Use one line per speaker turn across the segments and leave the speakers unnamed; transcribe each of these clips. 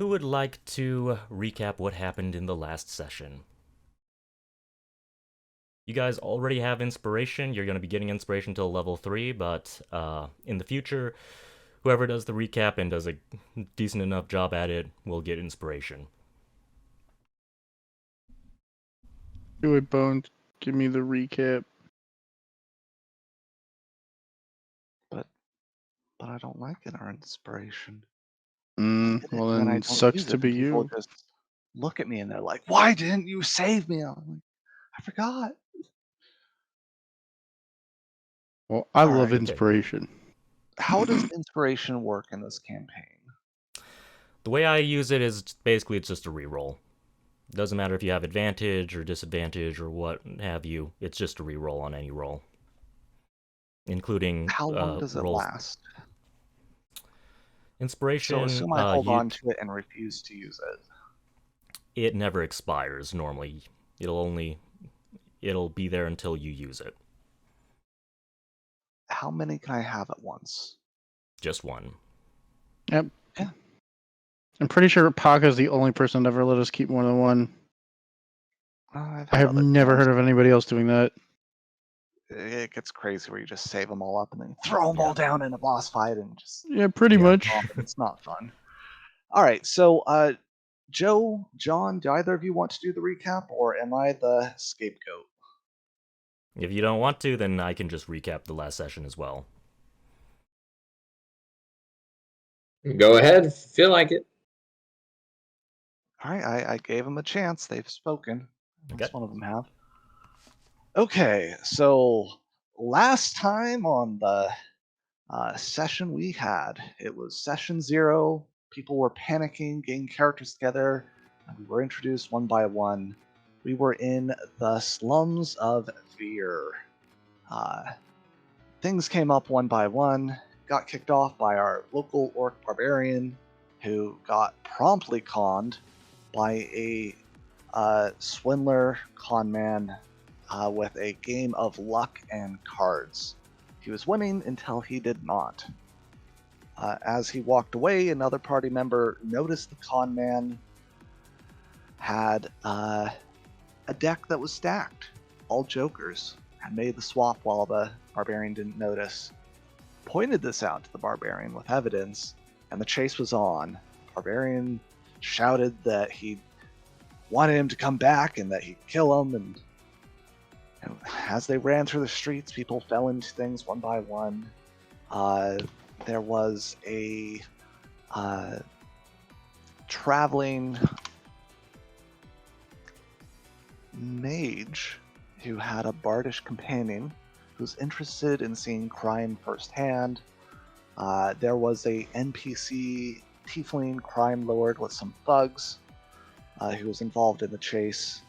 who would like to recap what happened in the last session? You guys already have inspiration. You're going to be getting inspiration till level 3, but in the future, whoever does the recap and does a decent enough job at it will get inspiration.
Do it, Bone. Give me the recap.
But I don't like it, our inspiration.
Well
When I
then,
don't
sucks
use
to
it,
be
people
you.
just look at me and they're like, "Why didn't you save me?" I'm like, "I forgot."
Well, I love
Alright.
inspiration.
How does inspiration work in this campaign?
The way I use it is basically it's just a reroll. Doesn't matter if you have advantage or disadvantage or what have you. It's just a reroll on any roll, including
How long does it
rolls.
last?
Inspiration.
So assume I hold on to it and refuse to use it.
It never expires normally. It'll be there until you use it.
How many can I have at once?
Just one.
Yep.
Yeah.
I'm pretty sure Paka's the only person that ever let us keep more than one.
I've
I
had
have
other
never
DMs.
heard of anybody else doing that.
It gets crazy where you just save them all up and then throw them all down in a boss fight and just
Yeah, pretty much.
off, and it's not fun. All right, so Joe, John, do either of you want to do the recap, or am I the scapegoat?
If you don't want to, then I can just recap the last session as well.
Go ahead, feel like it.
All right, I gave them a chance. They've spoken. At least
Okay.
one of them have. Okay, so last time on the session we had, it was session 0. People were panicking, getting characters together, and we were introduced one by one. We were in the slums of Veer. Things came up one by one, got kicked off by our local orc barbarian, who got promptly conned by a swindler con man with a game of luck and cards. He was winning until he did not. As he walked away, another party member noticed the con man had a deck that was stacked, all jokers, and made the swap while the barbarian didn't notice. Pointed this out to the barbarian with evidence, and the chase was on. The barbarian shouted that he wanted him to come back and that he'd kill him, and as they ran through the streets, people fell into things one by one. There was a traveling mage who had a bardish companion who's interested in seeing crime firsthand. There was a NPC tiefling crime lord with some thugs who was involved in the chase,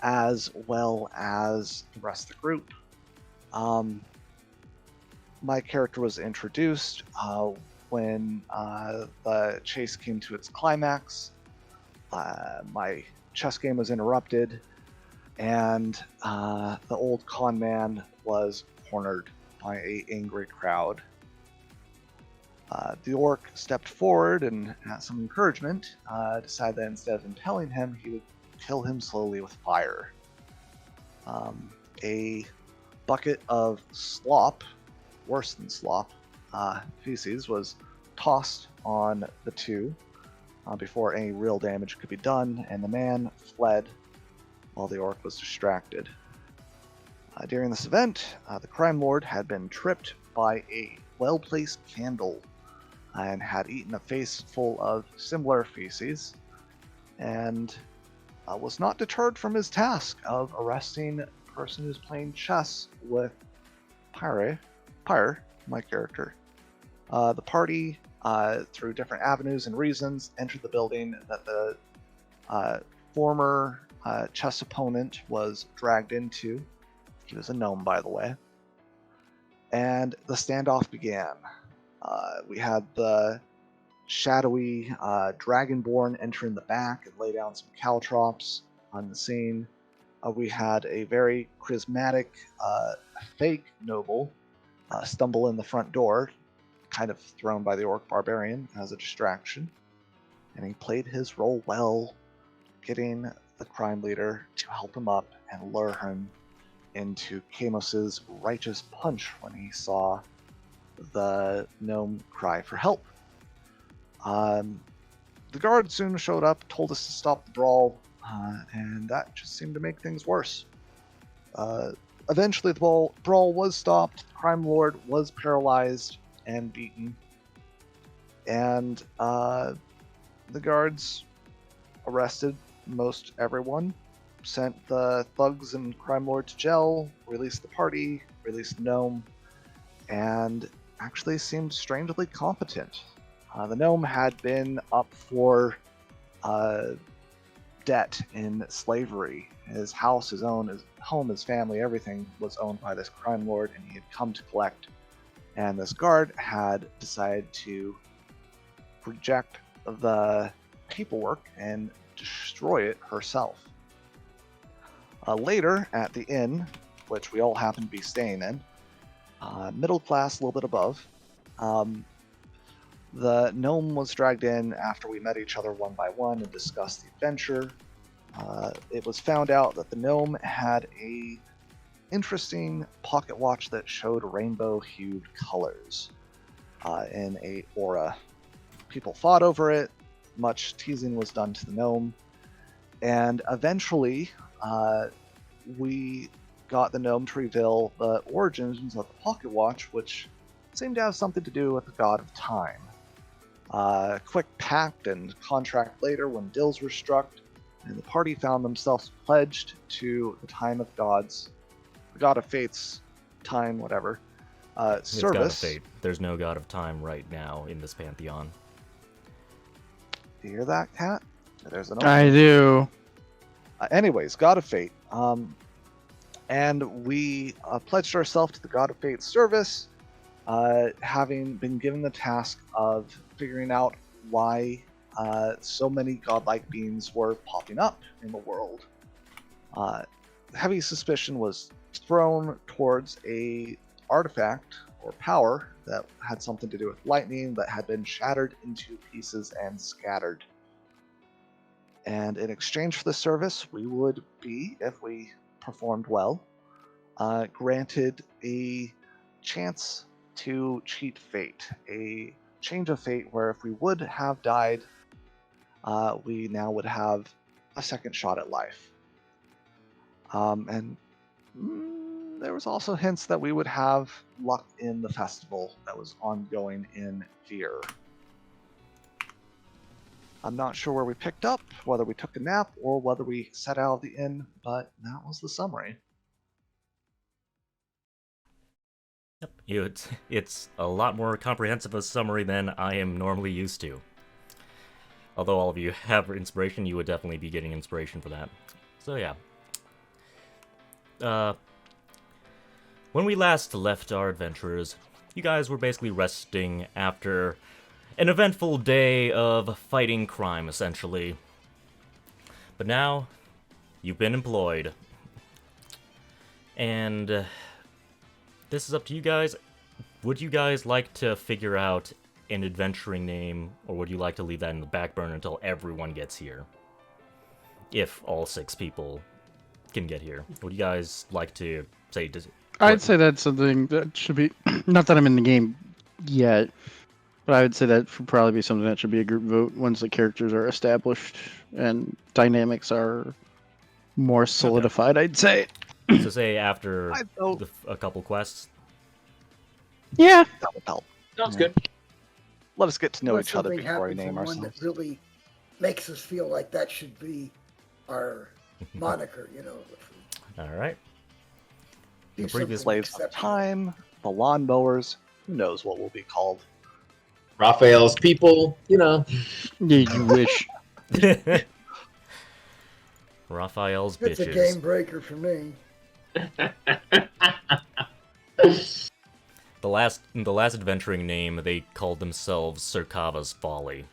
as well as the rest of the group. My character was introduced when the chase came to its climax. My chess game was interrupted, and the old con man was cornered by an angry crowd. The orc stepped forward and, at some encouragement, decided that instead of impaling him, he would kill him slowly with fire. A bucket of slop, worse than slop, feces, was tossed on the two before any real damage could be done, and the man fled while the orc was distracted. During this event, the crime lord had been tripped by a well-placed candle and had eaten a face full of similar feces, and was not deterred from his task of arresting a person who's playing chess with Pyre, my character. The party, through different avenues and reasons, entered the building that the former chess opponent was dragged into. He was a gnome, by the way. And the standoff began. We had the shadowy dragonborn enter in the back and lay down some caltrops on the scene. We had a very charismatic fake noble stumble in the front door, kind of thrown by the orc barbarian as a distraction. and he played his role well, getting the crime leader to help him up and lure him into Kamos's righteous punch when he saw the gnome cry for help. The guard soon showed up, told us to stop the brawl, and that just seemed to make things worse. Eventually, the brawl was stopped, the crime lord was paralyzed and beaten, and the guards arrested most everyone, sent the thugs and crime lord to jail, released the party, released the gnome, and actually seemed strangely competent. The gnome had been up for debt in slavery. His house, his home, his family, everything was owned by this crime lord, and he had come to collect. And this guard had decided to reject the paperwork and destroy it herself. Later, at the inn, which we all happen to be staying in, middle class, a little bit above, the gnome was dragged in after we met each other one by one and discussed the adventure. It was found out that the gnome had a interesting pocket watch that showed rainbow-hued colors in a aura. People fought over it, much teasing was done to the gnome, and eventually we got the gnome to reveal the origins of the pocket watch, which seemed to have something to do with the god of time. Quick pact and contract later, when deals were struck, and the party found themselves pledged to the time of gods, the god of fate's time, whatever,
It's God of
service.
fate. There's no god of time right now in this pantheon.
Do you hear that, Cat? There's an
I do.
Anyways, god of fate. And we pledged ourselves to the god of fate's service, having been given the task of figuring out why so many godlike beings were popping up in the world. Heavy suspicion was thrown towards a artifact or power that had something to do with lightning that had been shattered into pieces and scattered. And in exchange for the service, we would be, if we performed well, granted a chance to cheat fate, a change of fate where if we would have died, we now would have a second shot at life. And there was also hints that we would have luck in the festival that was ongoing in Veer. I'm not sure where we picked up, whether we took a nap or whether we set out of the inn, but that was the summary.
Yep, it's a lot more comprehensive a summary than I am normally used to. Although all of you have inspiration, you would definitely be getting inspiration for that. So yeah. When we last left our adventurers, you guys were basically resting after an eventful day of fighting crime, essentially. But now, you've been employed. And this is up to you guys. Would you guys like to figure out an adventuring name, or would you like to leave that in the back burner until everyone gets here? If all 6 people can get here. Would you guys like to say...
I'd say that's something that should be. Not that I'm in the game yet, but I would say that should probably be something that should be a group vote once the characters are established and dynamics are more solidified, I'd say.
So say after
I vote
a couple quests?
Yeah.
that would help.
Sounds good.
Let us get to know
Unless
each other
something
before we
happens
name
in one
ourselves.
that really makes us feel like that should be our moniker, you know.
Alright.
Do
The previous
something
Slaves of
exceptional.
Time, the Lawnmowers, who knows what we'll be called.
Raphael's people, you know.
Yeah, you wish.
Raphael's
It's a
bitches.
game breaker for me.
The last adventuring name, they called themselves Serkava's Folly.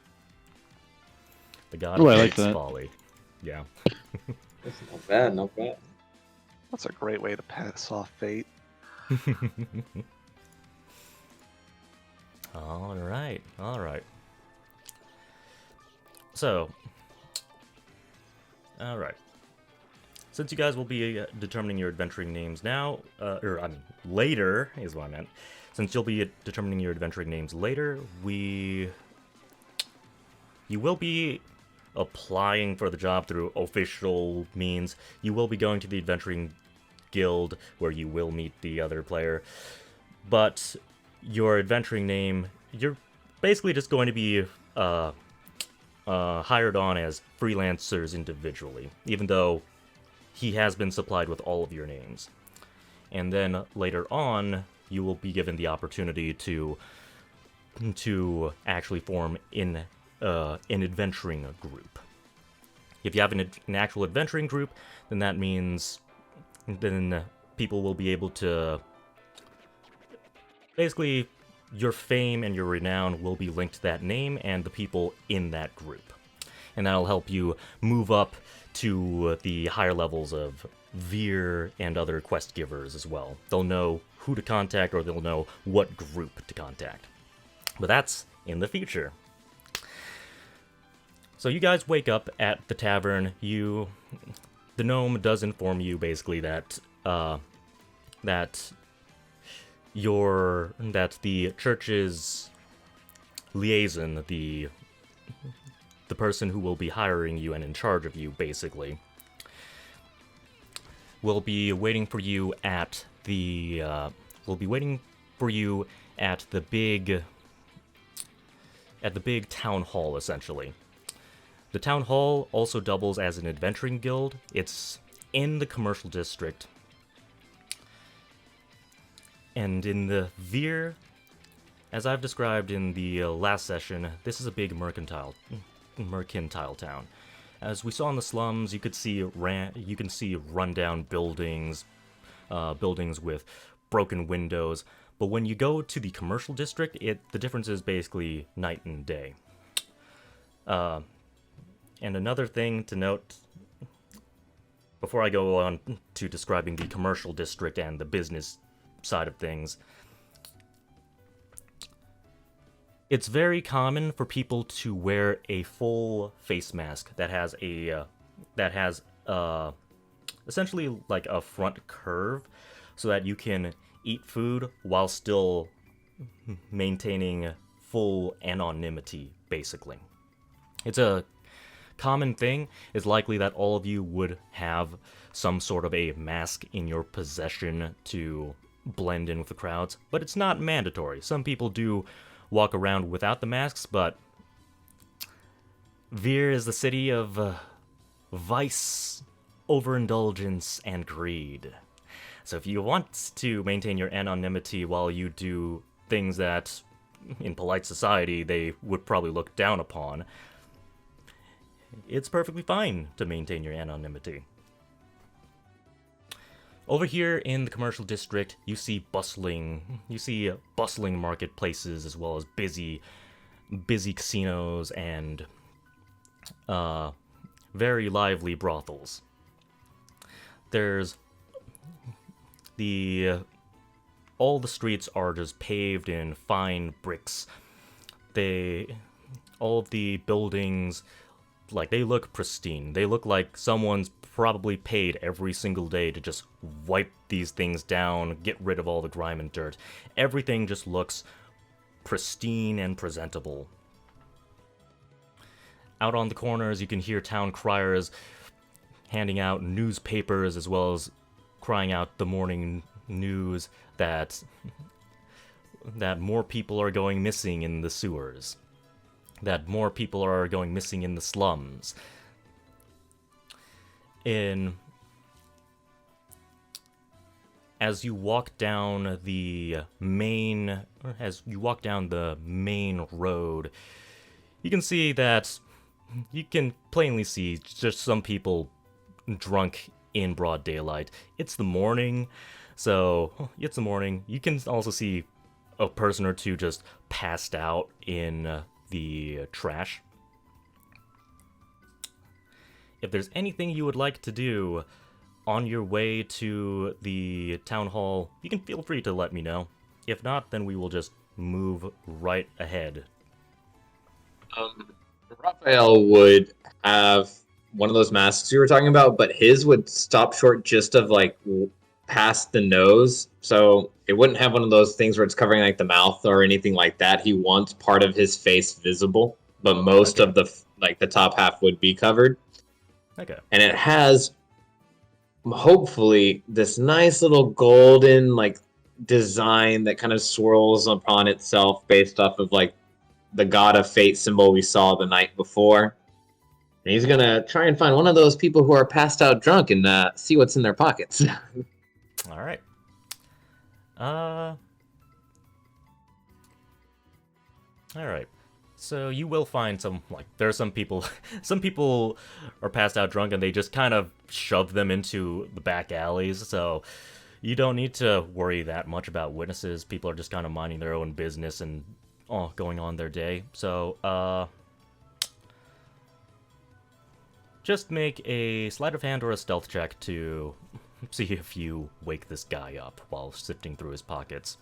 The god
Ooh,
of
I like
fate's
that.
folly. Yeah.
That's not bad, not bad.
That's a great way to pass off fate.
Alright, alright. So, all right. Since you guys will be determining your adventuring names now, later is what I meant. Since you'll be determining your adventuring names later, you will be applying for the job through official means. You will be going to the adventuring guild where you will meet the other player, but your adventuring name, you're basically just going to be hired on as freelancers individually, even though he has been supplied with all of your names. And then later on, you will be given the opportunity to actually form an adventuring group. If you have an actual adventuring group, then that means people will be able to basically, your fame and your renown will be linked to that name and the people in that group. And that'll help you move up to the higher levels of Veer and other quest givers as well. They'll know who to contact, or they'll know what group to contact. But that's in the future. So you guys wake up at the tavern. The gnome does inform you basically that that the church's liaison, the person who will be hiring you and in charge of you, basically, will be waiting for you at the big town hall, essentially. The town hall also doubles as an adventuring guild. It's in the commercial district. And in the Veer, as I've described in the last session, this is a big mercantile town. As we saw in the slums, you can see rundown buildings, buildings with broken windows. But when you go to the commercial district, the difference is basically night and day. And another thing to note, before I go on to describing the commercial district and the business side of things, it's very common for people to wear a full face mask that has essentially like a front curve, so that you can eat food while still maintaining full anonymity, basically. It's a common thing. It's likely that all of you would have some sort of a mask in your possession to blend in with the crowds, but it's not mandatory. Some people do walk around without the masks, but Veer is the city of vice, overindulgence, and greed. So if you want to maintain your anonymity while you do things that, in polite society, they would probably look down upon, it's perfectly fine to maintain your anonymity. Over here in the commercial district, you see bustling marketplaces, as well as busy casinos and very lively brothels. All the streets are just paved in fine bricks. All of the buildings, they look pristine. They look like someone's probably paid every single day to just wipe these things down, get rid of all the grime and dirt. Everything just looks pristine and presentable. Out on the corners, you can hear town criers handing out newspapers, as well as crying out the morning news that more people are going missing in the sewers, that more people are going missing in the slums. As you walk down the main road, you can plainly see just some people drunk in broad daylight. It's the morning, so it's the morning. You can also see a person or two just passed out in the trash. If there's anything you would like to do on your way to the town hall, you can feel free to let me know. If not, then we will just move right ahead.
Raphael would have one of those masks you were talking about, but his would stop short just of like past the nose, so it wouldn't have one of those things where it's covering like the mouth or anything like that. He wants part of his face visible, but most
Okay.
of the top half would be covered.
Okay.
And it has hopefully this nice little golden like design that kind of swirls upon itself based off of like the God of Fate symbol we saw the night before. And he's gonna try and find one of those people who are passed out drunk and see what's in their pockets.
All right. All right. So you will find there are some people, some people are passed out drunk and they just kind of shove them into the back alleys. So you don't need to worry that much about witnesses. People are just kind of minding their own business and going on their day. So, just make a sleight of hand or a stealth check to see if you wake this guy up while sifting through his pockets.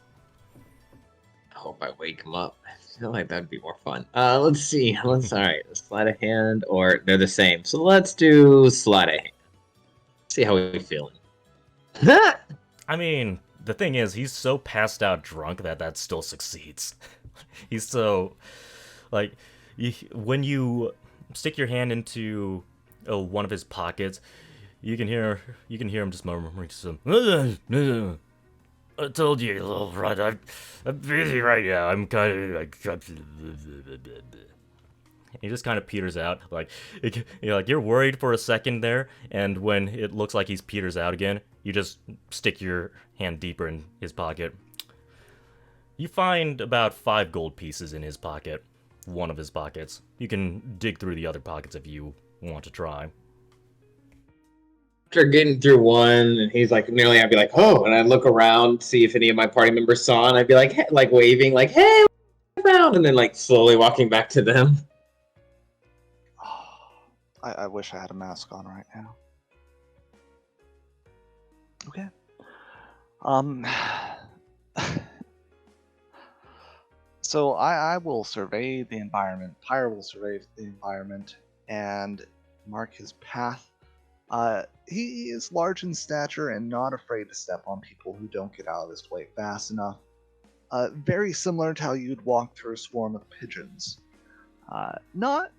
I hope I wake him up. I feel like that'd be more fun. Let's see. Alright, sleight of hand, or they're the same. So let's do sleight of hand. See how we're feeling.
I mean, the thing is, he's so passed out drunk that still succeeds. He's so, like, when you stick your hand into one of his pockets, you can hear him just murmuring some. I told you, little right. I'm busy right now. I'm kind of like. He just kind of peters out, like you're worried for a second there, and when it looks like he's peters out again, you just stick your hand deeper in his pocket. You find about 5 gold pieces in his pocket, one of his pockets. You can dig through the other pockets if you want to try.
After getting through one, and he's like nearly, I'd be like, oh, and I'd look around, see if any of my party members saw, and I'd be like, hey, like waving, like, hey, I found, and then like slowly walking back to them.
I wish I had a mask on right now. Okay. So I will survey the environment. Pyre will survey the environment and mark his path. He is large in stature and not afraid to step on people who don't get out of his way fast enough. Very similar to how you'd walk through a swarm of pigeons. Not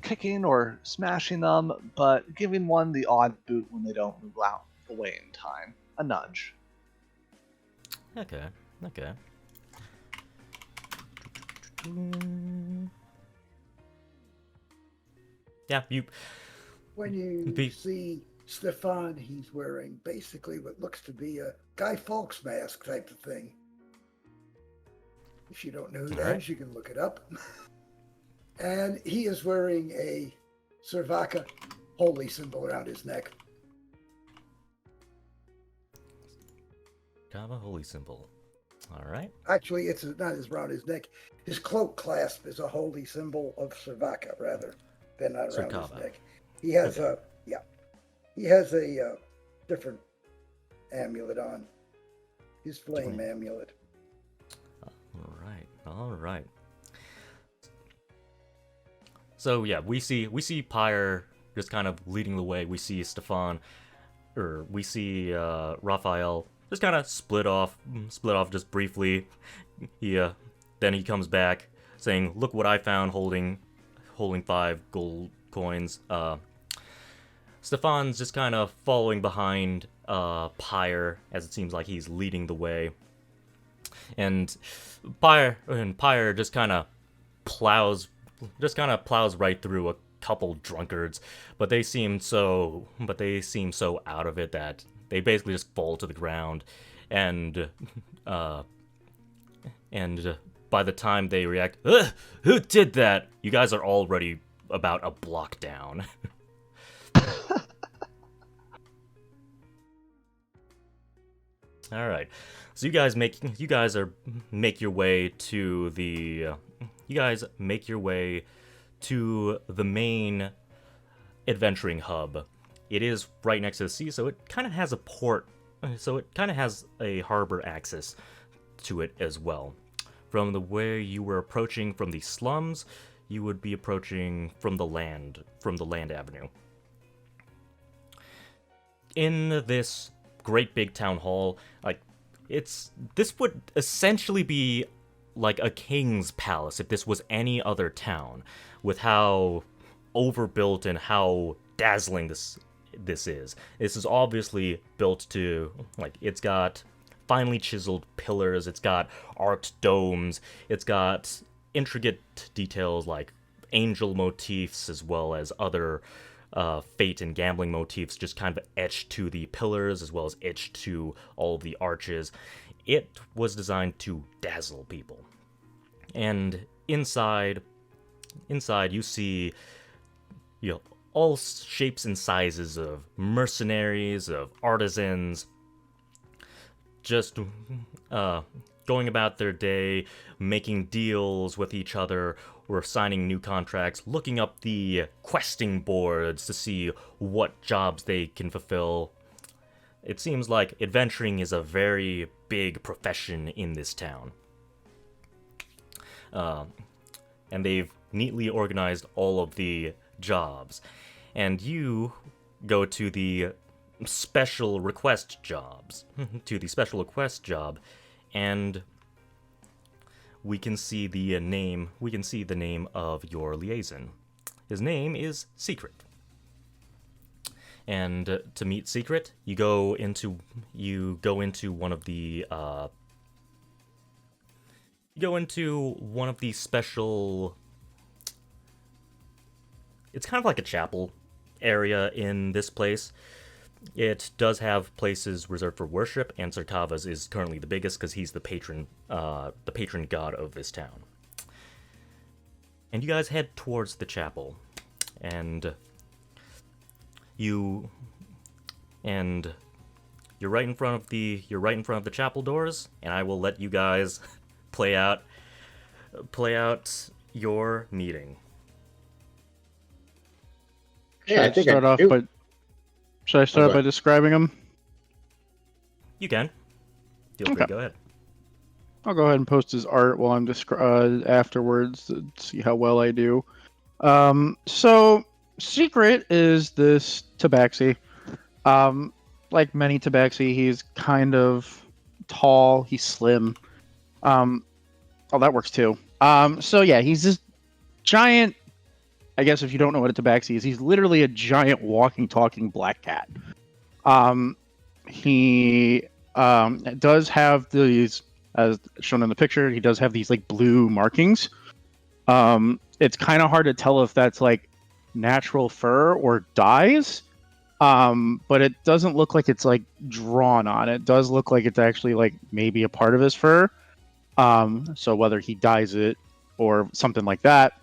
kicking or smashing them, but giving one the odd boot when they don't move out the way in time. A nudge.
Okay. Yeah,
When you see Stefan, he's wearing basically what looks to be a Guy Fawkes mask type of thing. If you don't know who that is, you can look it up. And he is wearing a Servaka holy symbol around his neck.
Kind of a holy symbol. All right.
Actually, it's not around his neck. His cloak clasp is a holy symbol of Servaka, rather than not around his neck. He has a different amulet on. His flame amulet.
All right. So yeah, we see Pyre just kind of leading the way. We see Stefan, or we see Raphael just kind of split off just briefly. Then he comes back saying, "Look what I found, holding 5 gold coins." Stefan's just kind of following behind Pyre, as it seems like he's leading the way. And Pyre just kind of plows right through a couple drunkards, but they seem so out of it that they basically just fall to the ground, and by the time they react, who did that? You guys are already about a block down. All right, so you guys make your way to the main adventuring hub. It is right next to the sea, so it kind of has a port, so it kind of has a harbor access to it as well. From the way you were approaching from the slums, you would be approaching from the land avenue. In this great big town hall, like, this would essentially be like a king's palace if this was any other town, with how overbuilt and how dazzling this is. This is obviously built to, like, it's got finely chiseled pillars, it's got arched domes, it's got intricate details like angel motifs as well as other fate and gambling motifs just kind of etched to the pillars as well as etched to all of the arches. It was designed to dazzle people. And inside you see, you know, all shapes and sizes of mercenaries, of artisans, just going about their day, making deals with each other, or signing new contracts, looking up the questing boards to see what jobs they can fulfill. It seems like adventuring is a very big profession in this town. And they've neatly organized all of the jobs. And you go to the special request jobs, and we can see the name of your liaison. His name is Secret. And to meet Secret, you go into one of the special. It's kind of like a chapel area in this place. It does have places reserved for worship, and Sarkava's is currently the biggest because he's the patron god of this town. And you guys head towards the chapel, and you're right in front of the chapel doors, and I will let you guys play out your meeting.
Yeah, I think I do.
Should I start by describing them?
You can. Feel free to go ahead.
I'll go ahead and post his art while I'm afterwards to see how well I do. So Secret is this tabaxi. Like many tabaxi, he's kind of tall. He's slim. Oh, that works too. So yeah, he's this giant. I guess if you don't know what a tabaxi is, he's literally a giant walking, talking black cat. He does have these, as shown in the picture, he does have these like blue markings. It's kind of hard to tell if that's like natural fur or dyes, but it doesn't look like it's like drawn on. It does look like it's actually like maybe a part of his fur. So whether he dyes it or something like that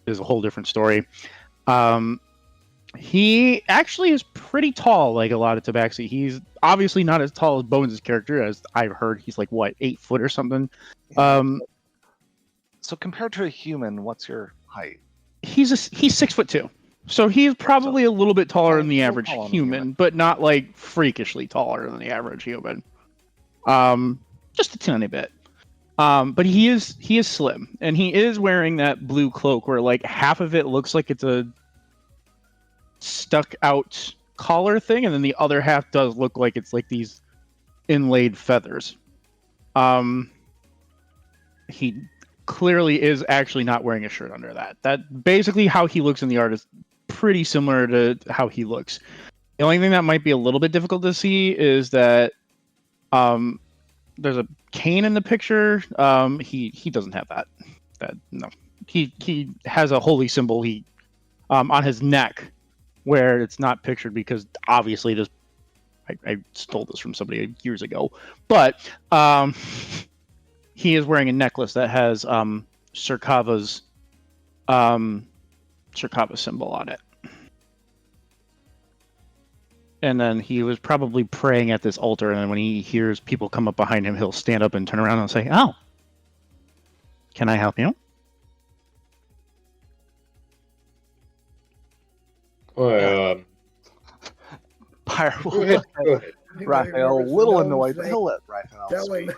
is a whole different story. He actually is pretty tall, like a lot of tabaxi. He's obviously not as tall as Bones' character, as I've heard. He's like, what, 8 foot or something?
So compared to a human, what's your height?
He's 6'2". So he's probably a little bit taller than the average human, but not like freakishly taller than the average human. Just a tiny bit. But he is slim, and he is wearing that blue cloak where like half of it looks like it's a stuck out collar thing, and then the other half does look like it's like these inlaid feathers. He clearly is actually not wearing a shirt under that. That basically how he looks in the art is pretty similar to how he looks. The only thing that might be a little bit difficult to see is that there's a cane in the picture. He doesn't have that. No. He has a holy symbol on his neck where it's not pictured because obviously this I stole this from somebody years ago. But he is wearing a necklace that has Sarkava's symbol on it. And then he was probably praying at this altar, and then when he hears people come up behind him, he'll stand up and turn around and say, "Oh, can I help you?"
Well,
Pyre will
go ahead.
look at Raphael, a little annoyed, but he'll let Raphael
Telling.
speak.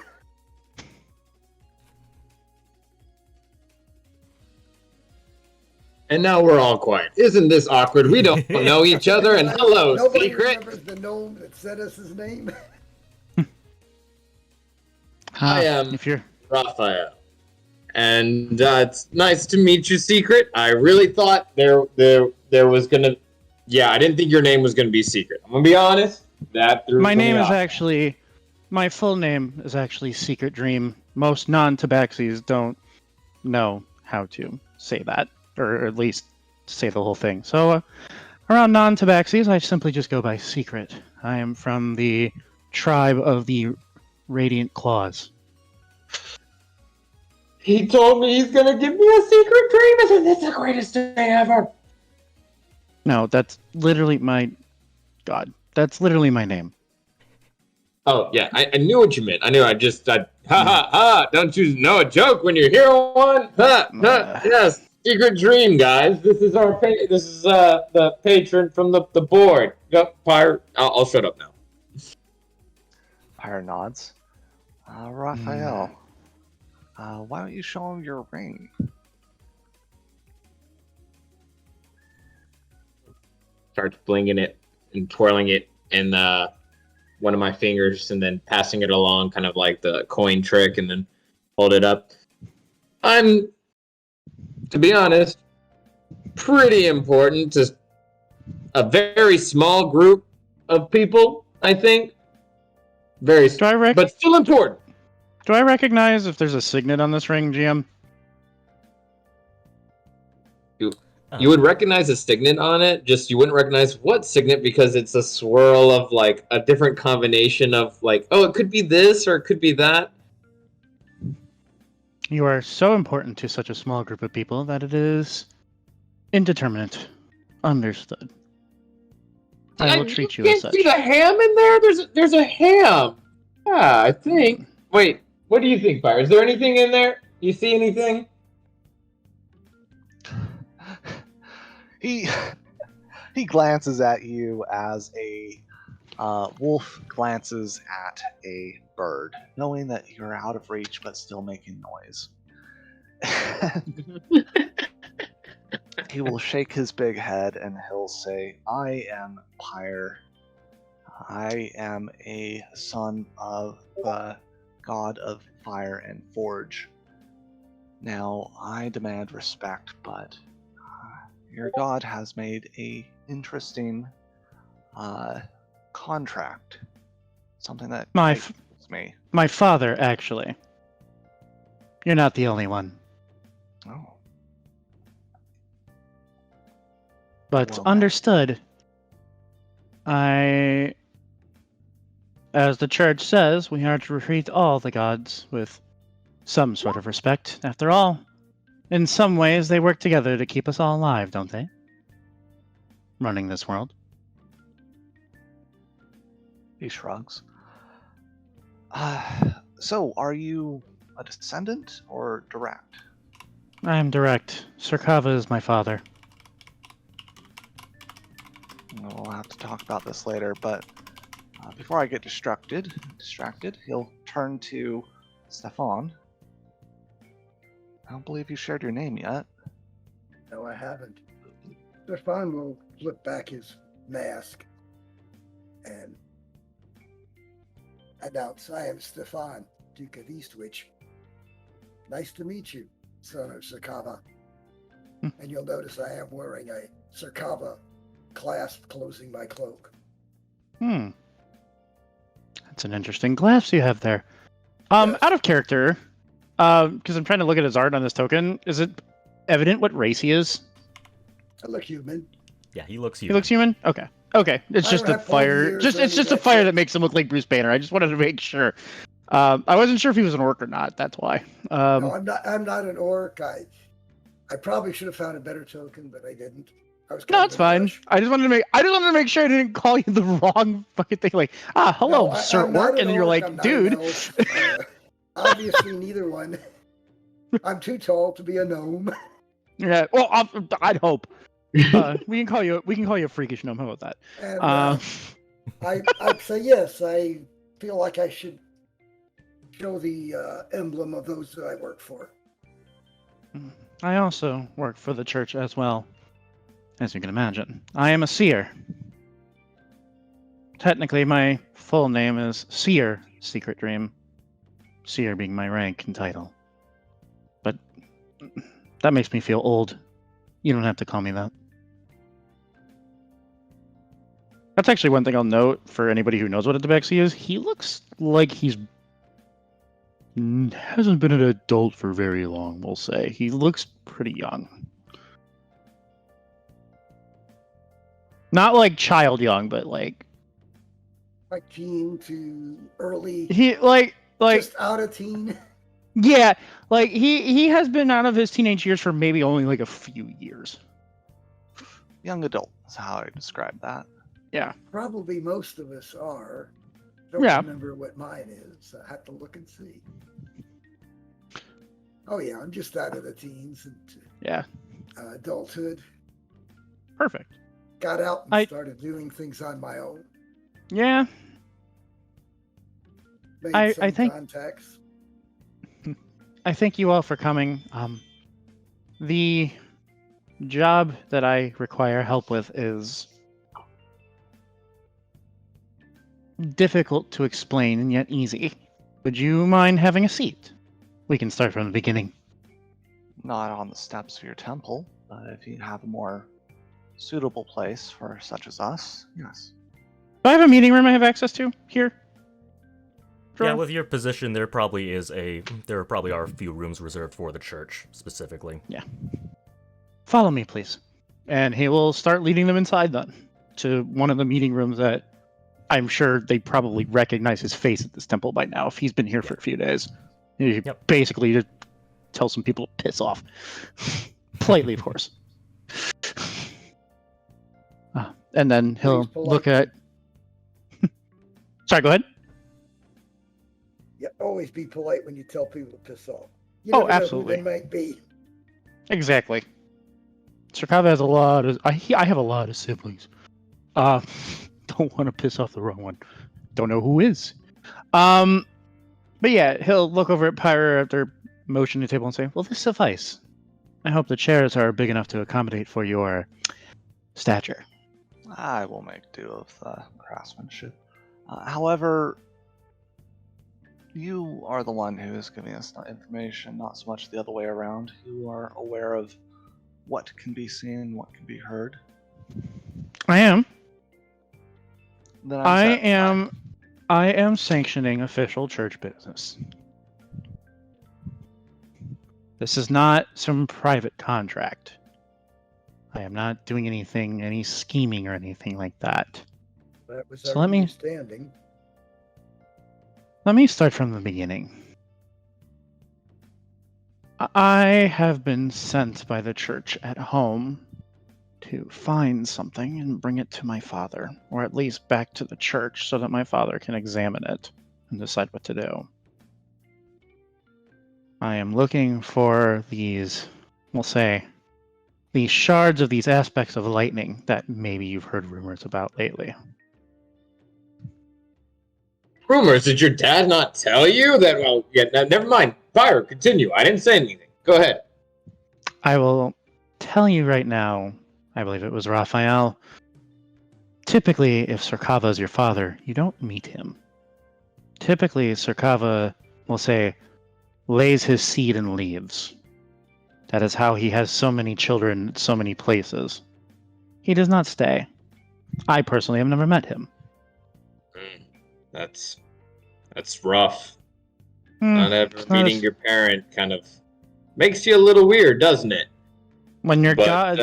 And now we're all quiet. Isn't this awkward? We don't know each other, and hello,
Nobody
secret.
remembers the gnome that sent us his name.
I am
If you're
Raphael. And it's nice to meet you, Secret. I really thought there was gonna. Yeah, I didn't think your name was gonna be Secret. I'm gonna be honest. That threw
my
me
name is
off.
actually, my full name is actually Secret Dream. Most non-tabaxis don't know how to say that, or at least say the whole thing. So around non-tabaxis, I simply just go by Secret. I am from the tribe of the Radiant Claws.
He told me he's gonna give me a secret dream. Isn't this the greatest day ever?
No, that's literally my... God, that's literally my name.
Oh yeah, I knew what you meant. I knew. Ha ha ha! Don't you know a joke when you hear one? Ha ha! Yes, secret dream, guys. This is this is the patron from the board. Go, Pyre. I'll shut up now.
Pyre nods. Raphael, why don't you show him your ring?
Starts blinging it and twirling it in one of my fingers, and then passing it along, kind of like the coin trick, and then hold it up. I'm, to be honest, pretty important to a very small group of people, I think. Very, but still important.
Do I recognize if there's a signet on this ring, GM?
You would recognize a signet on it, just you wouldn't recognize what signet because it's a swirl of like a different combination of like, oh, it could be this or it could be that.
You are so important to such a small group of people that it is indeterminate. Understood. I will treat you as such.
See the ham in there? There's a ham. Yeah, I think. Wait, what do you think, Fire? Is there anything in there? You see anything?
He glances at you as a wolf glances at a bird, knowing that you're out of reach but still making noise. He will shake his big head and he'll say, I am Pyre. I am a son of the god of fire and forge. Now, I demand respect, but your god has made a interesting contract. Something that excites me.
My father, actually. You're not the only one.
Oh.
But
Well,
understood. As the church says, we are to treat all the gods with some sort of respect. After all, in some ways, they work together to keep us all alive, don't they? Running this world.
He shrugs. So, are you a descendant or direct?
I am direct. Sirkava is my father.
We'll have to talk about this later, but before I get distracted, he'll turn to Stefan. I don't believe you shared your name yet.
No, I haven't. Stefan will flip back his mask and announce, I am Stefan, Duke of Eastwich. Nice to meet you, son of Sirkava. And you'll notice I am wearing a Sirkava clasp closing my cloak.
That's an interesting clasp you have there.
Yes.
Out of character, because I'm trying to look at his art on this token, is it evident what race he is?
I look human.
Yeah, he looks
He
human.
looks human? Okay. Okay. It's
I
just
don't
a
have 40
fire.
years
It's
or
just
any
a
of that
fire
shit.
that makes him look like Bruce Banner. I just wanted to make sure. I wasn't sure if he was an orc or not. That's why.
No, I'm not an orc. I probably should have found a better token, but I didn't. I was kind
No,
of
it's
in a
fine.
rush.
I just wanted to make sure I didn't call you the wrong fucking thing. Like, hello,
No,
Sir
I'm not
Orc,
an
and then you're
orc,
like,
I'm not an
dude.
elf. Obviously, neither one. I'm too tall to be a gnome.
Yeah. Well, I'd hope. We can call you a freakish gnome. How about that?
And I'd say yes. I feel like I should show the emblem of those that I work for.
I also work for the church as well, as you can imagine. I am a seer. Technically, my full name is Seer Secret Dream. Seer being my rank and title. But that makes me feel old. You don't have to call me that. That's actually one thing I'll note for anybody who knows what a tabaxi is. He looks like he's hasn't been an adult for very long, we'll say. He looks pretty young. Not like child young, but like
teen to early,
he like
just out of teen.
yeah, like he has been out of his teenage years for maybe only like a few years.
Young adult is how I describe that.
Yeah.
Probably most of us are. Don't
Yeah.
remember what mine is. I have to look and see. Oh yeah, I'm just out of the teens and
Yeah.
Adulthood.
Perfect.
Got out and started doing things on my own.
Yeah.
Made
I think
contacts.
I thank you all for coming. The job that I require help with is difficult to explain and yet easy. Would you mind having a seat? We can start from the beginning.
Not on the steps of your temple, but if you have a more suitable place for such as us, yes.
Do I have a meeting room I have access to here?
Yeah,
Draw?
with your position, there probably are a few rooms reserved for the church specifically.
Follow me, please. And he will start leading them inside then to one of the meeting rooms that I'm sure they probably recognize his face at this temple by now if he's been here for a few days. He basically just tells some people to piss off. Politely, of course. And then he'll look at... Sorry, go ahead.
Yeah, always be polite when you tell people to piss off. You
Oh,
never know who
absolutely.
they might be.
Exactly. Sarkava has a lot of... I have a lot of siblings. Don't want to piss off the wrong one. Don't know who is. But yeah, he'll look over at Pyra after motioning the table and say, "Will this suffice? I hope the chairs are big enough to accommodate for your stature."
I will make do of the craftsmanship. However, you are the one who is giving us information, not so much the other way around. You are aware of what can be seen, what can be heard.
I am.
Then
I am sanctioning official church business. This is not some private contract. I am not doing anything, any scheming or anything like that.
That was
So
our understanding.
Let me start from the beginning. I have been sent by the church at home to find something and bring it to my father, or at least back to the church so that my father can examine it and decide what to do. I am looking for these, we'll say, these shards of these aspects of lightning that maybe you've heard rumors about lately.
Rumors? Did your dad not tell you that? Well, yeah, never mind. Fire, continue. I didn't say anything. Go ahead.
I will tell you right now, I believe it was Raphael. Typically, if Sarkava is your father, you don't meet him. Typically, Sarkava will say, lays his seed and leaves. That is how he has so many children at so many places. He does not stay. I personally have never met him.
That's rough. Not ever meeting your parent kind of makes you a little weird, doesn't it?
When your dad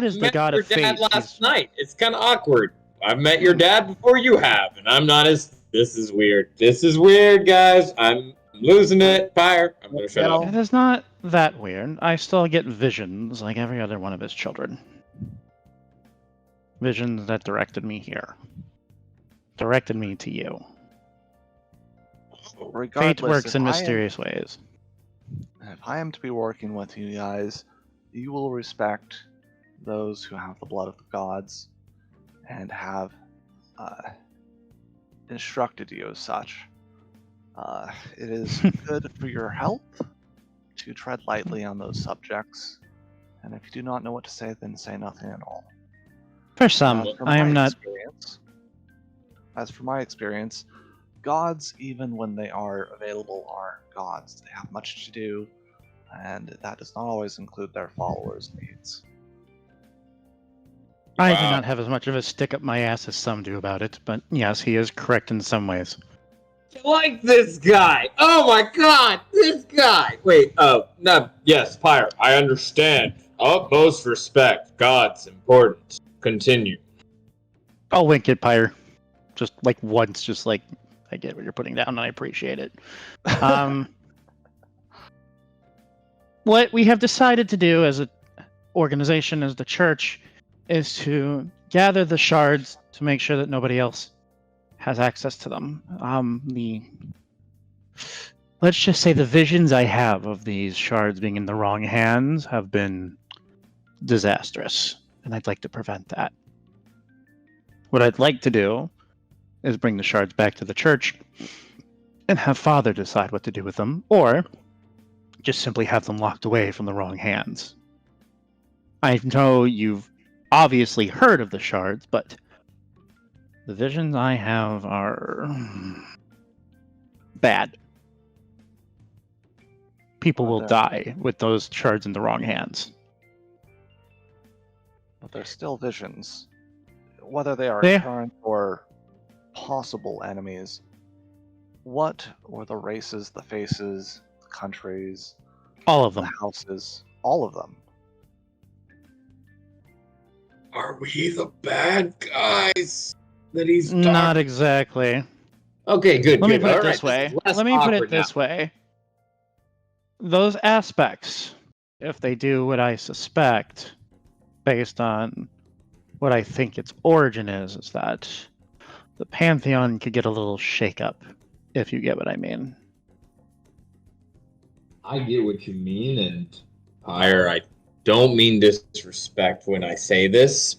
is the god of fate.
Dad last night. It's kind of awkward. I've met your dad before you have, and I'm not as. This is weird. This is weird, guys. I'm losing it. Fire. I'm gonna shut up.
It is not that weird. I still get visions like every other one of his children. Visions that directed me here. Directed me to you. Fate works in mysterious ways.
If I am to be working with you guys, you will respect those who have the blood of the gods and have instructed you as such. It is good for your health to tread lightly on those subjects. And if you do not know what to say, then say nothing at all.
For some, I am not.
As for my experience, gods, even when they are available, are gods. They have much to do, and that does not always include their followers' needs.
I do
Wow.
not have as much of a stick up my ass as some do about it, but yes, he is correct in some ways.
I like this guy. Oh my god, this guy. Wait, no, yes, Pyre, I understand. Utmost respect. God's important. Continue.
I'll wink at Pyre. Just like once, just like, I get what you're putting down and I appreciate it. What we have decided to do as an organization, as the church, is to gather the shards to make sure that nobody else has access to them. Let's just say the visions I have of these shards being in the wrong hands have been disastrous, and I'd like to prevent that. What I'd like to do is bring the shards back to the church and have Father decide what to do with them, or just simply have them locked away from the wrong hands. I know you've obviously heard of the shards, but the visions I have are bad. People will die with those shards in the wrong hands.
But they're still visions. Whether they are
Yeah.
current or possible enemies, what were the races, the faces, the countries,
All of
the
them.
houses, all of them?
Are we the bad guys that he's
Not exactly.
Okay, good.
Let me
good.
put it
All
this
right,
way.
is less
Let me put it
awkward now.
this way. Those aspects, if they do what I suspect, based on what I think its origin is that the Pantheon could get a little shakeup, if you get what I mean.
I get what you mean, and Pyre, I don't mean disrespect when I say this.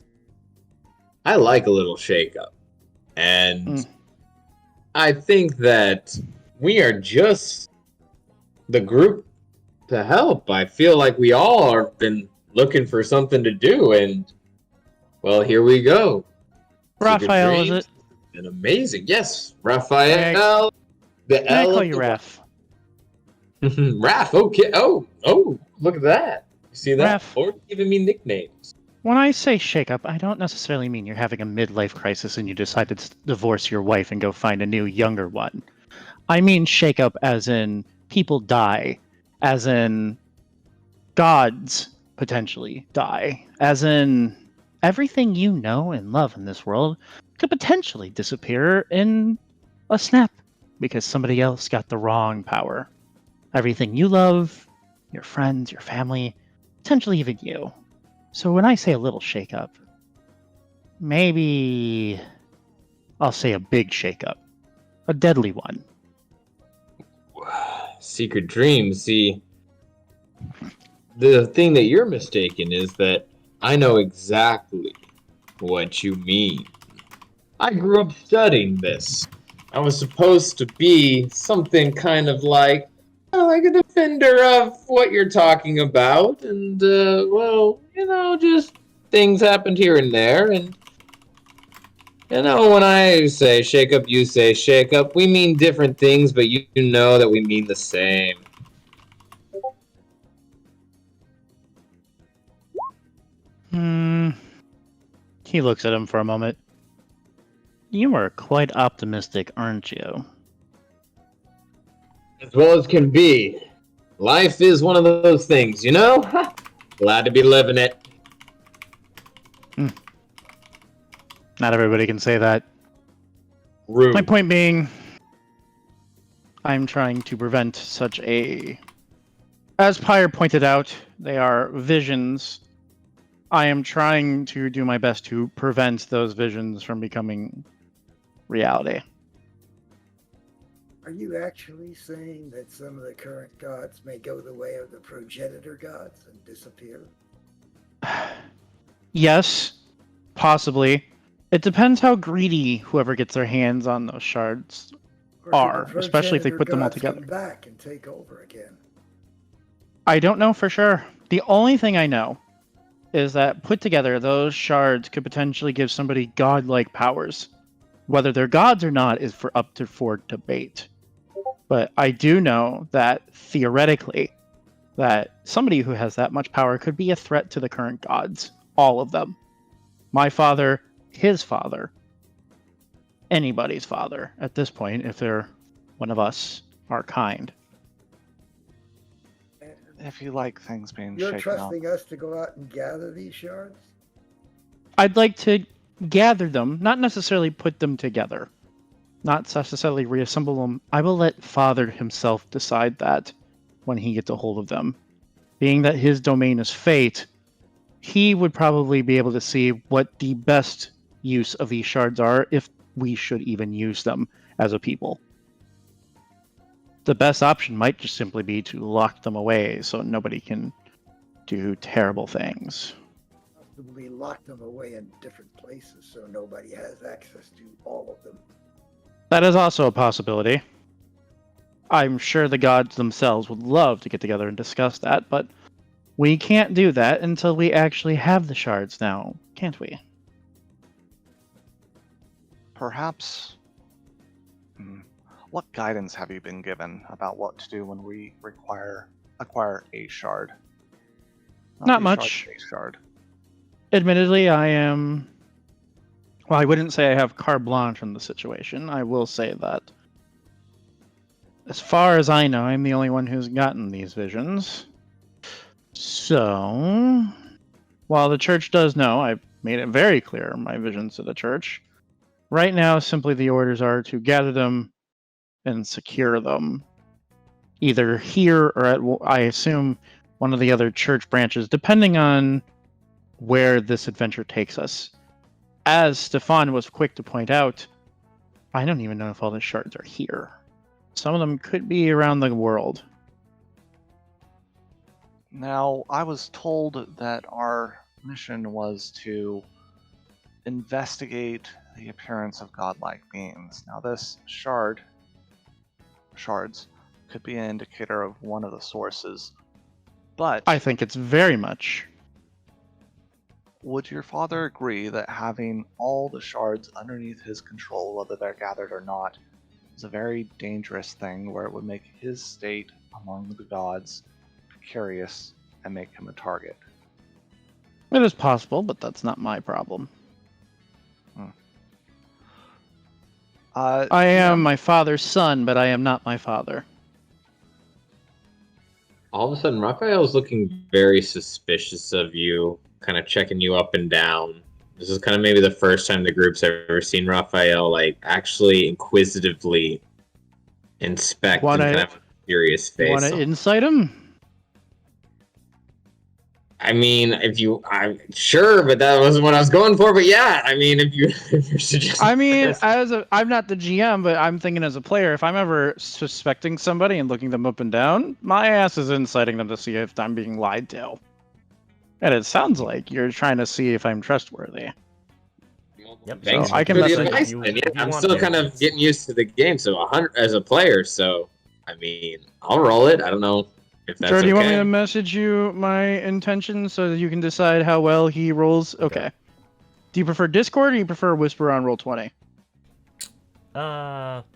I like a little shakeup. And I think that we are just the group to help. I feel like we all have been looking for something to do, and well, here we go.
Raphael, is it?
And amazing. Yes, Raphael. The
Can I
L
call
of
you
the
Raph?
Raph, okay. Oh, look at that. You see that?
Raph.
Or giving me nicknames.
When I say shakeup, I don't necessarily mean you're having a midlife crisis and you decide to divorce your wife and go find a new, younger one. I mean shakeup as in people die, as in gods potentially die, as in everything you know and love in this world could potentially disappear in a snap because somebody else got the wrong power. Everything you love, your friends, your family, potentially even you. So when I say a little shakeup, maybe I'll say a big shakeup, a deadly one.
Secret dreams. See, the thing that you're mistaken is that I know exactly what you mean. I grew up studying this. I was supposed to be something kind of like a defender of what you're talking about, and well, just things happened here and there, and when I say shake up, you say shake up. We mean different things, but you know that we mean the same.
He looks at him for a moment. You are quite optimistic, aren't you?
As well as can be. Life is one of those things, you know? Glad to be living it.
Not everybody can say that.
Rude.
My point being, I'm trying to prevent such a... As Pyre pointed out, they are visions. I am trying to do my best to prevent those visions from becoming reality.
Are you actually saying that some of the current gods may go the way of the progenitor gods and disappear?
Yes, possibly. It depends how greedy whoever gets their hands on those shards
Or do
are,
the
especially if they
progenitor
put them all
gods
together.
come back and take over again?
I don't know for sure. The only thing I know is that put together, those shards could potentially give somebody godlike powers. Whether they're gods or not is for debate. But I do know that theoretically, that somebody who has that much power could be a threat to the current gods, all of them. My father, his father, anybody's father at this point, if they're one of us, are kind.
If you like things being
You're
shaken up.
trusting us to go out and gather these shards?
I'd like to gather them, not necessarily put them together, not necessarily reassemble them. I will let Father himself decide that when he gets a hold of them. Being that his domain is fate, he would probably be able to see what the best use of these shards are, if we should even use them as a people. The best option might just simply be to lock them away so nobody can do terrible things.
We lock them away in different places so nobody has access to all of them.
That is also a possibility. I'm sure the gods themselves would love to get together and discuss that, but we can't do that until we actually have the shards now, can't we?
Perhaps. What guidance have you been given about what to do when we acquire a shard?
Not
the
much.
Shard, a shard.
Admittedly, I wouldn't say I have carte blanche in the situation. I will say that, as far as I know, I'm the only one who's gotten these visions. So, while the church does know, I've made it very clear, my visions to the church. Right now, simply the orders are to gather them and secure them, either here or at, I assume, one of the other church branches, depending on where this adventure takes us. As Stefan was quick to point out, I don't even know if all the shards are here. Some of them could be around the world.
Now, I was told that our mission was to investigate the appearance of godlike beings. Now, this shards, could be an indicator of one of the sources, but
I think it's very much.
would your father agree that having all the shards underneath his control, whether they're gathered or not, is a very dangerous thing where it would make his state among the gods precarious and make him a target?
It is possible, but that's not my problem. I am my father's son, but I am not my father.
All of a sudden, Raphael's looking very suspicious of you, kind of checking you up and down. This is kind of maybe the first time the group's ever seen Raphael actually inquisitively inspect and kind of have a serious face.
Want to insight him?
I mean, I'm sure, but that wasn't what I was going for. But yeah, I mean, if you're suggesting,
I mean, I'm not the GM, but I'm thinking as a player, if I'm ever suspecting somebody and looking them up and down, my ass is inciting them to see if I'm being lied to. And it sounds like you're trying to see if I'm trustworthy.
Yep.
Thanks
So I can
for the
message
advice.
you.
Yeah,
If you
I'm
want
still
to.
kind of getting used to the game, so 100 as a player. So I mean, I'll roll it. I don't know if that's
Sure, do you want me
okay.
to message you my intentions so that you can decide how well he rolls? Okay. Do you prefer Discord or do you prefer Whisper on Roll20?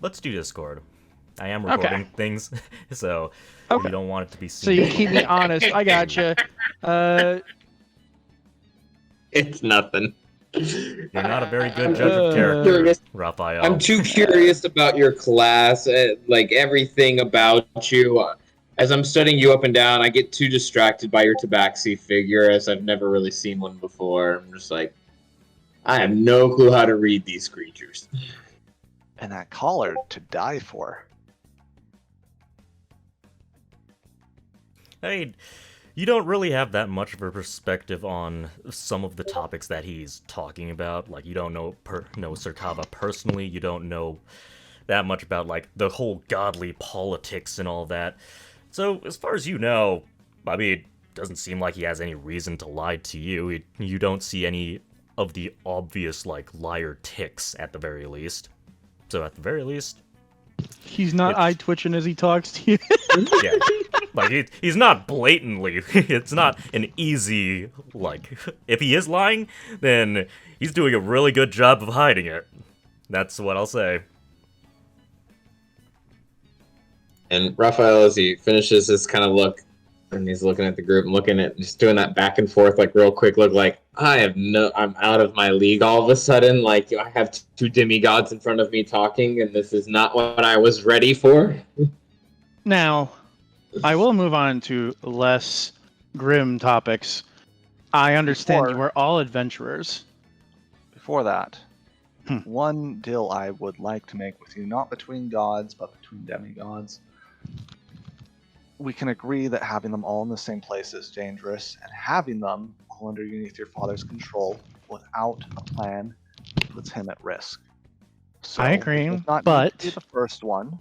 Let's do Discord. I am recording things, so
Okay.
you don't want it to be
So
seen.
you keep me honest. I gotcha.
It's nothing.
You're not a very good judge of character,
Curious.
Raphael.
I'm too curious about your class, everything about you. As I'm studying you up and down, I get too distracted by your tabaxi figure, as I've never really seen one before. I'm just like, I have no clue how to read these creatures.
And that collar to die for.
I mean, you don't really have that much of a perspective on some of the topics that he's talking about. Like, you don't know Serkava personally. You don't know that much about, the whole godly politics and all that. So, as far as you know, I mean, it doesn't seem like he has any reason to lie to you. You don't see any of the obvious, liar ticks, at the very least. So, at the very least...
He's not
It's-
eye twitching as he talks to you.
Yeah. Like he's not blatantly. It's not an easy like. If he is lying, then he's doing a really good job of hiding it. That's what I'll say.
And Raphael, as he finishes this kind of look, and he's looking at the group and looking at just doing that back and forth, like real quick look, like I'm out of my league all of a sudden. Like I have two demigods in front of me talking, and this is not what I was ready for.
Now, I will move on to less grim topics. I understand you are all adventurers.
Before that,
Hmm.
one deal I would like to make with you, not between gods, but between demigods. We can agree that having them all in the same place is dangerous, and having them all underneath your father's control without a plan puts him at risk. So
I agree,
it does not
but-
need to be the first one.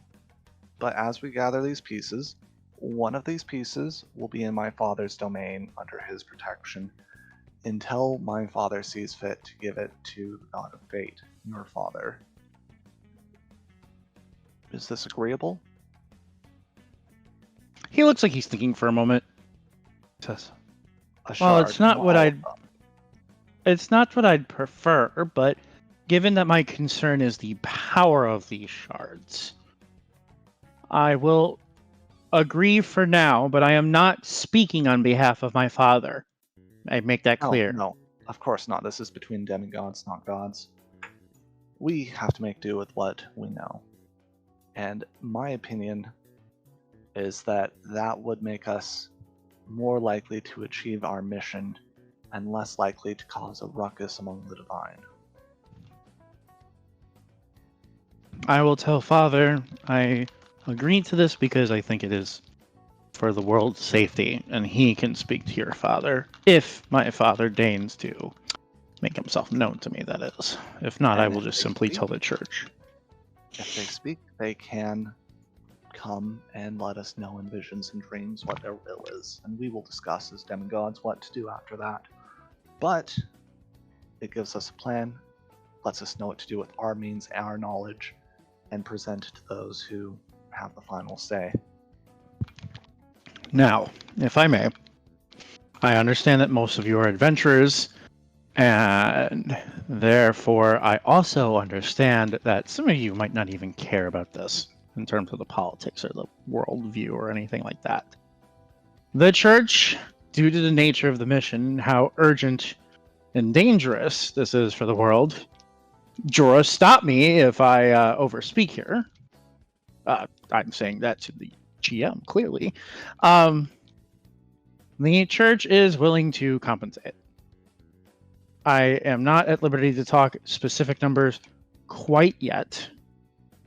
But as we gather these pieces, one of these pieces will be in my father's domain under his protection until my father sees fit to give it to the god of fate, your father. Is this agreeable?
He looks like he's thinking for a moment. Says,
A
well,
shard,
it's not what
all
I'd.
of them.
It's not what I'd prefer, but given that my concern is the power of these shards, I will agree for now, but I am not speaking on behalf of my father. I make that clear.
No, of course not. This is between demigods, not gods. We have to make do with what we know. And my opinion is that that would make us more likely to achieve our mission and less likely to cause a ruckus among the divine.
I will tell father I agreed to this because I think it is for the world's safety, and he can speak to your father if my father deigns to make himself known to me, that is. If not, I
And
will
if
just
they
simply
speak?
tell the church.
If they speak, they can come and let us know in visions and dreams what their will is, and we will discuss as demigods what to do after that. But it gives us a plan, lets us know what to do with our means, our knowledge, and present it to those who have the final say.
Now, if I may, I understand that most of you are adventurers, and therefore I also understand that some of you might not even care about this in terms of the politics or the worldview or anything like that. The church, due to the nature of the mission, how urgent and dangerous this is for the world, Jorah, stop me if I overspeak here. I'm saying that to the GM, clearly. The church is willing to compensate. I am not at liberty to talk specific numbers quite yet.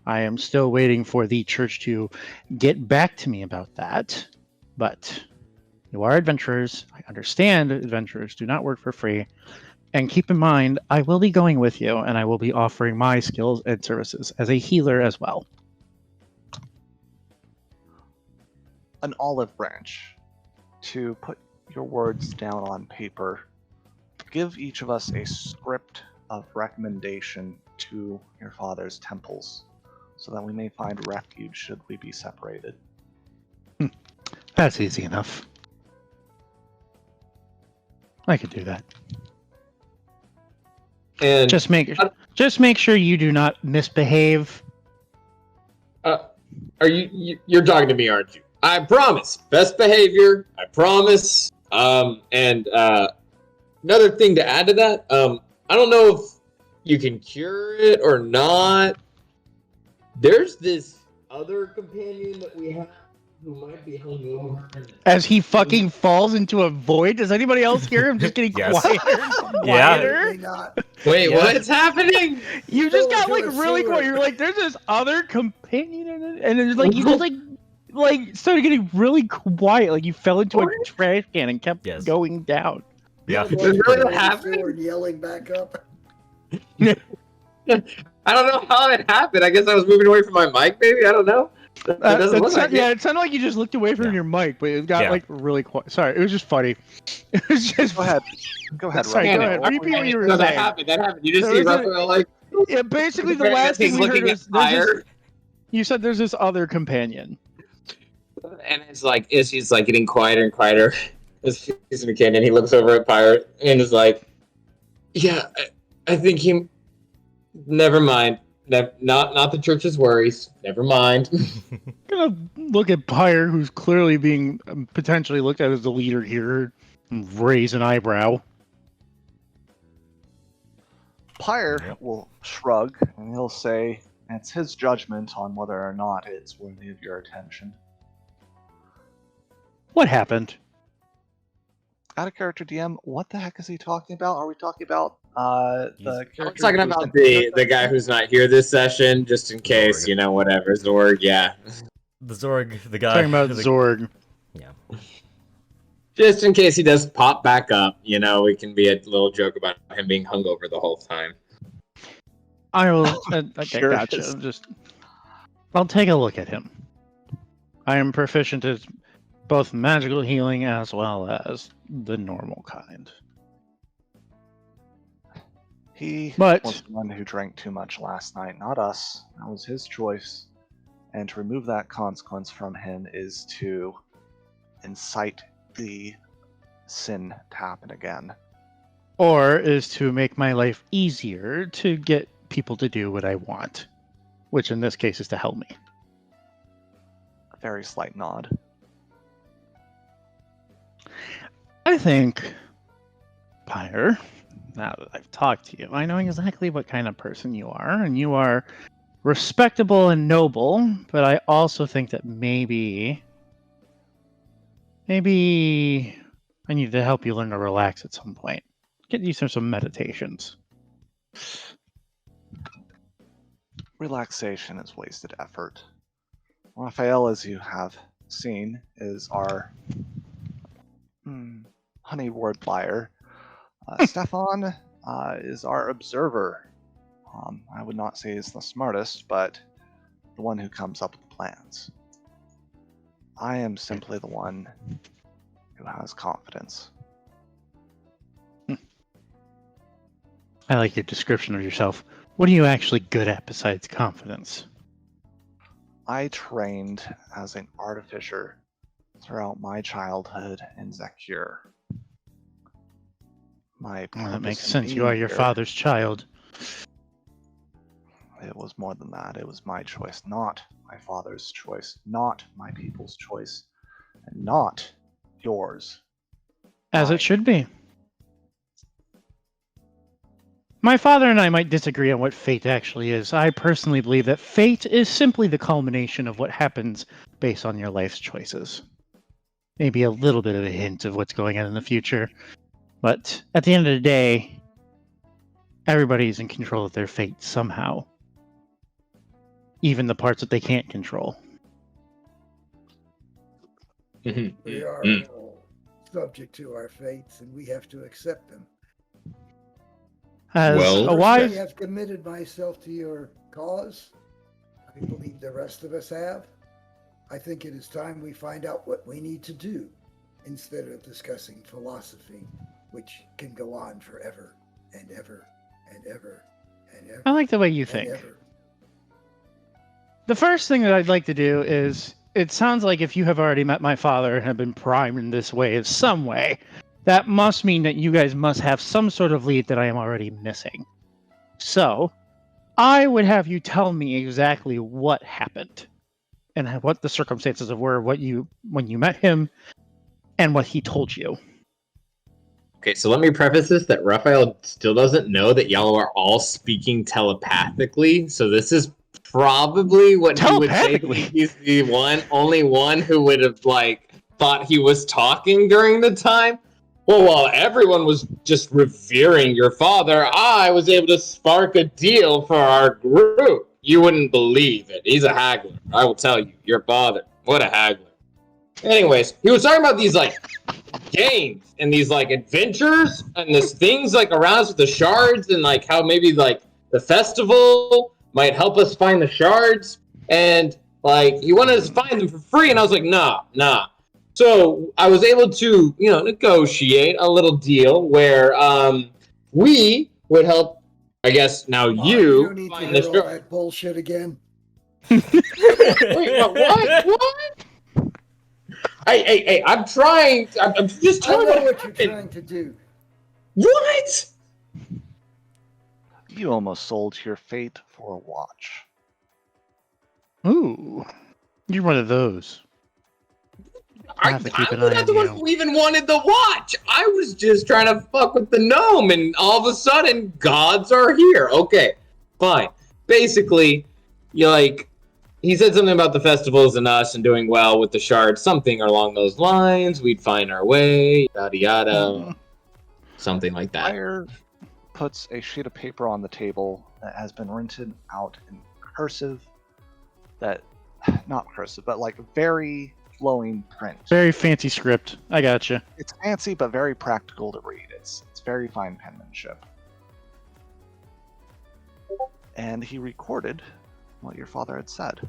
I am still waiting for the church to get back to me about that. But you are adventurers. I understand adventurers do not work for free. And keep in mind, I will be going with you, and I will be offering my skills and services as a healer as well.
An olive branch. To put your words down on paper, give each of us a script of recommendation to your father's temples, so that we may find refuge should we be separated.
That's easy enough. I could do that.
And
Just make sure you do not misbehave.
are you're talking to me, aren't you? I promise. Best behavior. I promise. And another thing to add to that, I don't know if you can cure it or not. There's this other companion that we have who might be hungover.
As he fucking falls into a void. Does anybody else hear him just getting
Yes.
quieter and
Yeah.
quieter?
Certainly not.
Wait,
Yeah.
what's happening?
You just got
Fell
like
into a
really
sewer.
quiet. You're like, there's this other companion in it, and it's like you just like started getting really quiet. Like you fell into a trash can and kept
Yes.
going down.
Yeah.
Is this really what
Fell into the
happened?
sewer and yelling back up.
I don't know how it happened. I guess I was moving away from my mic, maybe? I don't know. It doesn't look like
yeah,
it.
it sounded like you just looked away from
Yeah.
your mic, but it got
Yeah.
like really quiet. Sorry, it was just funny. It was just
Go ahead. Go ahead,
Sorry,
Ryan.
go ahead. Repeat what you were
No, that
saying.
happened. That happened. You just
There
see
was a-
Raphael like,
Yeah, basically the last thing
he's
we heard
looking
was
at fire.
you said there's this other companion.
And it's like, as he's like getting quieter and quieter, as he's in the canyon, he looks over at Pirate and is like, "Yeah, I think he. Never mind. Not the church's worries. Never mind."
Gonna look at Pyre, who's clearly being potentially looked at as the leader here, and raise an eyebrow.
Pyre will shrug and he'll say, it's his judgment on whether or not it's worthy of your attention.
What happened?
Out of character DM, what the heck is he talking about? Are we talking about the
I'm
character?
talking
who's
about
in-
the guy who's not here this session, just in case,
Zorg.
whatever. Zorg, yeah.
The Zorg, the guy.
Talking about
the-
Zorg.
Yeah.
Just in case he does pop back up, we can be a little joke about him being hungover the whole time.
I will. Okay,
Sure
gotcha.
is.
I'll take a look at him. I am proficient at both magical healing as well as the normal kind.
He
But-
was the one who drank too much last night, not us. That was his choice. And to remove that consequence from him is to incite the sin to happen again.
Or is to make my life easier to get people to do what I want, which in this case is to help me.
A very slight nod.
I think, Pyre, now that I've talked to you, I know exactly what kind of person you are, and you are respectable and noble, but I also think that maybe I need to help you learn to relax at some point. Get you through some meditations.
Relaxation is wasted effort. Raphael, as you have seen, is our honey word liar. Stefan is our observer. I would not say he's the smartest, but the one who comes up with plans. I am simply the one who has confidence.
I like your description of yourself. What are you actually good at besides confidence?
I trained as an artificer throughout my childhood in Zakir. My
Well, that makes
purpose in
sense. You
being
are your
here-
father's child.
It was more than that. It was my choice, not my father's choice, not my people's choice, and not yours.
As
Mine.
it should be. My father and I might disagree on what fate actually is. I personally believe that fate is simply the culmination of what happens based on your life's choices. Maybe a little bit of a hint of what's going on in the future. But at the end of the day, everybody's in control of their fate somehow. Even the parts that they can't control.
We are all subject to our fates, and we have to accept them.
As
Well-
a
Personally,
wise...
I have committed myself to your cause. I believe the rest of us have. I think it is time we find out what we need to do instead of discussing philosophy, which can go on forever and ever and ever and ever.
I like the way you
and
think.
ever.
The first thing that I'd like to do is, it sounds like if you have already met my father and have been primed in this way, in some way, that must mean that you guys must have some sort of lead that I am already missing. So, I would have you tell me exactly what happened and what the circumstances of were, when you met him, and what he told you.
Okay, so let me preface this that Raphael still doesn't know that y'all are all speaking telepathically. So this is probably what he would say.
Telepathically?
He's the only one who would have thought he was talking during the time. Well, while everyone was just revering your father, I was able to spark a deal for our group. You wouldn't believe it. He's a haggler. I will tell you, your father. What a haggler. Anyways, he was talking about these games and these adventures and this things around us with the shards and how maybe the festival might help us find the shards and he wanted us to find them for free and I was like, nah. So I was able to negotiate a little deal where we would help. I guess now
You don't need to
find the
hear all
shards.
that bullshit again.
Wait, what? Hey, I'm trying. I'm just
I
telling
know
what
what you're
happened.
trying to do.
What?
You almost sold your fate for a watch.
Ooh, you're one of those. I have to keep an
I'm
eye
not
on
the one
you.
who even wanted the watch. I was just trying to fuck with the gnome, and all of a sudden, gods are here. Okay, fine. Basically, you like, he said something about the festivals and us and doing well with the shards, something along those lines. We'd find our way, yada yada, something like that.
Fire puts a sheet of paper on the table that has been printed out in cursive. That, not cursive, but like very flowing print.
Very fancy script. I gotcha.
It's fancy, but very practical to read. It's very fine penmanship. And he recorded what your father had said.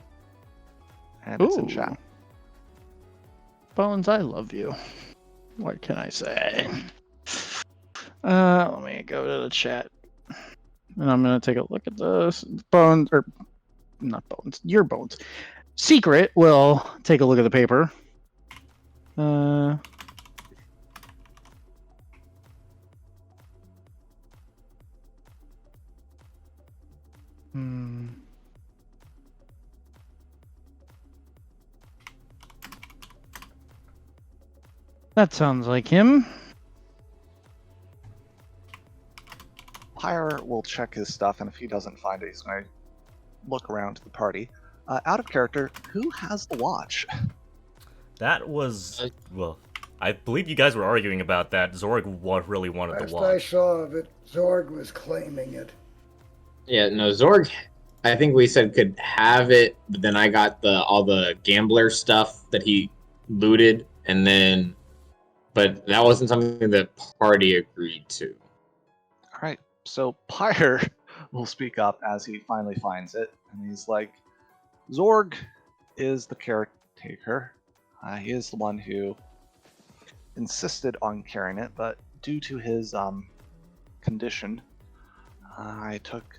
And it's in chat.
Bones, I love you. What can I say? Let me go to the chat. And I'm going to take a look at this. Bones, or not Bones, your Bones. Secret will take a look at the paper. That sounds like him.
Pyre will check his stuff, and if he doesn't find it, he's going to look around to the party. Out of character, who has the watch?
That was, well, I believe you guys were arguing about that. Zorg really wanted the
Last I
watch.
saw of it, Zorg was claiming it.
Yeah, no, Zorg, I think we said could have it, but then I got all the gambler stuff that he looted, and then, but that wasn't something that party agreed to.
All right, so Pyre will speak up as he finally finds it, and he's like, Zorg is the caretaker. He is the one who insisted on carrying it, but due to his condition, I took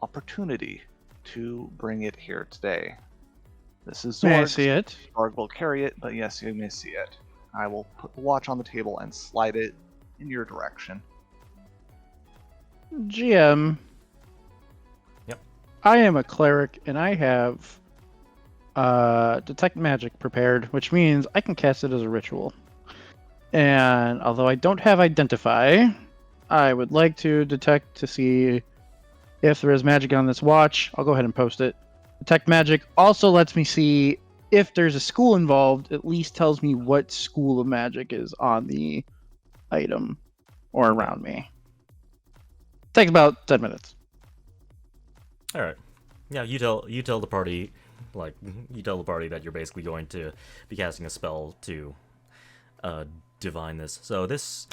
opportunity to bring it here today. This is Zorg.
May I see it?
Zorg will carry it, but yes, you may see it. I will put the watch on the table and slide it in your direction.
GM.
Yep.
I am a cleric, and I have detect magic prepared, which means I can cast it as a ritual. And although I don't have identify, I would like to detect to see if there is magic on this watch. I'll go ahead and post it. Detect magic also lets me see if there's a school involved. At least tells me what school of magic is on the item or around me. Takes about 10 minutes.
All right. Yeah, you tell the party, like, you tell the party that you're basically going to be casting a spell to divine this. So this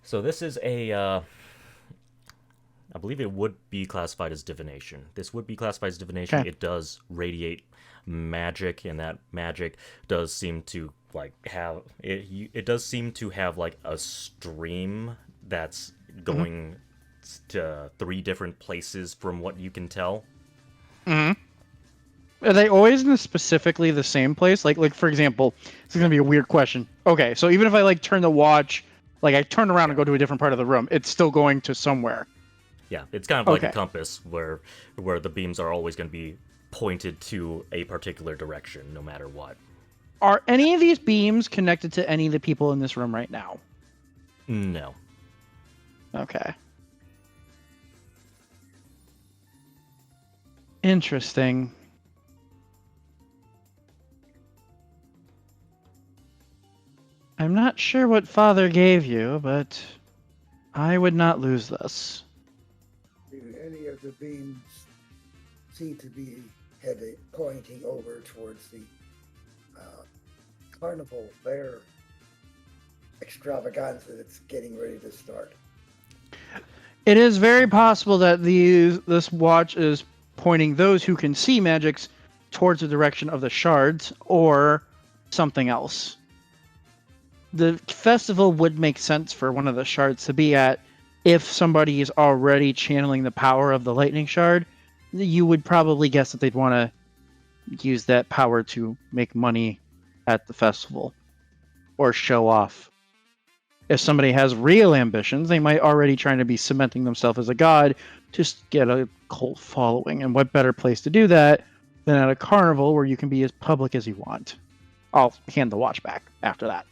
is a I believe it would be classified as divination. This would be classified as divination.
Okay.
It does radiate magic, and that magic does seem to have it does seem to have like a stream that's going to 3 different places from what you can tell.
Are they always in specifically the same place? Like for example, this is gonna be a weird question. Okay, so even if I turn the watch, I turn around and go to a different part of the room, it's still going to somewhere.
Yeah, it's kind of like
Okay.
a compass where the beams are always going to be pointed to a particular direction, no matter what.
Are any of these beams connected to any of the people in this room right now?
No.
Okay. Interesting. I'm not sure what Father gave you, but I would not lose this.
Do any of the beams seem to be pointing over towards the carnival fair extravaganza that's getting ready to start?
It is very possible that this watch is pointing those who can see magics towards the direction of the shards or something else. The festival would make sense for one of the shards to be at if somebody is already channeling the power of the lightning shard. You would probably guess that they'd want to use that power to make money at the festival or show off. If somebody has real ambitions, they might already trying to be cementing themselves as a god to get a cult following. And what better place to do that than at a carnival where you can be as public as you want? I'll hand the watch back after that.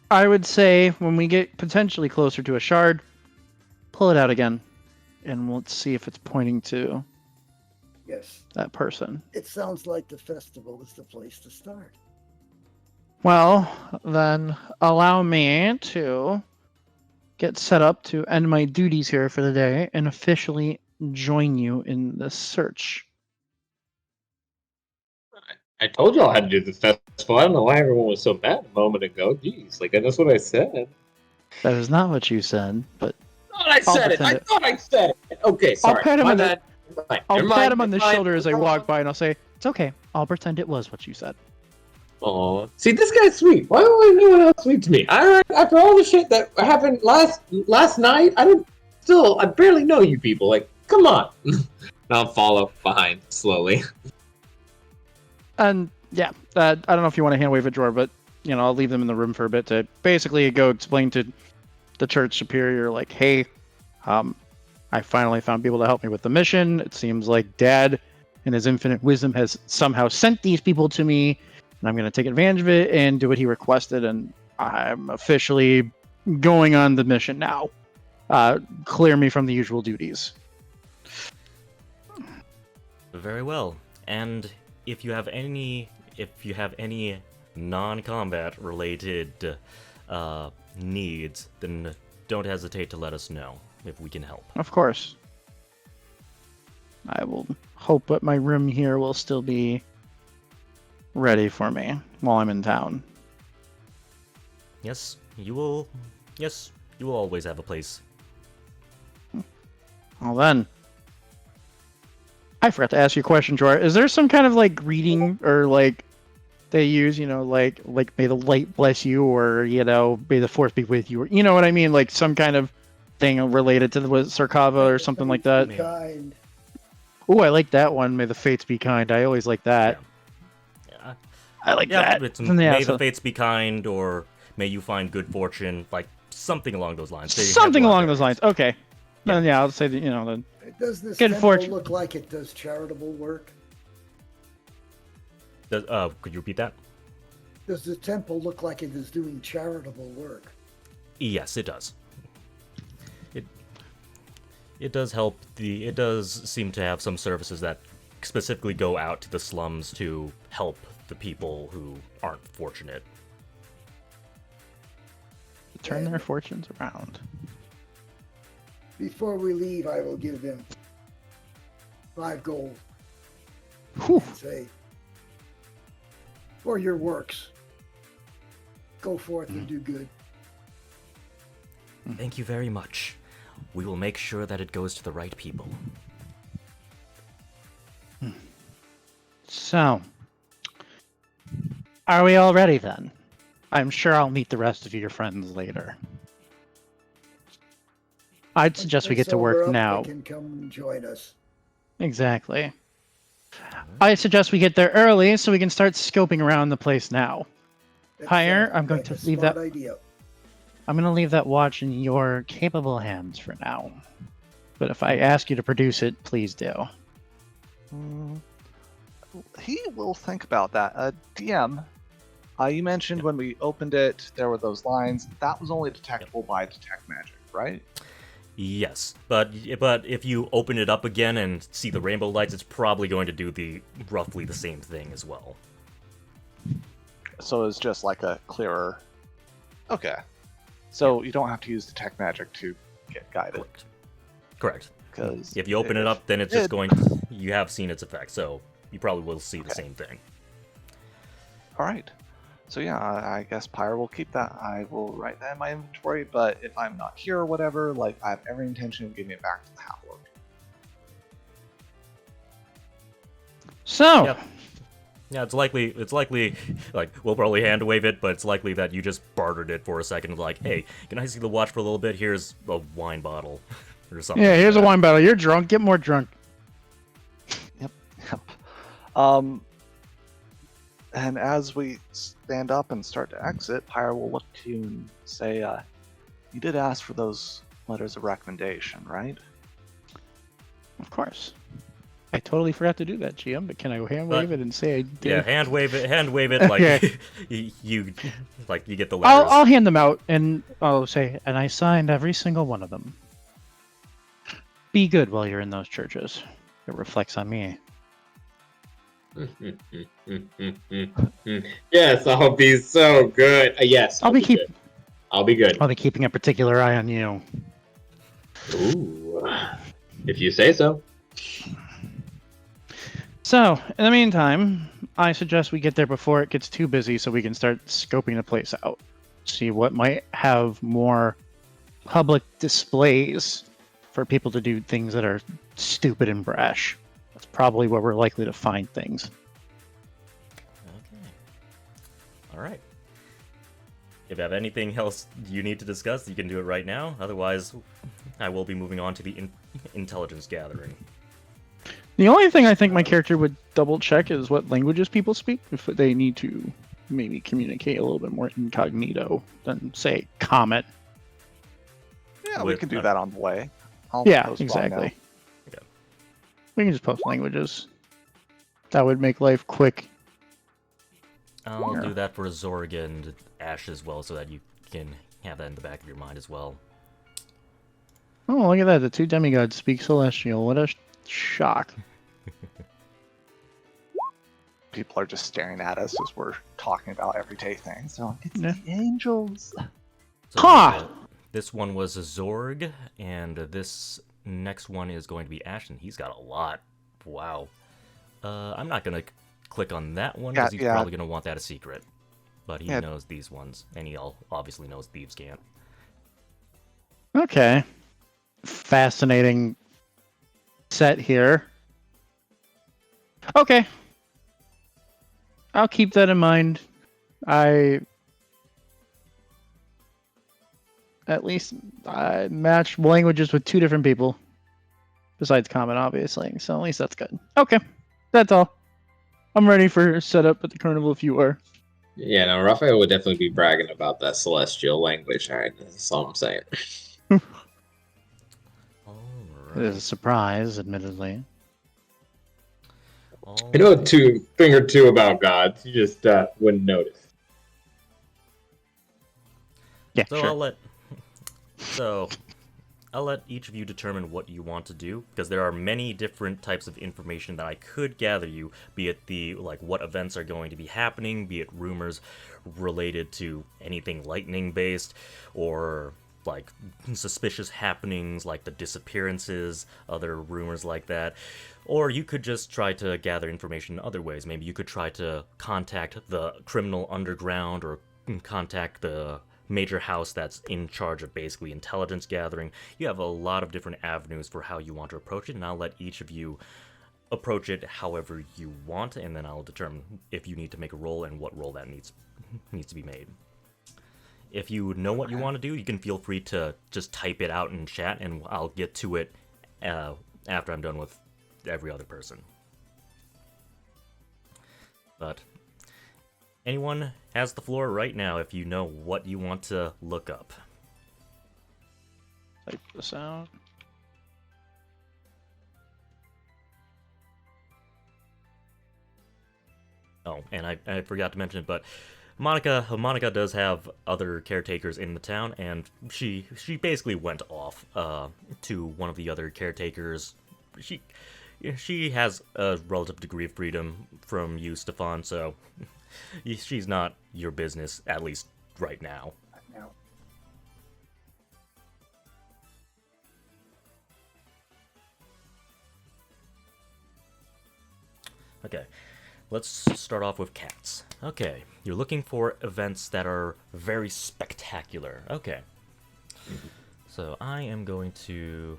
I would say when we get potentially closer to a shard, pull it out again, and let's see if it's pointing to
Yes.
that person.
It sounds like the festival is the place to start.
Well, then allow me to get set up to end my duties here for the day and officially join you in this search.
I told y'all how to do the festival. I don't know why everyone was so mad a moment ago. Jeez, like that's what I said.
That is not what you said, but
I thought I said it.
pretend
I
it.
thought I said it. Okay, sorry.
pat him
My
on the-
bad. Fine.
I'll
Never
pat
mind,
him on the
never mind.
shoulder as I walk by and I'll say, "It's okay. I'll pretend it was what you said."
Oh, see, this guy's sweet. Why would anyone else sweet to me? After all the shit that happened last night, I barely know you people. Like, come on. I'll follow behind slowly.
And yeah, I don't know if you want to hand wave a drawer, but I'll leave them in the room for a bit to basically go explain to the church superior, like, hey, I finally found people to help me with the mission. It seems like Dad, in his infinite wisdom, has somehow sent these people to me, and I'm going to take advantage of it and do what he requested, and I'm officially going on the mission now. Clear me from the usual duties.
Very well. And if you have any non-combat related needs, then don't hesitate to let us know if we can help.
Of course. I will hope that my room here will still be ready for me while I'm in town.
Yes, you will always have a place.
Well then, I forgot to ask you a question, Jor. Is there some kind of like greeting or like they use, like may the light bless you, or may the force be with you, or you know what I mean, like some kind of thing related to the Sarkava or something like that?
Be kind.
Oh, I like that one. May the fates be kind. I always like that.
Yeah.
I like that.
It's
Yeah,
may
so-
the fates be kind, or may you find good fortune, like something along those lines. They have
Something
a lot of
along those lines.
variants.
Okay. Then yeah, I'll say that the
Does this
Good
temple
fortune.
look like it does charitable work?
Could you repeat that?
Does the temple look like it is doing charitable work?
Yes, it does. It does help. It does seem to have some services that specifically go out to the slums to help the people who aren't fortunate.
turn their fortunes around.
Before we leave, I will give them 5 gold.
Whew.
And say, for your works, go forth and do good.
Thank you very much. We will make sure that it goes to the right people.
So, are we all ready then? I'm sure I'll meet the rest of your friends later. I'd suggest we get to
Sober
work
up,
now.
they can come and join us.
Exactly. I suggest we get there early so we can start scoping around the place now.
That
Hire,
sounds
I'm going
like
to
a
leave
smart
that-
idea.
I'm going to leave that watch in your capable hands for now. But if I ask you to produce it, please do.
He will think about that. DM, you mentioned when we opened it, there were those lines. That was only detectable by detect magic, right?
Yes, but if you open it up again and see the rainbow lights, it's probably going to do roughly the same thing as well.
So it's just like a clearer. Okay. So you don't have to use detect magic to get guided.
Correct.
Because
If you open it up, then it's just going you have seen its effect, so you probably will see the same thing.
All right. So yeah, I guess Pyre will keep that. I will write that in my inventory, but if I'm not here or whatever, like I have every intention of giving it back to the half-orc.
So,
Yep. Yeah, it's likely, like, we'll probably hand wave it, but it's likely that you just bartered it for a second, like, hey, can I see the watch for a little bit? Here's a wine bottle, or something.
Yeah,
like
here's a
that.
wine bottle. You're drunk. Get more drunk.
Yep. Um, and as we stand up and start to exit, Pyre will look to you and say, you did ask for those letters of recommendation, right?
Of course. I totally forgot to do that, GM, but can I hand wave it and say I did?
Yeah, hand wave it, like,
Okay.
you get the letters.
I'll hand them out, and I'll say, and I signed every single one of them. Be good while you're in those churches. It reflects on me.
Yes, I'll be so good. Yes,
I'll be
good. I'll be good.
I'll be keeping a particular eye on you.
Ooh, if you say so.
So, in the meantime, I suggest we get there before it gets too busy so we can start scoping the place out. See what might have more public displays for people to do things that are stupid and brash. That's probably where we're likely to find things.
Okay. All right. If you have anything else you need to discuss, you can do it right now. Otherwise, I will be moving on to the intelligence gathering.
The only thing I think my character would double check is what languages people speak, if they need to maybe communicate a little bit more incognito than, say, Comet.
Yeah, we can do that on the way. I'll
Yeah,
post one
exactly.
now.
Yeah.
We can just post languages. That would make life quick.
I'll do that for Zorg and Ash as well, so that you can have that in the back of your mind as well.
Oh, look at that. The two demigods speak Celestial. What a shock.
People are just staring at us as we're talking about everyday things. So it's
Yeah.
the angels.
So,
Ha!
This one was a Zorg, and this next one is going to be Ash, and he's got a lot. Wow. I'm not going to click on that one, because he's probably going to want that a secret. But he knows these ones, and he obviously knows Thieves Can't.
Okay. Fascinating set here. Okay. I'll keep that in mind. I matched languages with two different people. Besides Common, obviously. So at least that's good. Okay. That's all. I'm ready for setup at the carnival if you are.
Yeah, no, Raphael would definitely be bragging about that celestial language. All right, that's all I'm saying.
All
It is a surprise, admittedly.
I know a thing or two about gods. You just wouldn't notice.
Yeah,
So
sure.
I'll let each of you determine what you want to do, because there are many different types of information that I could gather you, be it what events are going to be happening, be it rumors related to anything lightning based, or like suspicious happenings like the disappearances, other rumors like that. Or you could just try to gather information in other ways. Maybe you could try to contact the criminal underground, or contact the major house that's in charge of basically intelligence gathering. You have a lot of different avenues for how you want to approach it, and I'll let each of you approach it however you want, and then I'll determine if you need to make a roll and what roll that needs to be made. If you know what you want to do, you can feel free to just type it out in chat, and I'll get to it after I'm done with every other person. But anyone has the floor right now if you know what you want to look up.
Type this out.
Oh, and I forgot to mention it, but Monica does have other caretakers in the town, and she basically went off to one of the other caretakers. She has a relative degree of freedom from you, Stefan, so she's not your business, at least right now.
Now,
Okay, let's start off with cats. Okay, you're looking for events that are very spectacular. Okay. So I am going to...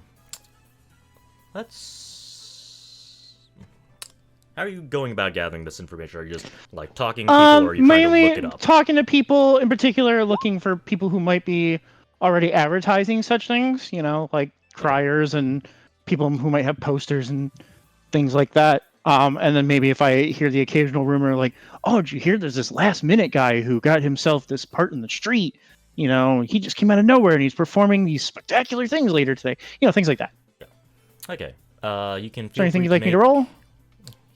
How are you going about gathering this information? Are you just like talking to people, or are you trying to
Mainly
look it up?
talking to people, in particular, looking for people who might be already advertising such things. Like criers and people who might have posters and things like that. And then maybe if I hear the occasional rumor, like, "Oh, did you hear? There's this last-minute guy who got himself this part in the street. He just came out of nowhere and he's performing these spectacular things later today. Things like that."
Okay. You can
Is there
feel
anything
free
you'd
to
like me
make.
to roll?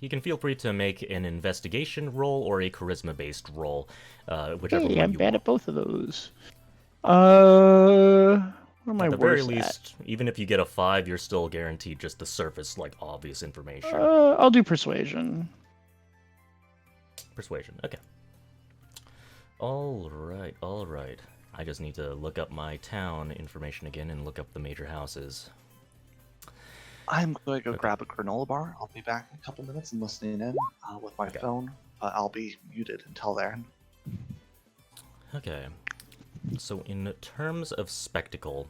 You can feel free to make an investigation roll or a charisma-based roll, whichever
Hey,
one
I'm
you
bad
want.
at both of those. Where am I
At the very
worse at?
least, even if you get a 5, you're still guaranteed just the surface, like obvious information.
I'll do persuasion.
Persuasion. Okay. All right. All right. I just need to look up my town information again and look up the major houses.
I'm going to go
Okay.
grab a granola bar. I'll be back in a couple minutes and listening in with my
Okay.
phone, but I'll be muted until then.
Okay. So in terms of spectacle,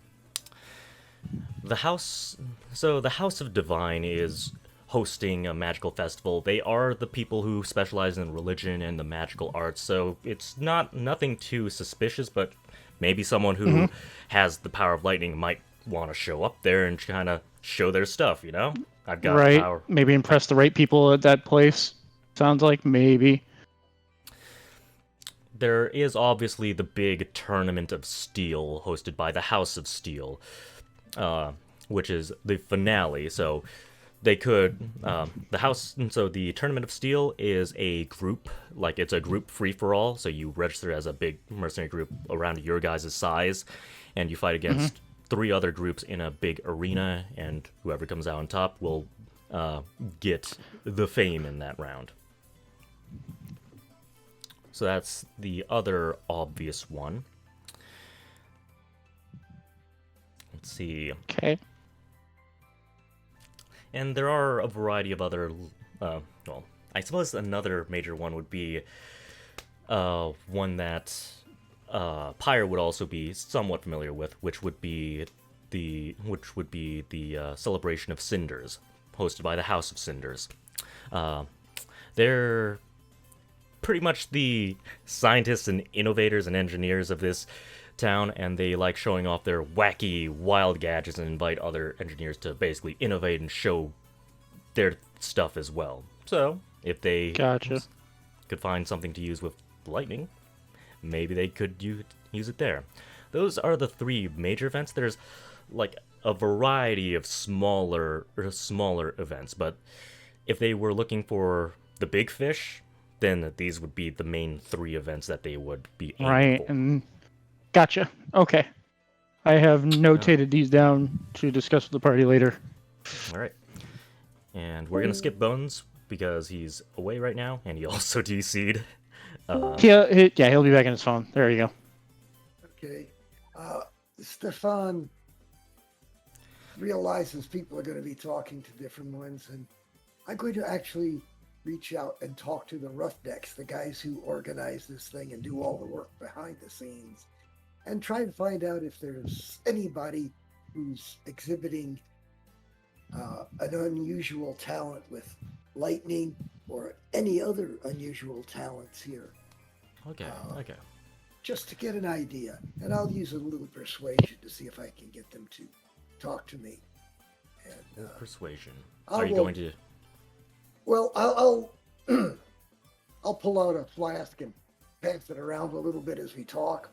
the House of Divine is hosting a magical festival. They are the people who specialize in religion and the magical arts, so it's nothing too suspicious, but maybe someone who has the power of lightning might want to show up there and kind of show their stuff, I've got
Right.
power.
Maybe impress the right people at that place. Sounds like maybe.
There is obviously the big tournament of steel hosted by the House of Steel, which is the finale. So they could the tournament of steel is a group, like it's a group free for all. So you register as a big mercenary group around your guys' size, and you fight against 3 other groups in a big arena, and whoever comes out on top will get the fame in that round. So that's the other obvious one. Let's see.
Okay.
And there are a variety of other, well, I suppose another major one would be one that Pyre would also be somewhat familiar with, which would be the celebration of Cinders, hosted by the House of Cinders. They're pretty much the scientists and innovators and engineers of this town, and they like showing off their wacky, wild gadgets and invite other engineers to basically innovate and show their stuff as well. So, if they
Gotcha.
could find something to use with lightning, maybe they could use it there. Those are the 3 major events. There's like a variety of smaller events, but if they were looking for the big fish, then these would be the main 3 events that they would be aiming
Right.
for.
And gotcha. Okay. I have notated these down to discuss with the party later.
All right. And we're going to skip Bones because he's away right now, and he also DC'd.
He'll be back on his phone. There you go.
Okay. Stefan realizes people are going to be talking to different ones, and I'm going to actually reach out and talk to the Roughnecks, the guys who organize this thing and do all the work behind the scenes, and try and find out if there's anybody who's exhibiting an unusual talent with lightning or any other unusual talents here.
Okay.
Just to get an idea. And I'll use a little persuasion to see if I can get them to talk to me. And,
Persuasion.
I
Are you
will-
going to...
Well, I'll I'll pull out a flask and pass it around a little bit as we talk.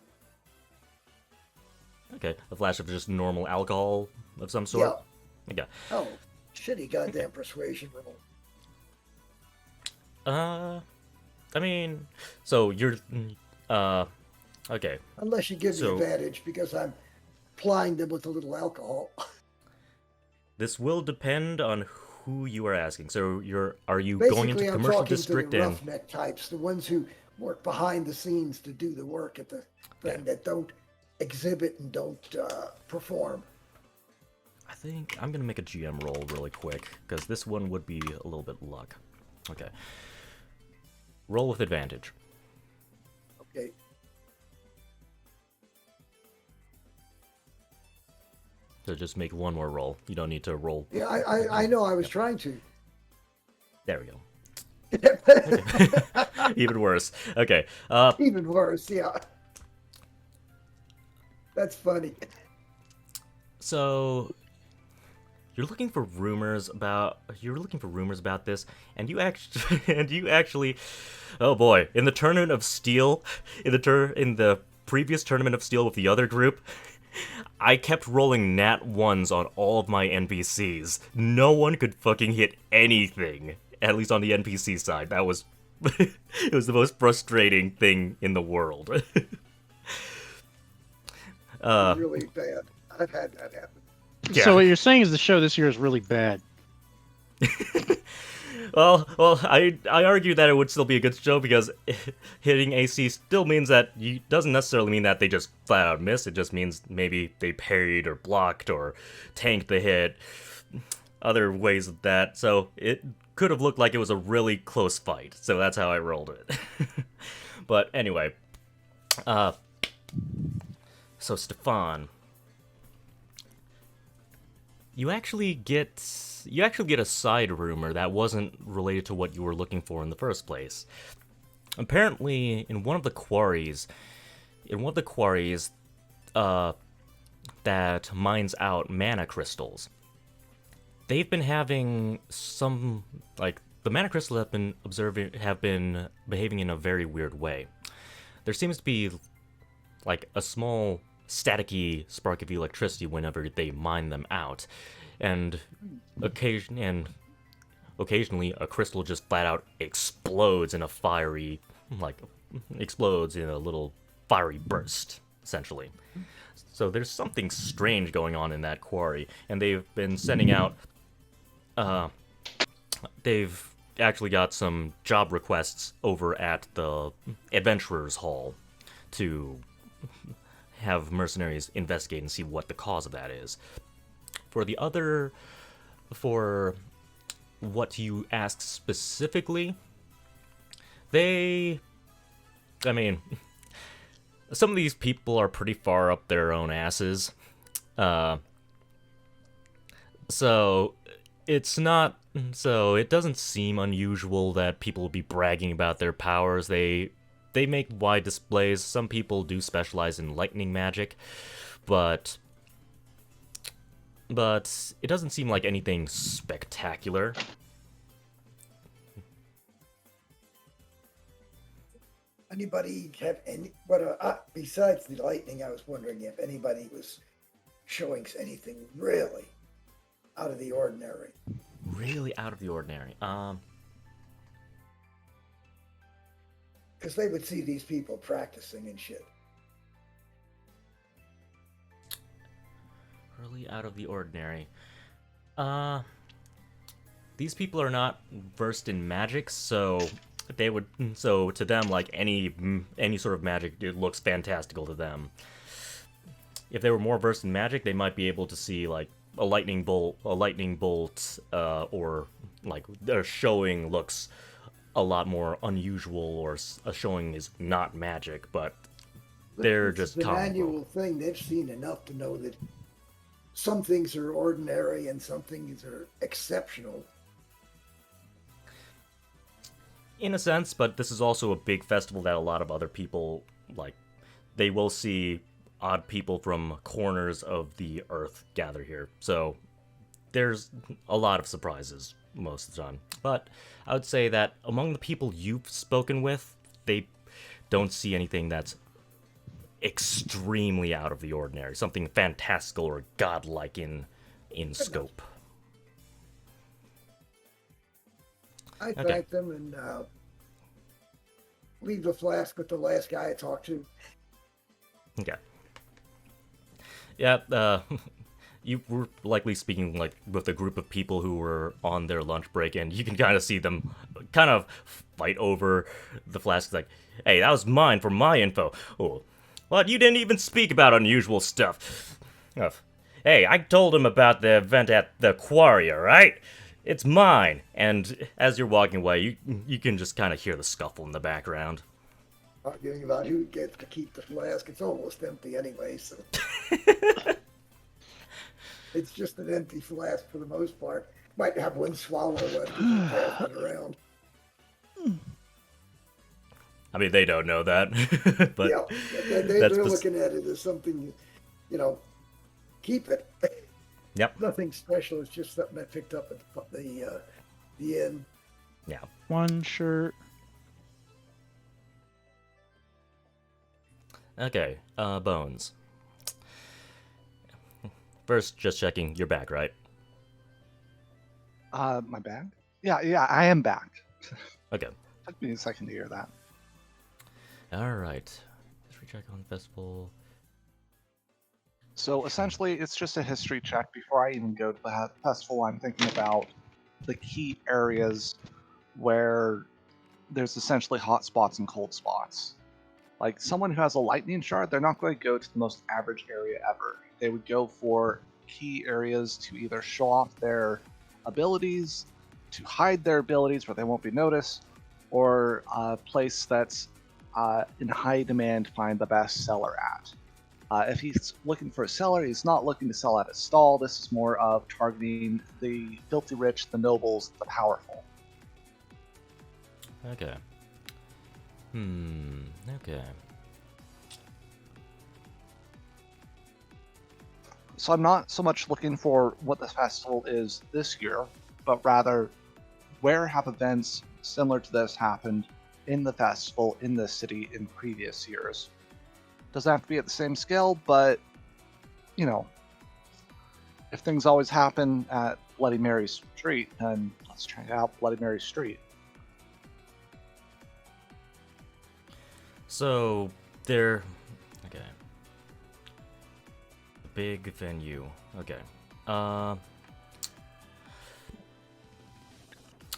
Okay, a flash of just normal alcohol of some sort?
Yeah.
Okay.
Oh, shitty goddamn persuasion roll.
I mean, so you're... okay.
Unless you give
So-
me advantage because I'm plying them with a little alcohol.
This will depend on who you are asking. So are you going into
Basically, I'm
commercial
talking
district
to the
and...
roughneck types, the ones who work behind the scenes to do the work at the thing, that don't exhibit and don't perform.
I think I'm going to make a GM roll really quick, because this one would be a little bit luck. Okay. Roll with advantage.
Okay.
So just make one more roll. You don't need to roll.
Yeah, I know I was trying to.
There we go. Even worse. Okay.
Even worse, yeah. That's funny.
So you're looking for rumors about this, and you actually oh boy, in the tournament of steel, in the previous tournament of steel with the other group, I kept rolling nat ones on all of my NPCs. No one could fucking hit anything, at least on the NPC side. That was it was the most frustrating thing in the world.
Really bad. I've had that happen.
Yeah.
So what you're saying is the show this year is really bad.
Well, I argue that it would still be a good show because hitting AC still means that doesn't necessarily mean that they just flat out missed. It just means maybe they parried or blocked or tanked the hit, other ways of that. So it could have looked like it was a really close fight. So that's how I rolled it. But anyway, so Stefan, you actually get a side rumor that wasn't related to what you were looking for in the first place. Apparently, in one of the quarries that mines out mana crystals, they've been having some, like, the mana crystals have been behaving in a very weird way. There seems to be like a small staticky spark of electricity whenever they mine them out, and occasionally a crystal just flat out explodes in a little fiery burst, essentially. So there's something strange going on in that quarry, and they've been sending out they've actually got some job requests over at the Adventurers Hall to have mercenaries investigate and see what the cause of that is. For what you asked specifically, some of these people are pretty far up their own asses. So it doesn't seem unusual that people will be bragging about their powers. They make wide displays. Some people do specialize in lightning magic, but it doesn't seem like anything spectacular.
Anybody have any? But besides the lightning, I was wondering if anybody was showing anything really out of the ordinary.
Really out of the ordinary.
Because they would see these people practicing and shit.
Really out of the ordinary. These people are not versed in magic, so to them, like, any sort of magic, it looks fantastical to them. If they were more versed in magic, they might be able to see, like, a lightning bolt, or like their showing looks a lot more unusual, or a showing is not magic, but they're just
the
comic
annual
book.
thing. They've seen enough to know that some things are ordinary and some things are exceptional.
In a sense, but this is also a big festival that a lot of other people, like, they will see odd people from corners of the earth gather here. So there's a lot of surprises most of the time. But I would say that among the people you've spoken with, they don't see anything that's extremely out of the ordinary, something fantastical or godlike in scope.
I thank them and leave the flask with the last guy I talked to.
Okay. Yeah, you were likely speaking, like, with a group of people who were on their lunch break, and you can kind of see them kind of fight over the flask. Like, hey, that was mine for my info. Oh, what? You didn't even speak about unusual stuff. Hey, I told him about the event at the quarry, alright? It's mine. And as you're walking away, you can just kind of hear the scuffle in the background.
Arguing about who gets to keep the flask. It's almost empty anyway, so. It's just an empty flask for the most part. Might have one swallow left if you pass it around.
I mean, they don't know that, but
Yeah,
that's
they're looking at it as something, you know, keep it.
Yep.
Nothing special. It's just something I picked up at the inn.
Yeah.
One shirt.
Okay. Bones. First, just checking. You're back, right?
My bag? Yeah, I am back.
Okay.
Took me a second to hear that.
All right. Let's recheck on festival.
So essentially, it's just a history check. Before I even go to the festival, I'm thinking about the key areas where there's essentially hot spots and cold spots. Like someone who has a lightning shard, they're not going to go to the most average area ever. They would go for key areas to either show off their abilities, to hide their abilities where they won't be noticed, or a place that's in high demand find the best seller at. If he's looking for a seller, he's not looking to sell at a stall. This is more of targeting the filthy rich, the nobles, the powerful.
Okay. Okay.
So I'm not so much looking for what the festival is this year, but rather where have events similar to this happened in the festival in this city in previous years. Doesn't have to be at the same scale, but you know, if things always happen at Bloody Mary Street, then let's try out Bloody Mary Street.
So they're okay. Big venue. Okay.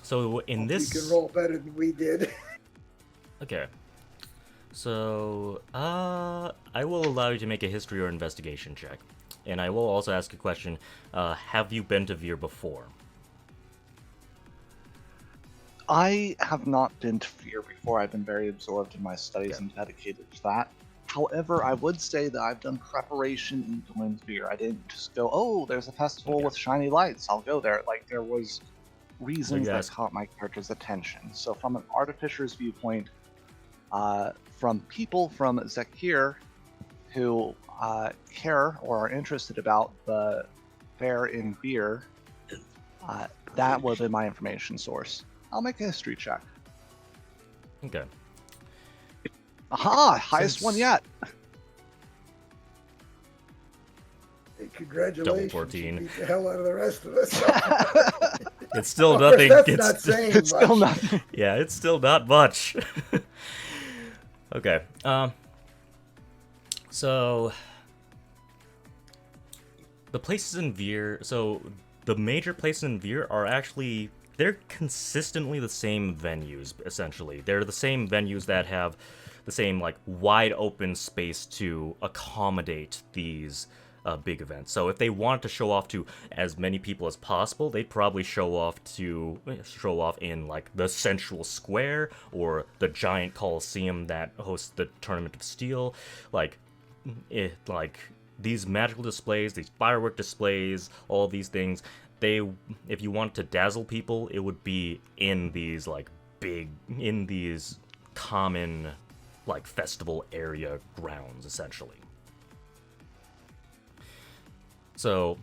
So in this,
you can roll better than we did.
okay. So I will allow you to make a history or investigation check, and I will also ask a question. Have you been to Veer before?
I have not been to Fear before. I've been very absorbed in my studies
Okay.
and dedicated to that. However, I would say that I've done preparation in going to Fear. I didn't just go, oh, there's a festival
Okay.
with shiny lights, I'll go there. Like, there was reasons
yes.
that caught my character's attention. So from an artificer's viewpoint, from people from Zakir who care or are interested about the fair in Veer, that would have been my information source. I'll make a history check.
Okay.
Aha! Highest one
Since-
yet.
Hey, congratulations.
14.
You beat the hell out of the rest of us.
It's still
Of course,
nothing.
that's
It's
not saying
It's still
much.
nothing.
yeah, it's still not much. Okay. So the places in Veer, so the major places in Veer are actually, they're consistently the same venues, essentially. They're the same venues that have the same, like, wide open space to accommodate these big events. So if they wanted to show off to as many people as possible, they'd probably show off in, like, the central square or the giant coliseum that hosts the Tournament of Steel. Like these magical displays, these firework displays, all these things, if you want to dazzle people, it would be in these, like, in these common, like, festival area grounds, essentially. So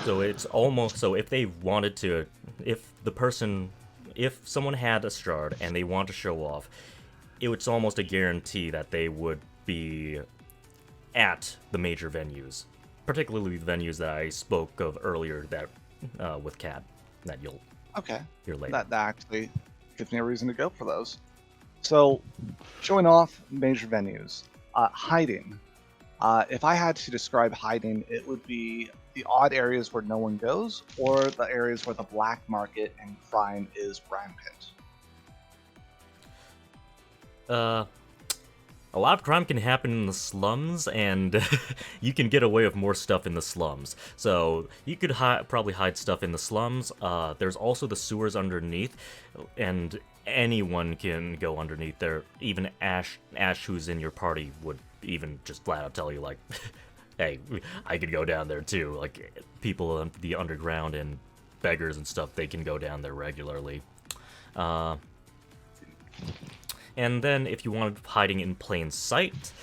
it's almost, so if they wanted to, if someone had a shard and they want to show off, it's almost a guarantee that they would be at the major venues, particularly the venues that I spoke of earlier that with Cat that you'll
Okay.
hear later.
That actually gives me a reason to go for those. So, showing off major venues. Hiding. If I had to describe hiding, it would be the odd areas where no one goes, or the areas where the black market and crime is rampant.
A lot of crime can happen in the slums, and you can get away with more stuff in the slums. So you could probably hide stuff in the slums. There's also the sewers underneath, and anyone can go underneath there. Even Ash, who's in your party, would even just flat out tell you, like, hey, I could go down there too. Like, people in the underground and beggars and stuff, they can go down there regularly. And then if you wanted hiding in plain sight,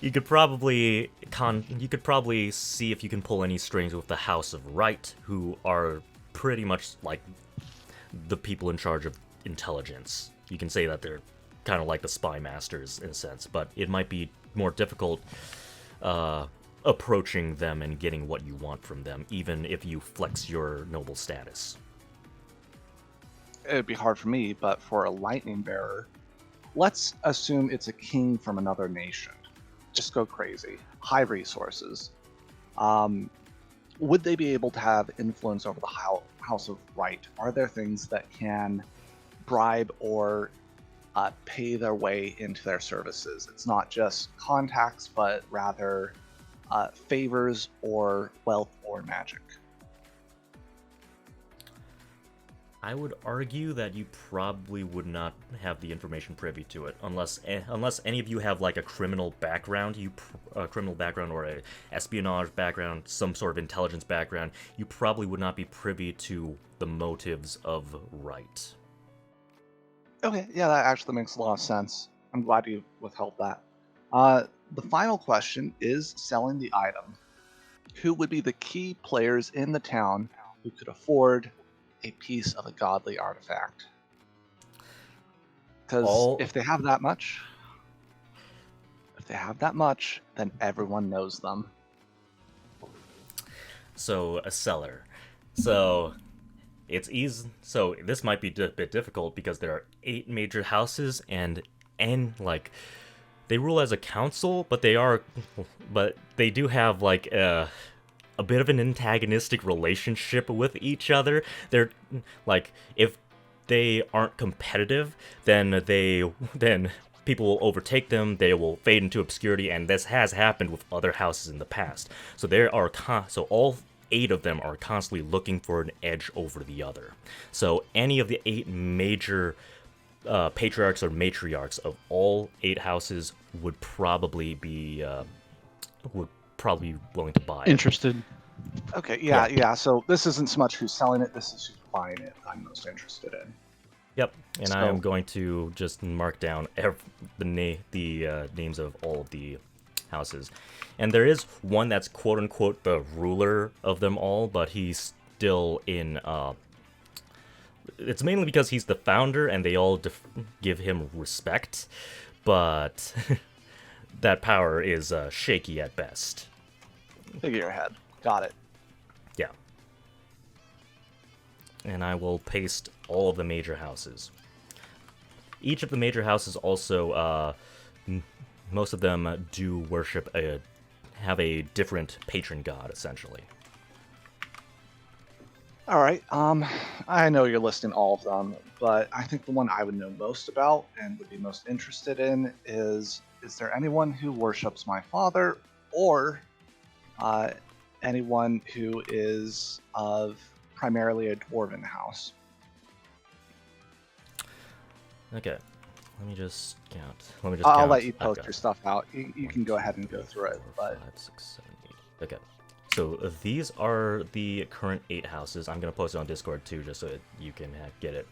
you could probably see if you can pull any strings with the House of Right, who are pretty much like the people in charge of intelligence. You can say that they're kind of like the spy masters in a sense, but it might be more difficult approaching them and getting what you want from them, even if you flex your noble status.
It'd be hard for me, but for a lightning bearer, let's assume it's a king from another nation. Just go crazy. High resources. Would they be able to have influence over the House of Right? Are there things that can bribe or pay their way into their services? It's not just contacts, but rather favors or wealth or magic.
I would argue that you probably would not have the information privy to it, unless any of you have like a criminal background, or a espionage background, some sort of intelligence background. You probably would not be privy to the motives of Right.
Okay, yeah, that actually makes a lot of sense. I'm glad you withheld that. The final question is selling the item. Who would be the key players in the town who could afford a piece of a godly artifact? Because if they have that much, then everyone knows them.
So a seller. So it's easy. So this might be a bit difficult because there are 8 major houses, and like they rule as a council, but they do have like a bit of an antagonistic relationship with each other. They're like, if they aren't competitive, then people will overtake them. They will fade into obscurity, and this has happened with other houses in the past. So all 8 of them are constantly looking for an edge over the other. So any of the 8 major patriarchs or matriarchs of all 8 houses would probably be willing to buy it.
Interested.
Okay, yeah. So this isn't so much who's selling it, this is who's buying it I'm most interested in.
Yep, and I am going to just mark down the names of all of the houses. And there is one that's quote-unquote the ruler of them all, but he's still in... it's mainly because he's the founder and they all give him respect, but that power is shaky at best.
Figurehead. Got it.
Yeah. And I will paste all of the major houses. Each of the major houses also, most of them do worship have a different patron god, essentially.
All right. I know you're listing all of them, but I think the one I would know most about and would be most interested in is there anyone who worships my father, or anyone who is of primarily a dwarven house?
Okay. Let me just count.
I'll
count.
let you post your stuff out. You can go ahead and go through it.
4, 5, 6, 7, 8. Okay. So these are the current 8 houses. I'm gonna post it on Discord too, just so that you can get it.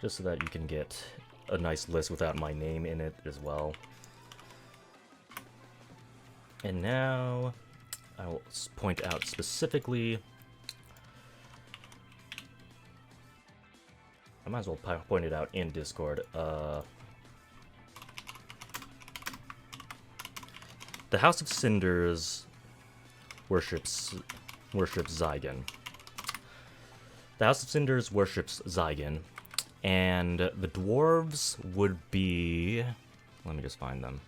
Just so that you can get a nice list without my name in it as well. And now I will point out specifically. I might as well point it out in Discord. The House of Cinders worships Zygon. The House of Cinders worships Zygon, and the dwarves would be... Let me just find them.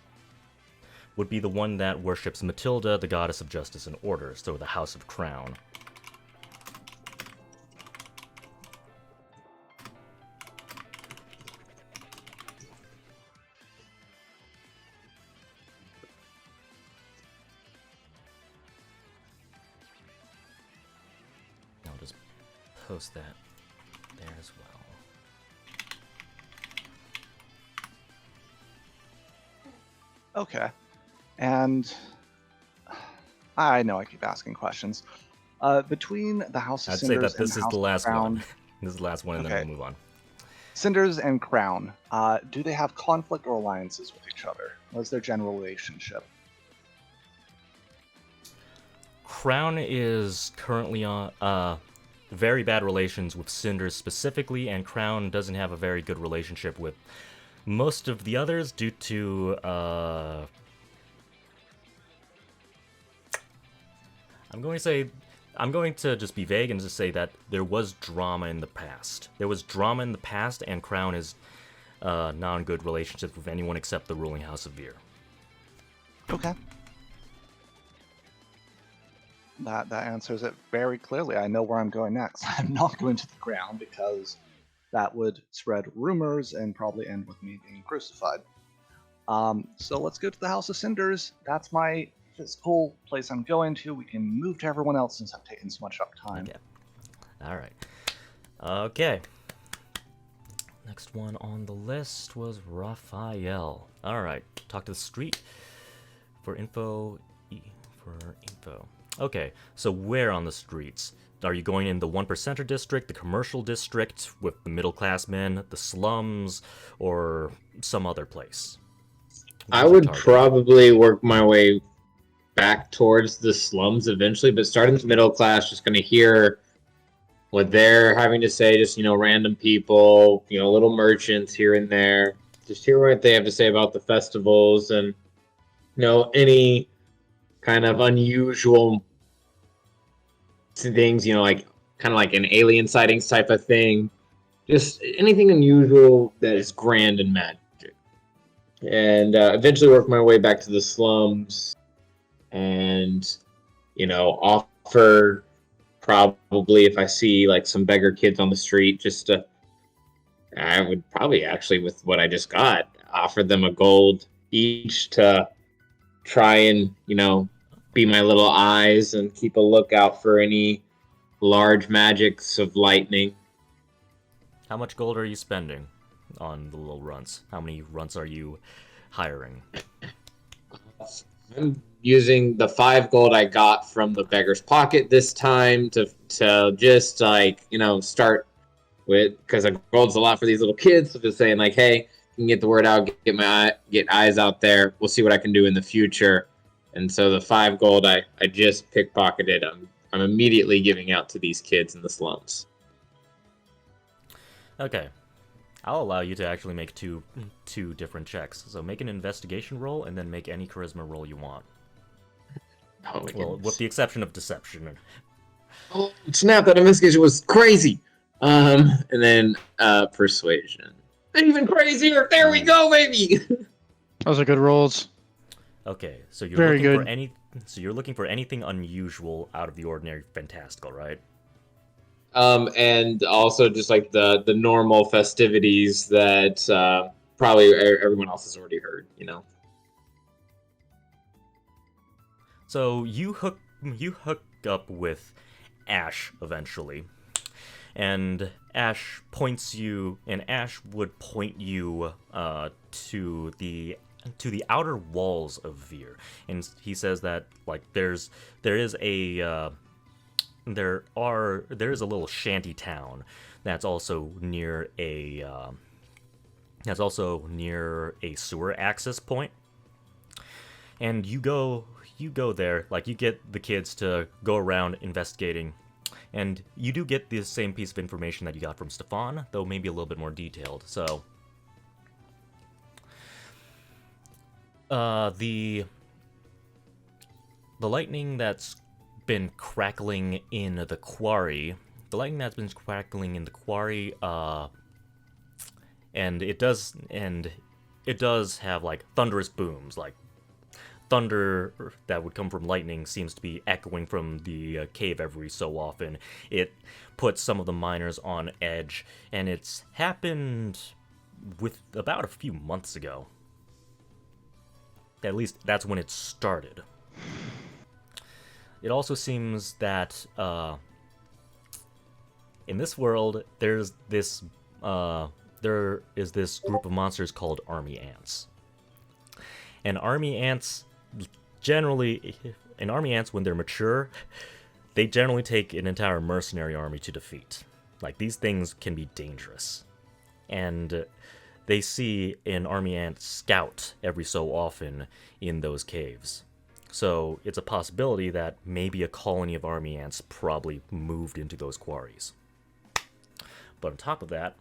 Would be the one that worships Matilda, the goddess of justice and order, so the House of Crown. I'll just post that there as well.
Okay. And I know I keep asking questions. Between the House of
I'd say
Cinders
that this
and
is
House
the
of
last
Crown,
one. This is the last one, and then
Okay.
we'll move on.
Cinders and Crown, do they have conflict or alliances with each other? What's their general relationship?
Crown is currently on very bad relations with Cinders specifically, and Crown doesn't have a very good relationship with most of the others due to I'm going to just be vague and just say that there was drama in the past. There was drama in the past, and Crown is non-good relationships with anyone except the ruling house of Veer.
Okay. That answers it very clearly. I know where I'm going next. I'm not going to the ground because that would spread rumors and probably end with me being crucified. So let's go to the House of Cinders. That's my physical place I'm going to. We can move to everyone else since I've taken so much up time.
Okay. All right. Okay. Next one on the list was Raphael. All right. Talk to the street for info. Okay. So where on the streets? Are you going in the 1%er district, the commercial district with the middle class men, the slums, or some other place?
I would probably work my way back towards the slums eventually, but starting with middle class, just going to hear what they're having to say, just, random people, little merchants here and there. Just hear what they have to say about the festivals and, any kind of unusual things, like kind of like an alien sightings type of thing. Just anything unusual that is grand and magic. And eventually work my way back to the slums and, offer probably if I see like some beggar kids on the street, I would probably actually, with what I just got, offer them a gold each to try and, be my little eyes and keep a lookout for any large magics of lightning.
How much gold are you spending on the little runts? How many runts are you hiring?
I'm using the 5 gold I got from the beggar's pocket this time to just start with, because gold's a lot for these little kids. So just saying like, hey, you can get the word out, get eyes out there. We'll see what I can do in the future. And so the 5 gold I just pickpocketed, I'm immediately giving out to these kids in the slums.
Okay. I'll allow you to actually make two different checks. So make an investigation roll and then make any charisma roll you want.
Oh my
well,
goodness.
with the exception of deception.
Oh, snap, that investigation was crazy. And then persuasion. Even crazier. There we go, baby.
Those are good rolls.
Okay, so you're
Very
looking
good.
for you're looking for anything unusual, out of the ordinary, fantastical, right?
And also just like the normal festivities that probably everyone else has already heard,
So you hook up with Ash eventually, and Ash would point you to the outer walls of Veer, and he says that like there is a little shanty town that's also near a sewer access point, and you go there, like you get the kids to go around investigating, and you do get the same piece of information that you got from Stefan, though maybe a little bit more detailed. So the lightning that's been crackling in the quarry, and it does have like thunderous booms, like thunder that would come from lightning seems to be echoing from the cave every so often. It puts some of the miners on edge, and it's happened with about a few months ago. At least that's when it started. It also seems that in this world there is this group of monsters called army ants. And army ants when they're mature, they generally take an entire mercenary army to defeat. Like, these things can be dangerous. and they see an army ant scout every so often in those caves. So it's a possibility that maybe a colony of army ants probably moved into those quarries. But on top of that,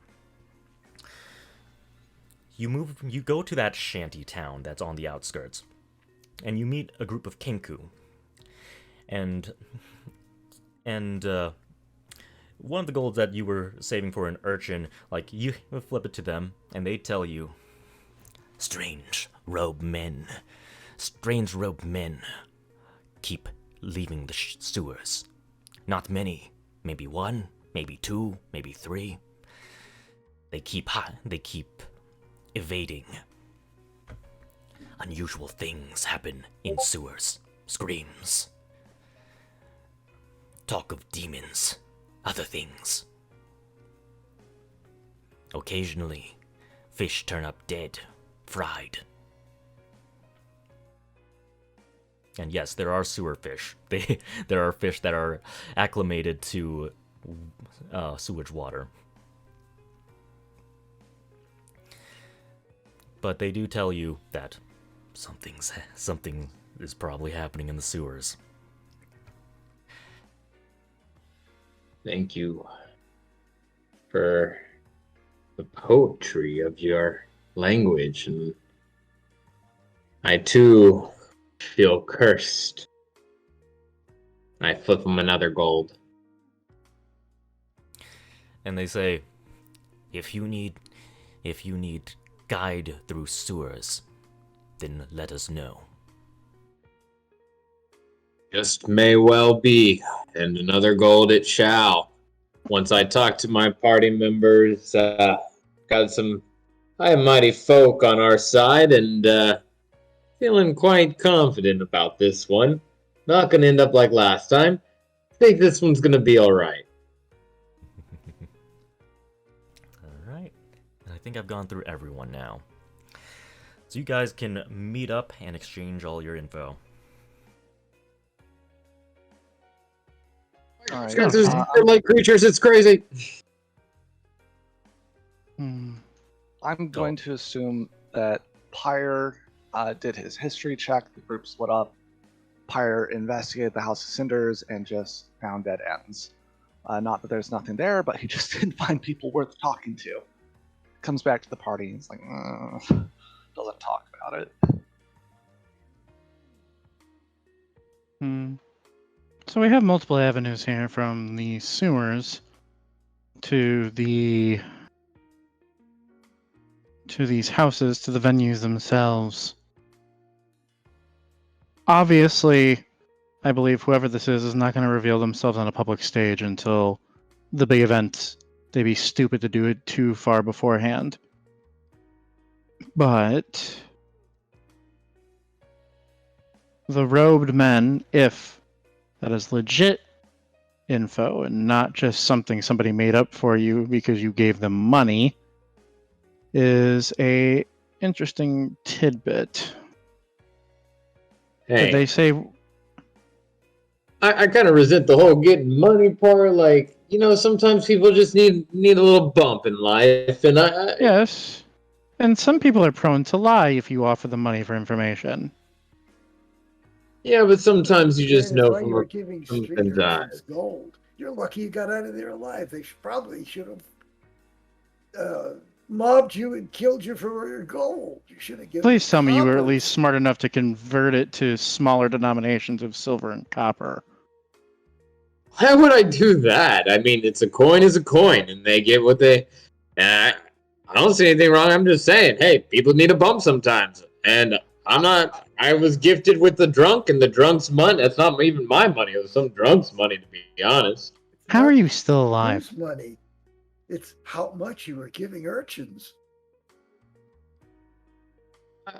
you go to that shanty town that's on the outskirts, and you meet a group of Kinku. And one of the golds that you were saving for an urchin, like, you flip it to them, and they tell you, strange robed men keep leaving the sewers. Not many, maybe one, maybe two, maybe three. They keep evading. Unusual things happen in sewers. Screams. Talk of demons. Other things. Occasionally, fish turn up dead, fried. And yes, there are sewer fish. There are fish that are acclimated to sewage water. But they do tell you that something is probably happening in the sewers.
Thank you for the poetry of your language, and I too feel cursed. I flip him another gold.
And they say, if you need guide through sewers, then let us know.
Just may well be, and another gold it shall. Once I talk to my party members, got some high and mighty folk on our side, and feeling quite confident about this one. Not gonna end up like last time. Think this one's gonna be alright.
Alright. I think I've gone through everyone now. So you guys can meet up and exchange all your info.
All right.
Guys, there's like creatures, it's crazy.
I'm going to assume that Pyre did his history check, the group split up. Pyre investigated the House of Cinders and just found dead ends. Not that there's nothing there, but he just didn't find people worth talking to. Comes back to the party and he's like, doesn't talk about it.
So we have multiple avenues here, from the sewers to these houses, to the venues themselves. Obviously, I believe whoever this is not going to reveal themselves on a public stage until the big event. They'd be stupid to do it too far beforehand. But the robed men, if that is legit info and not just something somebody made up for you because you gave them money, is a interesting tidbit.
Hey,
Did they say?
I kind of resent the whole getting money part. Like, you know, sometimes people just need a little bump in life, and I
Yes. And some people are prone to lie if you offer them money for information.
yeah, but sometimes you just
And
know
while you were
from
giving
from
street
within
urchins gold, you're lucky you got out of there alive. They probably should have mobbed you and killed you for your gold. You should have given.
Please tell me you were at
coppers.
least smart enough to convert it to smaller denominations of silver and copper.
Why would I do that? I mean, it's a coin is a coin, and they get what they. I don't see anything wrong. I'm just saying, hey, people need a bump sometimes, and I'm not. I was gifted with the drunk, and the drunk's money. That's not even my money. It was some drunk's money, to be honest.
How are you still alive?
Whose money? It's how much you were giving urchins.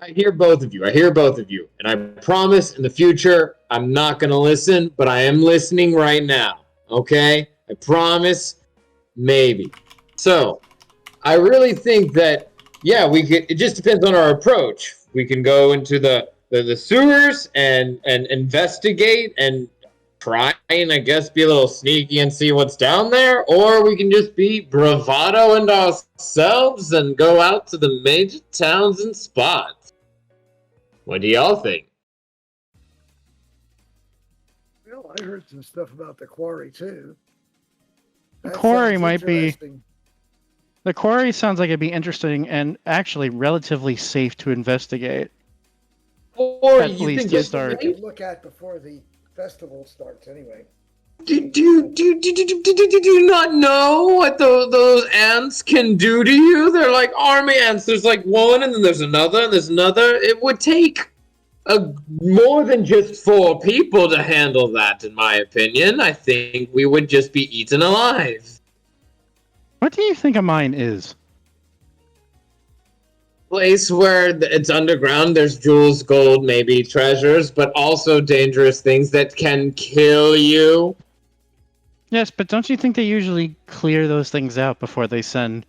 I hear both of you. And I promise in the future I'm not going to listen, but I am listening right now. Okay? I promise. Maybe. So, I really think that, yeah, we could. It just depends on our approach. We can go into the sewers and investigate and try and I guess be a little sneaky and see what's down there, or we can just be bravado and ourselves and go out to the major towns and spots. What do y'all think?
Well, I heard some stuff about the quarry too.
The
That
quarry
sounds
might be.
interesting.
The quarry sounds like it'd be interesting and actually relatively safe to investigate.
Or
At
you
least
think
to
it's
start.
We could look at before the festival starts anyway.
Do you not know what those ants can do to you? They're like army ants. There's like one, and then there's another, and there's another. It would take more than just 4 people to handle that, in my opinion. I think we would just be eaten alive.
What do you think a mine is?
Place where it's underground, there's jewels, gold, maybe treasures, but also dangerous things that can kill you.
Yes, but don't you think they usually clear those things out before they send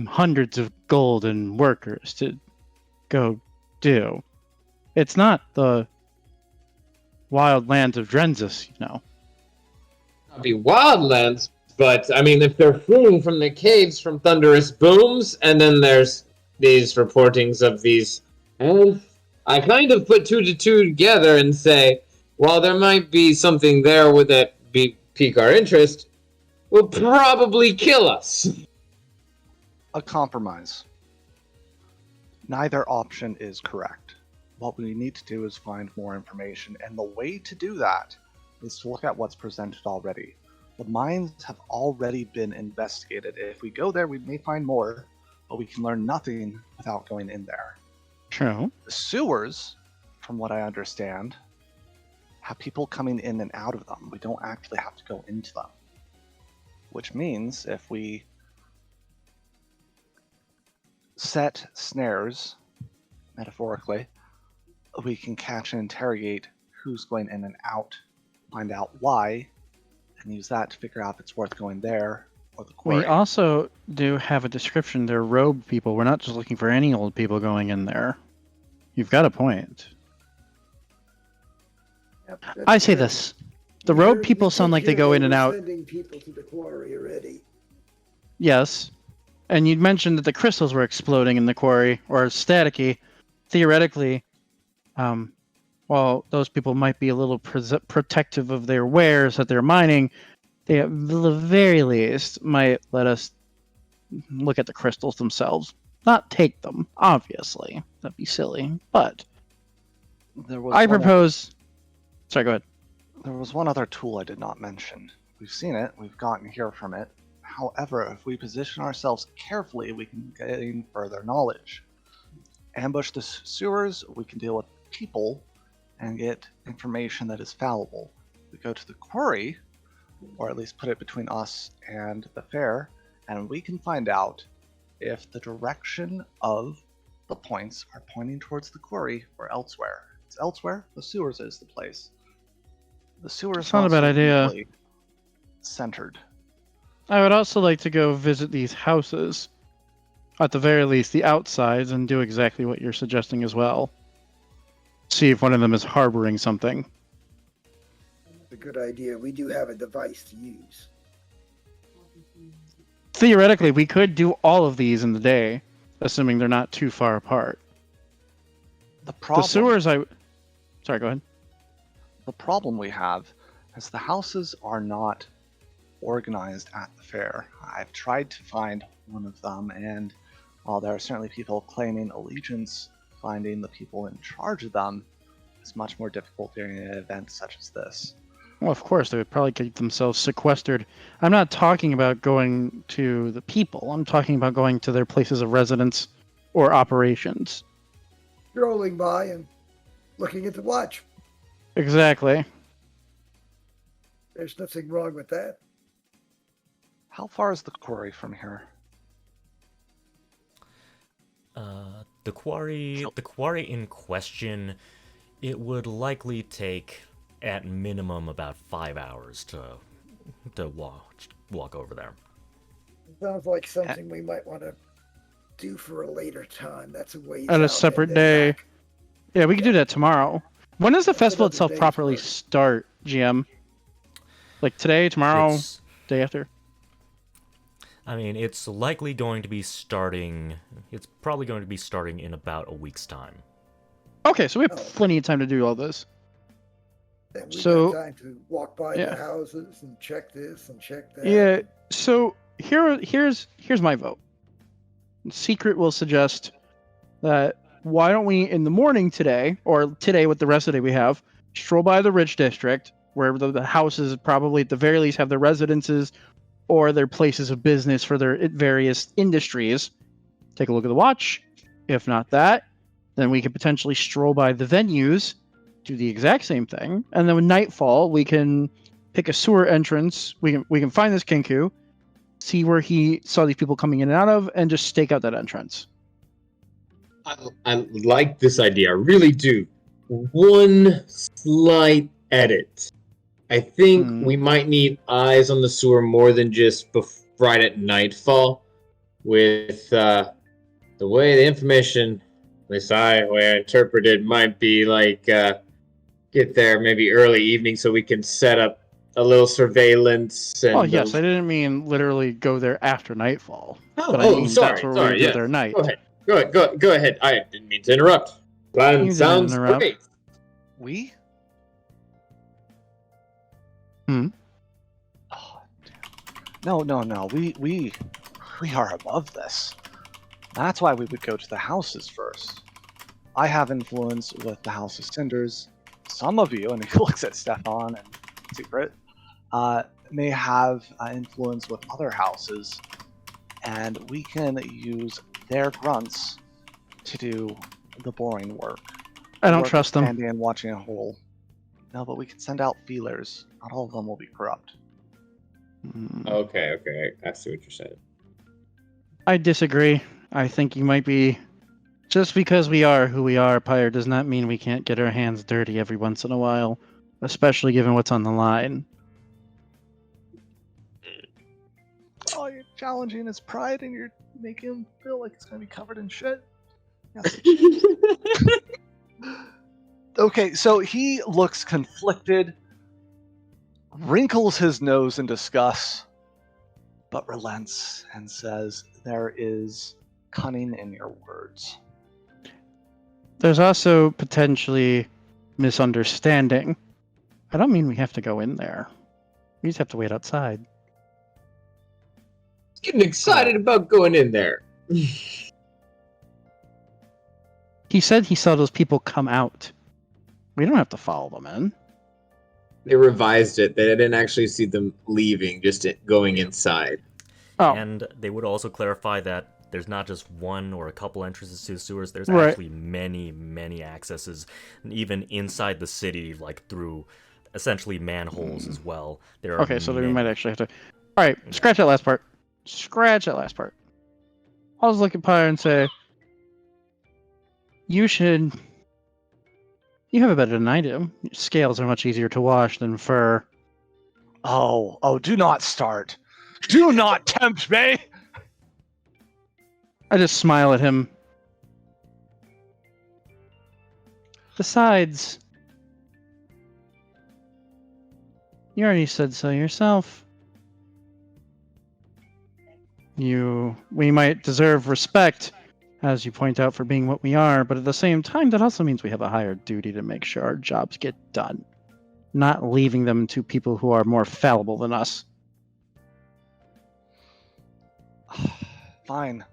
hundreds of gold and workers to go do? It's not the wild lands of Drensis, you know.
Not be wildlands, but I mean, if they're fleeing from the caves from thunderous booms, and then there's these reportings of these, and I kind of put 2 to 2 together and say, while there might be something there with that pique our interest, will probably kill us.
A compromise. Neither option is correct. What we need to do is find more information, and the way to do that is to look at what's presented already. The mines have already been investigated. If we go there, we may find more, but we can learn nothing without going in there.
True.
The sewers, from what I understand, have people coming in and out of them. We don't actually have to go into them. Which means if we set snares, metaphorically, we can catch and interrogate who's going in and out, find out why, and use that to figure out if it's worth going there or the quarry.
We also do have a description. They're robed people. We're not just looking for any old people going in there. You've got a point.
Yep,
I
that's
say
good.
this. The robed people sound like they go in and out.
Sending people to the quarry already.
Yes. And you'd mentioned that the crystals were exploding in the quarry, or staticky. Theoretically, while those people might be a little protective of their wares that they're mining, they at the very least might let us look at the crystals themselves. Not take them, obviously. That'd be silly. But I propose... Sorry, go ahead.
There was one other tool I did not mention. We've seen it, we've gotten here from it. However, if we position ourselves carefully, we can gain further knowledge. Ambush the sewers, we can deal with people, and get information that is fallible. We go to the quarry, or at least put it between us and the fair, and we can find out if the direction of the points are pointing towards the quarry or elsewhere. If it's elsewhere, the sewers is the place. The sewers
It's not a bad idea.
Centered.
I would also like to go visit these houses. At the very least, the outsides, and do exactly what you're suggesting as well. See if one of them is harboring something.
It's a good idea. We do have a device to use.
Theoretically, we could do all of these in the day, assuming they're not too far apart.
The problem,
The sewers, Sorry, go ahead.
the problem we have is the houses are not organized at the fair. I've tried to find one of them, and while there are certainly people claiming allegiance, finding the people in charge of them is much more difficult during an event such as this.
Well, of course, they would probably keep themselves sequestered. I'm not talking about going to the people. I'm talking about going to their places of residence or operations.
Strolling by and looking at the watch.
Exactly.
There's nothing wrong with that.
How far is the quarry from here?
The quarry in question, it would likely take at minimum about 5 hours to walk over there.
Sounds like something we might want to do for a later time. That's a ways
At a
out
separate
and then
day.
back.
Yeah, we could do that tomorrow. When does the festival
another
itself
day's
properly
work.
start, GM? Like today, tomorrow,
It's,
day after?
I mean, it's likely going to be starting. It's probably going to be starting in about a week's time.
Okay, so we have
Oh.
plenty of time to do all this.
And we
So-
got time to walk by
yeah.
the houses and check this and check that.
Yeah. So here's my vote. Secret will suggest that why don't we in the morning today, or today with the rest of the day we have, stroll by the rich district where the houses probably at the very least have their residences or their places of business for their various industries. Take a look at the watch. If not that, then we could potentially stroll by the venues, do the exact same thing, and then when nightfall we can pick a sewer entrance. We can find this Kinku, see where he saw these people coming in and out of, and just stake out that entrance.
I like this idea. I really do. One slight edit. I think we might need eyes on the sewer more than just right at nightfall. With the way the information, at least way I interpreted, might be like get there maybe early evening so we can set up a little surveillance. And
Oh yes, I didn't mean literally go there after nightfall.
Oh,
but I mean
sorry,
that's where
sorry.
we do
Yes.
their night.
Go ahead. I didn't mean to interrupt. Plan
You
sounds
didn't interrupt.
great.
We?
Hmm?
Oh, no. We are above this. That's why we would go to the houses first. I have influence with the House of Cinders. Some of you, and he looks at Stefan and Secret, may have influence with other houses, and we can use their grunts to do the boring work.
I don't
Work
trust them.
standing and watching a hole. No, but we can send out feelers. Not all of them will be corrupt.
Okay. I see what you're saying.
I disagree. I think you might be. Just because we are who we are, Pyre, does not mean we can't get our hands dirty every once in a while, especially given what's on the line.
Oh, you're challenging his pride and you're making him feel like it's going to be covered in shit. Yes. Okay, so he looks conflicted, wrinkles his nose in disgust, but relents and says, "There is cunning in your words."
There's also potentially misunderstanding. I don't mean we have to go in there. We just have to wait outside.
Getting excited about going in there.
He said he saw those people come out. We don't have to follow them in.
They revised it. They didn't actually see them leaving, just going inside.
Oh,
And they would also clarify that there's not just one or a couple entrances to the sewers. There's
Right.
actually many accesses, even inside the city, like through essentially manholes as well. There are
okay, so then we
many.
might actually have to... Alright, scratch that last part. Scratch that last part. I'll just look at Pyre and say, you should... You have it better than I do. Scales are much easier to wash than fur.
Oh, do not start. Do not tempt me!
I just smile at him. Besides, you already said so yourself. We might deserve respect, as you point out, for being what we are, but at the same time, that also means we have a higher duty to make sure our jobs get done, not leaving them to people who are more fallible than us.
Fine.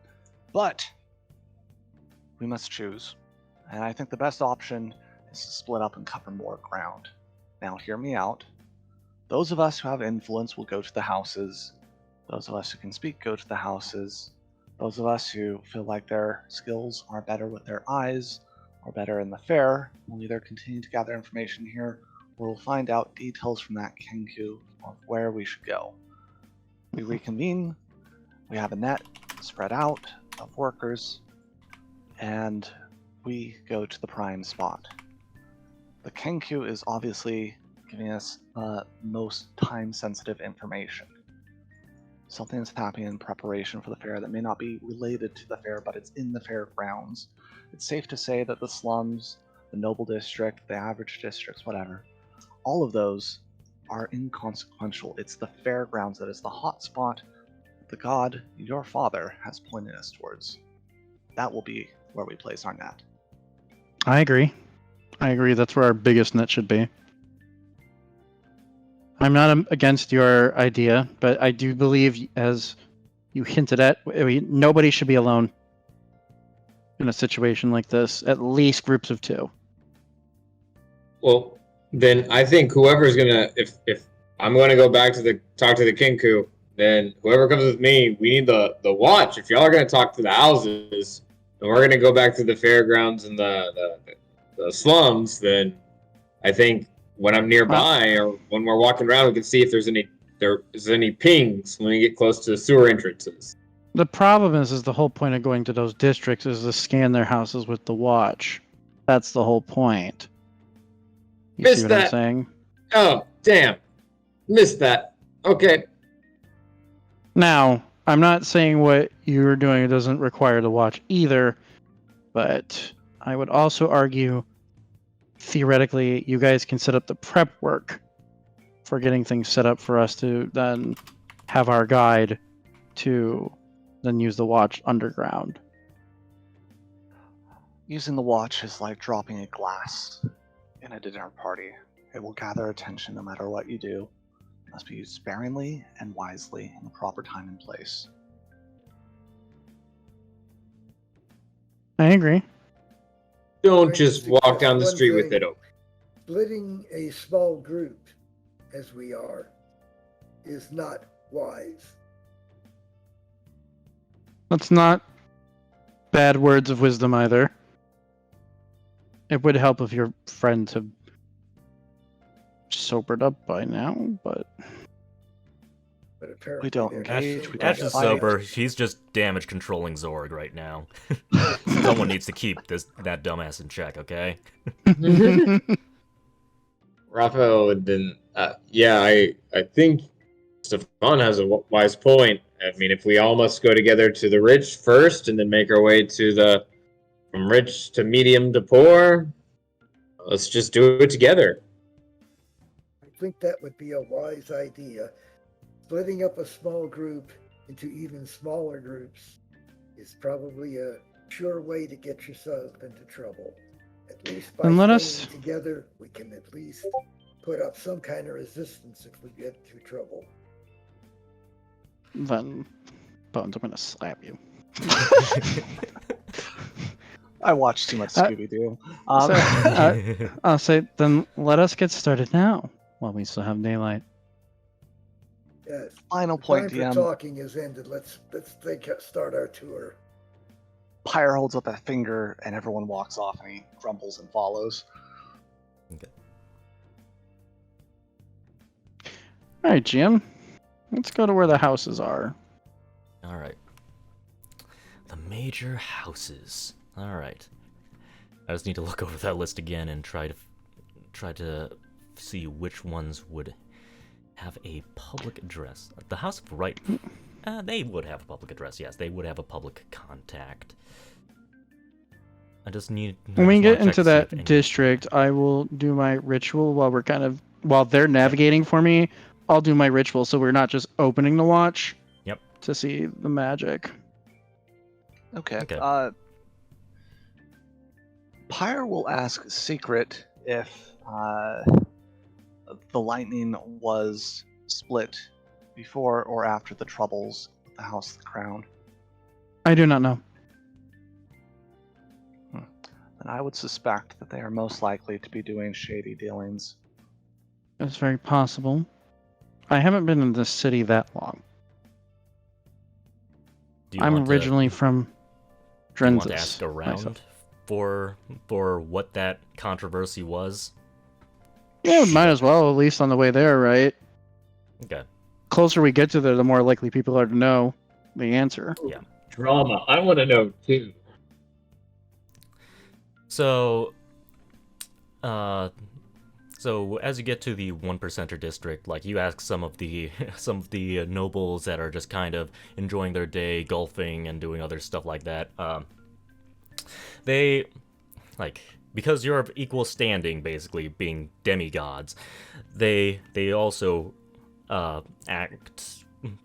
But we must choose. And I think the best option is to split up and cover more ground. Now, hear me out. Those of us who have influence will go to the houses. Those of us who can speak go to the houses. Those of us who feel like their skills are better with their eyes or better in the fair will either continue to gather information here or we'll find out details from that Kenku of where we should go. We reconvene. We have a net spread out of workers, and we go to the prime spot. The Kenku is obviously giving us most time-sensitive information. Something's happening in preparation for the fair that may not be related to the fair, but it's in the fair grounds. It's safe to say that the slums, the noble district, the average districts, whatever, all of those are inconsequential. It's the fairgrounds that is the hot spot the god, your father, has pointed us towards. That will be where we place our net.
I agree. That's where our biggest net should be. I'm not against your idea, but I do believe, as you hinted at, nobody should be alone in a situation like this. At least groups of 2.
Well, then I think whoever's gonna, if I'm gonna go back to talk to the Kinku, then whoever comes with me, we need the watch. If y'all are gonna talk to the houses, and we're gonna go back to the fairgrounds and the slums, then I think when I'm nearby or when we're walking around, we can see if there's any pings when we get close to the sewer entrances.
The problem is the whole point of going to those districts is to scan their houses with the watch. That's the whole point. You
Missed
see what
that.
I'm saying?
Oh, damn. Missed that. Okay.
Now, I'm not saying what you're doing doesn't require the watch either, but I would also argue, theoretically, you guys can set up the prep work for getting things set up for us to then have our guide to then use the watch underground.
Using the watch is like dropping a glass in a dinner party. It will gather attention no matter what you do. It must be used sparingly and wisely in the proper time and place.
I agree.
Don't
Right,
just
it's
walk down the
one
street with
thing.
it open.
Splitting a small group, as we are, is not wise.
That's not bad words of wisdom either. It would help if your friends have sobered up by now, but
But apparently
We don't
they're
engage,
not
we
Ash
don't
is
fight.
sober. He's just damage controlling Zorg right now. Someone needs to keep that dumbass in check, okay?
Raphael didn't. Yeah, I think Stefan has a wise point. I mean, if we all must go together to the rich first and then make our way to from rich to medium to poor, let's just do it together.
I think that would be a wise idea. Splitting up a small group into even smaller groups is probably a sure way to get yourself into trouble. At least by
And let
staying
us-
together, we can at least put up some kind of resistance if we get into trouble.
then, Bones, I'm gonna slap you.
I watched too much
Uh,
Scooby Doo.
I'll say, then let us get started now, while we still have daylight.
Yes.
Final
The
point,
time for
DM.
talking is ended. Let's start our tour.
Pyre holds up a finger, and everyone walks off, and he grumbles and follows.
All right, Jim. Let's go to where the houses are.
All right. The major houses. All right. I just need to look over that list again and try to see which ones would have a public address. The House of Right. They would have a public address. Yes, they would have a public contact. I just need.
When we get into
any-
that district, I will do my ritual while they're navigating for me. I'll do my ritual so we're not just opening the watch.
Yep.
To see the magic.
Okay.
Okay.
Pyre will ask Secret if the lightning was split before or after the troubles with the House of the Crown.
I do not know.
And I would suspect that they are most likely to be doing shady dealings.
It's very possible. I haven't been in this city that long.
Do you
I'm
want to-
originally from
do you want to
Drenthis
ask around
myself.
for what that controversy was?
Yeah, might as well, at least on the way there, right?
Okay.
Closer we get to there, the more likely people are to know the answer.
Drama. I want to know too.
So, so as you get to the 1%er district, like you ask some of the nobles that are just kind of enjoying their day, golfing and doing other stuff like that. They, like, because you're of equal standing, basically being demigods, they also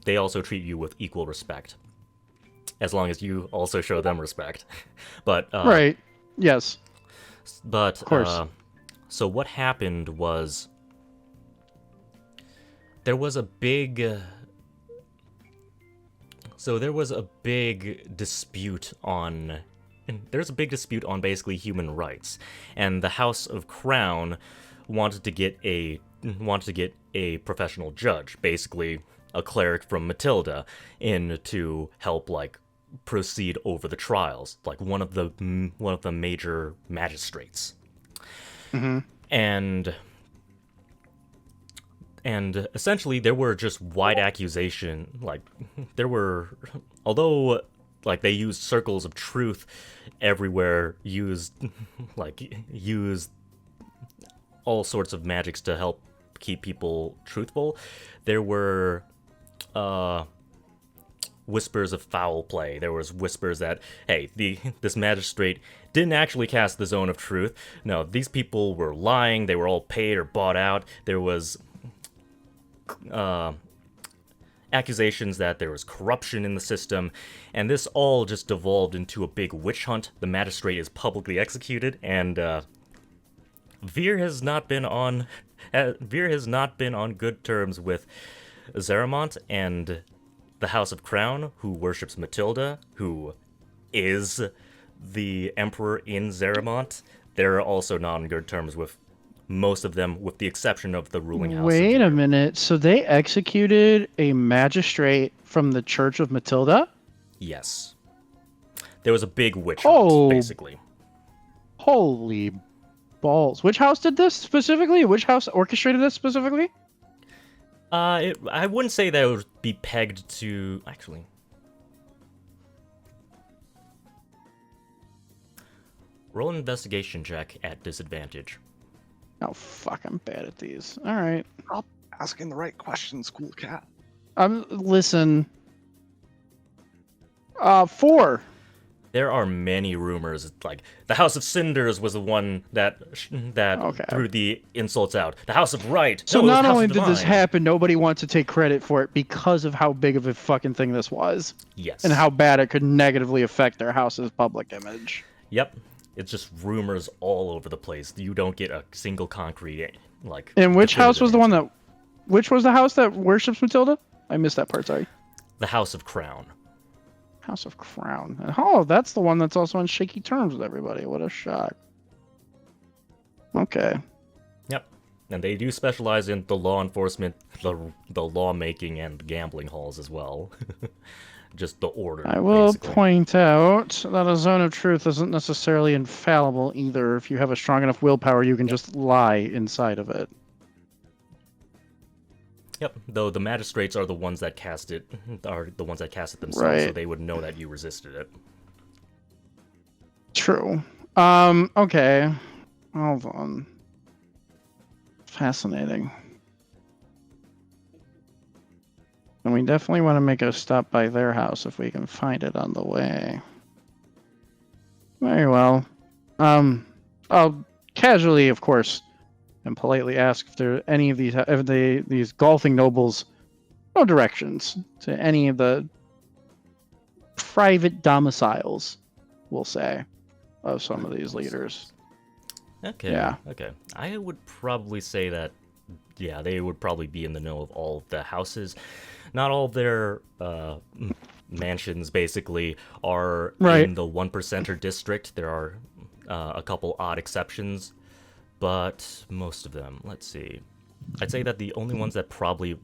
they also treat you with equal respect, as long as you also show them respect. But
Right. Yes.
But
Of course.
So what happened was there was a big dispute on basically human rights, and the House of Crown wanted to get a professional judge, basically a cleric from Matilda, in to help like proceed over the trials, like one of the major magistrates.
Mm-hmm.
And essentially there were just wide accusation, like although like they used circles of truth everywhere, used all sorts of magics to help keep people truthful, there were whispers of foul play. There was whispers that, hey, this magistrate didn't actually cast the zone of truth. No, these people were lying. They were all paid or bought out. There was accusations that there was corruption in the system, and this all just devolved into a big witch hunt. The magistrate is publicly executed, and Veer has not been on good terms with Zeramont and the House of Crown, who worships Matilda, who is the emperor in Zeramont. They're also not on good terms with most of them, with the exception of the ruling house.
Wait a minute. So they executed a magistrate from the Church of Matilda?
Yes. There was a big witch hunt, basically.
Holy balls. Which house did this specifically? Which house orchestrated this specifically?
I wouldn't say that it would be pegged to... Actually... Roll an investigation check at disadvantage.
Oh, fuck, I'm bad at these. Alright.
Stop asking the right questions, cool cat.
Listen. 4.
There are many rumors, like, the House of Cinders was the one that threw the insults out. The House of Right.
So
no,
not
House
only
of
did this
Divine.
happen, nobody wants to take credit for it because of how big of a fucking thing this was.
Yes.
And how bad it could negatively affect their house's public image.
Yep. It's just rumors all over the place. You don't get a single concrete, like...
And which house
definitive
was the one
answer.
that... Which was the house that worships Matilda? I missed that part, sorry.
The House of Crown.
House of Crown. Oh, that's the one that's also on shaky terms with everybody. What a shock. Okay.
Yep. And they do specialize in the law enforcement, the lawmaking, and gambling halls as well. Just the order,
I will
basically.
point out that a zone of truth isn't necessarily infallible either. If you have a strong enough willpower, you can just lie inside of it.
Yep, though the magistrates are the ones that cast it, themselves, so
Right.
they would know that you resisted it.
True. Okay. Hold on. Fascinating. And we definitely want to make a stop by their house if we can find it on the way. Very well. I'll casually, of course, and politely ask if there are any of these golfing nobles no directions to any of the private domiciles, we'll say, of some of these leaders.
Okay.
Yeah.
Okay. I would probably say that, yeah, they would probably be in the know of all of the houses. Not all of their mansions, basically, are in the 1%er district. There are a couple odd exceptions, but most of them, let's see. I'd say that the only ones that probably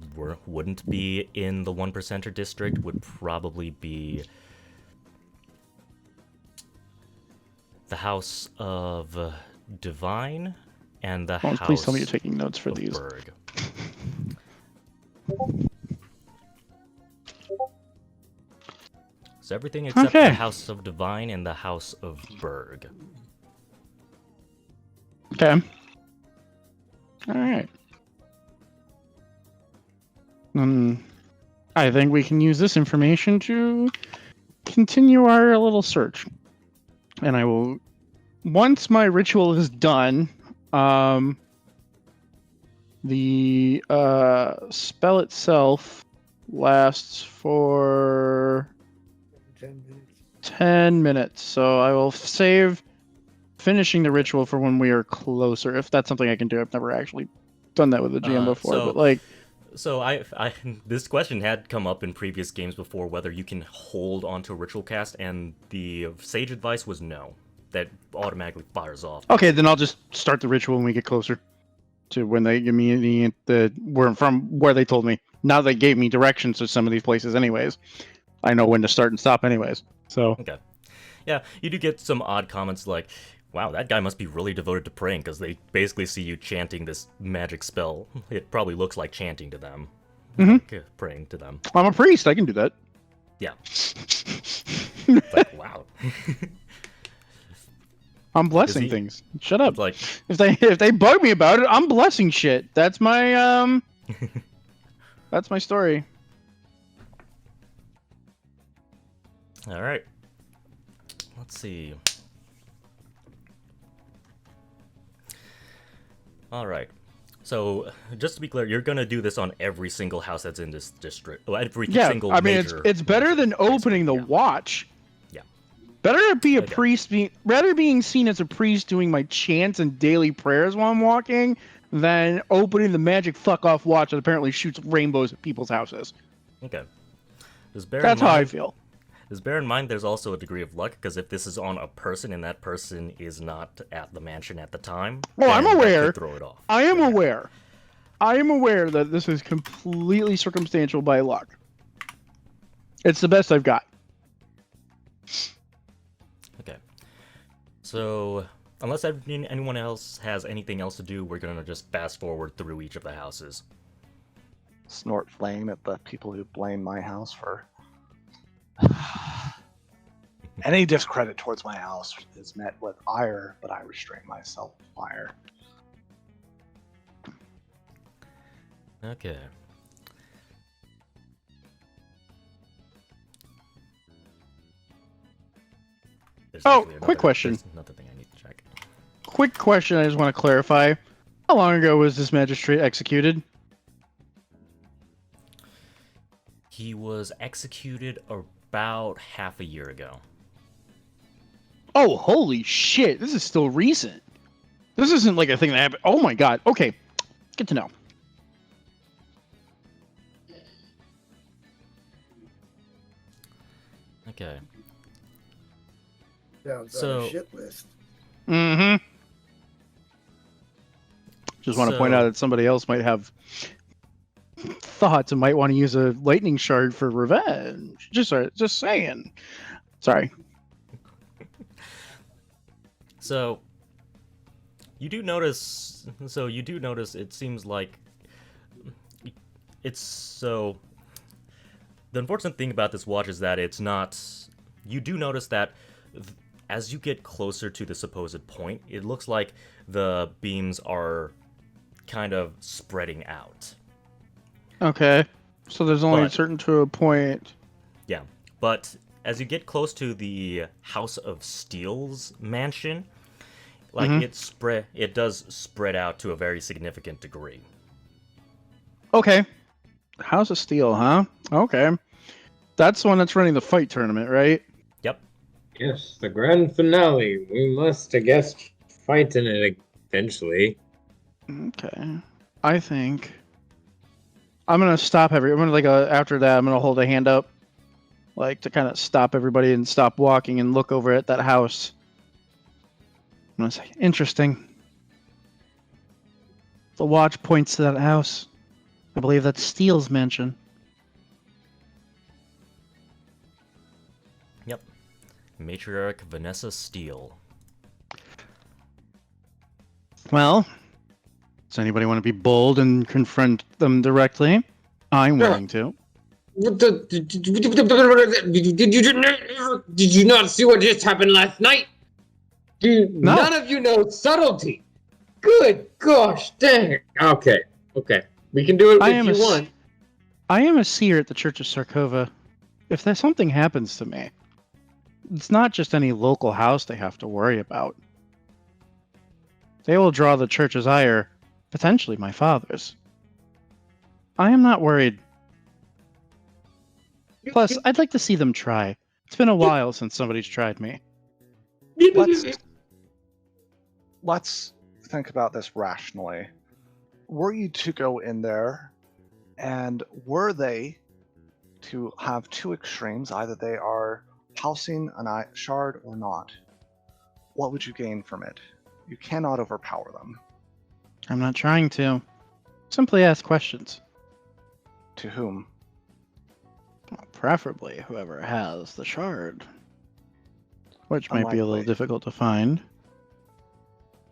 wouldn't be in the 1%er district would probably be the House of Divine and the House
Please tell me you're taking notes for
of
these.
Berg. So everything except the House of Divine and the House of Berg.
Okay. Alright. I think we can use this information to continue our little search. And I will once my ritual is done, the spell itself lasts for
10 minutes.
10 minutes. So I will save finishing the ritual for when we are closer, if that's something I can do. I've never actually done that with a GM before, but like,
So I this question had come up in previous games before, whether you can hold onto a ritual cast, and the sage advice was no. That automatically fires off.
okay, then I'll just start the ritual when we get closer to when they give me where they told me. Now they gave me directions to some of these places anyways. I know when to start and stop anyways. So
Okay. Yeah, you do get some odd comments like, wow, that guy must be really devoted to praying, because they basically see you chanting this magic spell. It probably looks like chanting to them.
Mhm.
Like, praying to them.
I'm a priest, I can do that.
Yeah. It's like, wow.
I'm blessing
he-
things. Shut up.
It's like,
If they bug me about it, I'm blessing shit. That's my that's my story.
alright. Let's see. Alright. So, just to be clear, you're gonna do this on every single house that's in this district. Oh, every
Yeah,
single
I mean
major,
it's better than
major
opening the
district,
watch.
Yeah.
Better to be a
Okay.
priest, rather being seen as a priest doing my chants and daily prayers while I'm walking than opening the magic fuck off watch that apparently shoots rainbows at people's houses.
Yeah. Okay. Just bear
That's
in
how
mind,
I feel.
Just bear in mind there's also a degree of luck, because if this is on a person and that person is not at the mansion at the time,
Oh, I'm
then that
aware.
could throw it off.
I am
Yeah.
aware. I am aware that this is completely circumstantial by luck. It's the best I've got.
Okay. So, unless anyone else has anything else to do, we're gonna just fast forward through each of the houses.
Snort flame at the people who blame my house for. Any discredit towards my house is met with ire, but I restrain myself with fire.
Okay. There's
Oh,
actually
quick question.
There's another thing I need to check.
Quick question I just want to clarify. How long ago was this magistrate executed?
He was executed about half a year ago.
Oh, holy shit. This is still recent. This isn't like a thing that happened. Oh my god. Okay. Good to know.
Okay.
Sounds on
So-
a shit list.
Mm-hmm. Just want to point
So-
out that somebody else might have thoughts and might want to use a lightning shard for revenge. Just saying. Sorry.
So you do notice it seems like it's so the unfortunate thing about this watch is that it's not you do notice that as you get closer to the supposed point, it looks like the beams are kind of spreading out.
Okay. So there's only
But-
certain to a point.
Yeah, but as you get close to the House of Steel's mansion, like it does spread out to a very significant degree.
Okay. House of Steel, huh? Okay. That's the one that's running the fight tournament, right?
Yep.
Yes, the grand finale. We must, I guess, fight in it eventually.
Okay. I think I'm gonna stop I'm gonna after that I'm gonna hold a hand up, like to kind of stop everybody and stop walking and look over at that house. I'm gonna say, interesting. The watch points to that house. I believe that's Steele's mansion.
Yep. Matriarch Vanessa Steele.
Well, does anybody want to be bold and confront them directly? I'm willing to.
Did you not see what just happened last night?
No.
None of you know subtlety. Good gosh, dang it. Okay. We can do it if you want.
I am a seer at the Church of Sarkova. If there's something happens to me, it's not just any local house they have to worry about. They will draw the church's ire, potentially my father's. I am not worried. Plus, I'd like to see them try. It's been a while since somebody's tried me.
Let's think about this rationally. Were you to go in there, and were they to have two extremes, either they are housing a shard or not, what would you gain from it? You cannot overpower them.
I'm not trying to. Simply ask questions.
To whom?
Well, preferably whoever has the shard. Which might be a little
Unlikely.
difficult to find.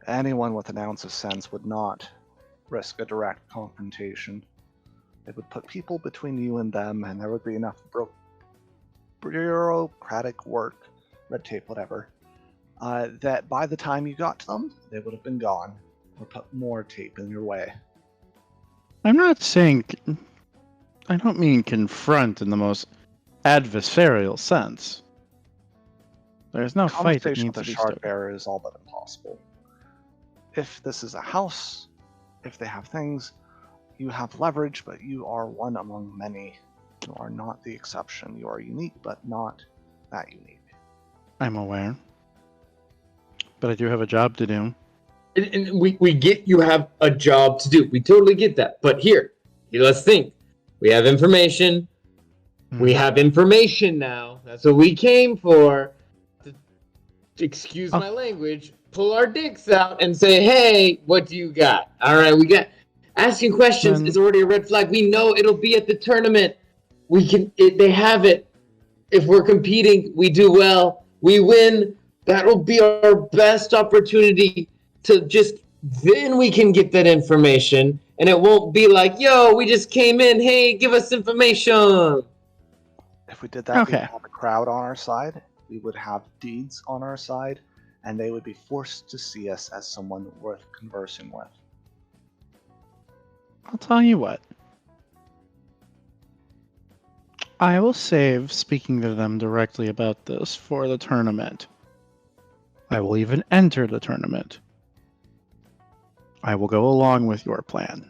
Anyone with an ounce of sense would not risk a direct confrontation. It would put people between you and them, and there would be enough bureaucratic work, red tape, whatever, that by the time you got to them, they would have been gone, or put more tape in your way.
I'm not saying... I don't mean confront in the most adversarial sense. There's no fight that
Conversation
needs
with
to
a
be
shard
started.
bearer is all but impossible. If this is a house, if they have things, you have leverage, but you are one among many. You are not the exception. You are unique, but not that unique.
I'm aware. But I do have a job to do.
And we get you have a job to do. We totally get that. But here, let's think. We have information. We have information now. That's what we came for. Excuse my language. Pull our dicks out and say, hey, what do you got? All right, we got... Asking questions is already a red flag. We know it'll be at the tournament. They have it. If we're competing, we do well. We win. That'll be our best opportunity to just... Then we can get that information. And it won't be like, yo, we just came in. Hey, give us information.
If we did that,
Okay.
we'd have a crowd on our side. We would have deeds on our side. And they would be forced to see us as someone worth conversing with.
I'll tell you what. I will save speaking to them directly about this for the tournament. I will even enter the tournament. I will go along with your plan.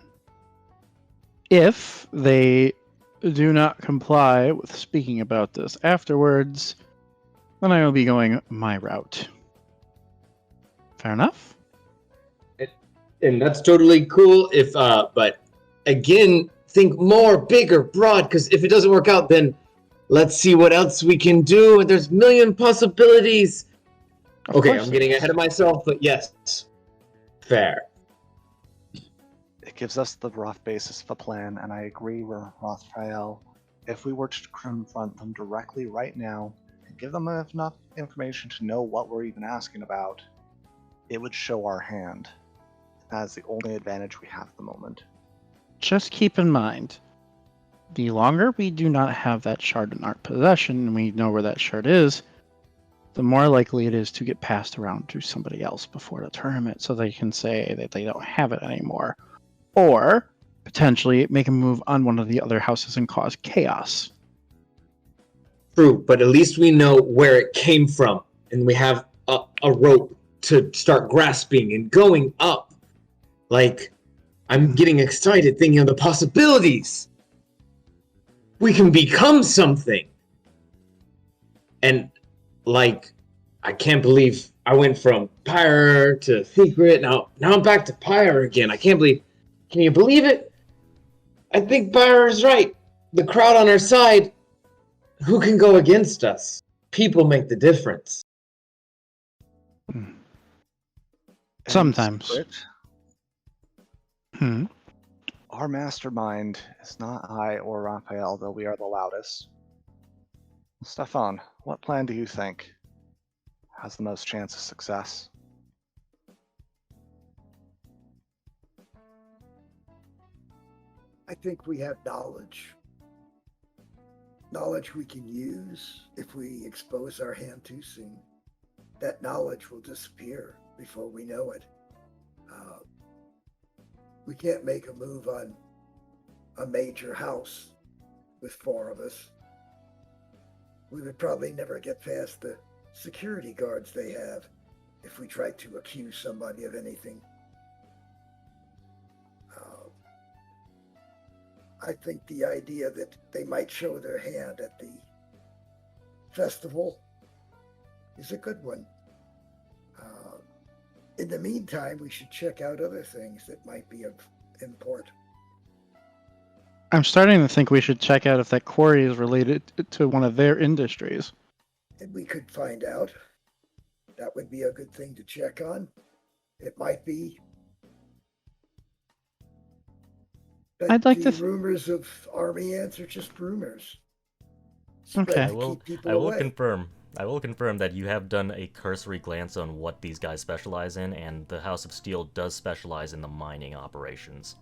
If they do not comply with speaking about this afterwards, then I will be going my route. Fair enough?
And that's totally cool. But again, think more, bigger, broad. Because if it doesn't work out, then let's see what else we can do. And there's a million possibilities. Okay, I'm getting ahead of myself, but yes, fair.
It gives us the rough basis of a plan, and I agree with Rothrael. If we were to confront them directly right now and give them enough information to know what we're even asking about, it would show our hand. That is the only advantage we have at the moment.
Just keep in mind, the longer we do not have that shard in our possession and we know where that shard is, the more likely it is to get passed around to somebody else before the tournament so they can say that they don't have it anymore. Or potentially make a move on one of the other houses and cause chaos.
True, but at least we know where it came from, and we have a rope to start grasping and going up. Like, I'm getting excited thinking of the possibilities. We can become something. And, like, I can't believe I went from Pyre to Secret. Now I'm back to Pyre again. I can't believe... Can you believe it? I think Pyre is right. The crowd on our side, who can go against us? People make the difference.
Sometimes.
Our mastermind is not I or Raphael, though we are the loudest. Stefan, what plan do you think has the most chance of success?
I think we have knowledge. Knowledge we can use if we expose our hand too soon. That knowledge will disappear before we know it. We can't make a move on a major house with 4 of us. We would probably never get past the security guards they have. if we tried to accuse somebody of anything. I think the idea that they might show their hand at the festival is a good one. In the meantime, we should check out other things that might be of import.
I'm starting to think we should check out if that quarry is related to one of their industries.
And we could find out. That would be a good thing to check on. It might be. But
I'd like
the
to
rumors of army ants are just rumors.
Okay.
Spread
I
to
will.
keep people
I will
away.
confirm. I will confirm that you have done a cursory glance on what these guys specialize in, and the House of Steel does specialize in the mining operations.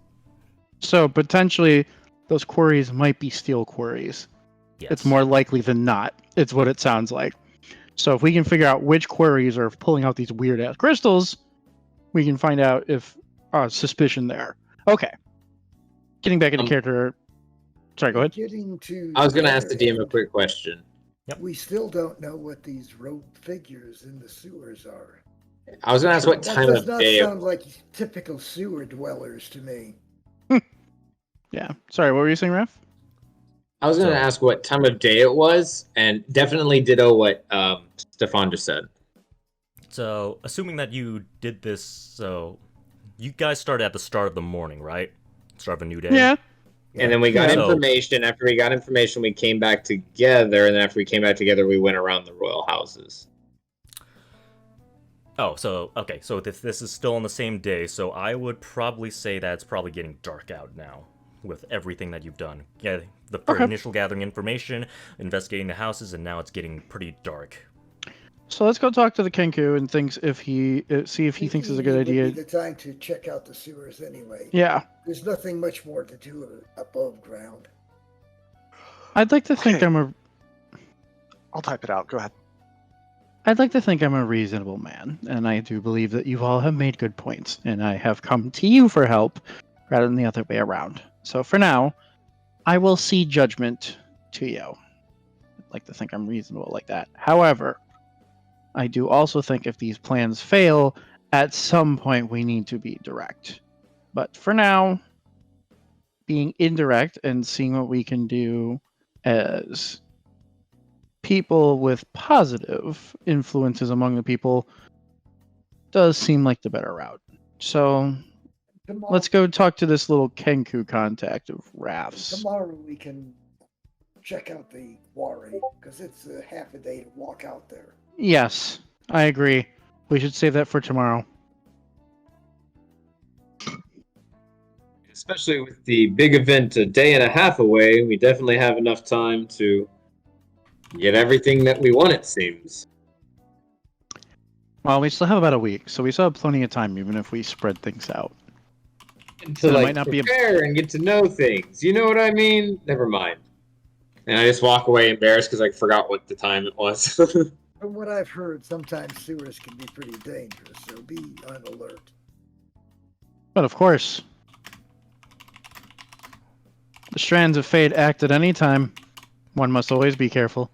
So potentially, those quarries might be steel quarries.
Yes.
It's more likely than not. It's what it sounds like. So if we can figure out which quarries are pulling out these weird ass crystals, we can find out if suspicion there. Okay. Getting back into character. Sorry, go ahead.
Getting to
I was going to ask
other
the DM a
end,
quick question.
We still don't know what these robed figures in the sewers are.
I was going to ask what
That
time
does
of
not
day.
sound like typical sewer dwellers to me.
Yeah. Sorry, what were you saying, Raph?
I was going to
So-
ask what time of day it was, and definitely ditto what Stefan just said.
So, assuming that you did this, so you guys started at the start of the morning, right? Start of a new day.
Yeah.
And then we got
Yeah.
information. After we got information, we came back together, and then after we came back together, we went around the royal houses.
Oh, so okay, so this is still on the same day, so I would probably say that it's probably getting dark out now with everything that you've done. Yeah, the
Okay.
initial gathering information, investigating the houses, and now it's getting pretty dark.
So let's go talk to the Kenku and see if he thinks it's a good
Would
idea.
be the time to check out the sewers anyway.
Yeah.
There's nothing much more to do above ground.
I'd like to think
Okay. I'll type it out. Go ahead.
I'd like to think I'm a reasonable man, and I do believe that you all have made good points, and I have come to you for help rather than the other way around. So for now, I will see judgment to you. I'd like to think I'm reasonable like that. However, I do also think if these plans fail, at some point we need to be direct. But for now, being indirect and seeing what we can do as people with positive influences among the people does seem like the better route. So
Tomorrow,
let's go talk to this little Kenku contact of Raf's.
tomorrow we can check out the quarry because it's a half a day to walk out there.
Yes, I agree. We should save that for tomorrow.
Especially with the big event a day and a half away, we definitely have enough time to get everything that we want, it seems.
Well, we still have about a week, so we still have plenty of time, even if we spread things out.
And to
So it
like
might not be a-
prepare and get to know things. You know what I mean? Never mind. And I just walk away embarrassed because I forgot what the time it was.
From what I've heard, sometimes sewers can be pretty dangerous, so be on alert.
But of course, the strands of fate act at any time. One must always be careful.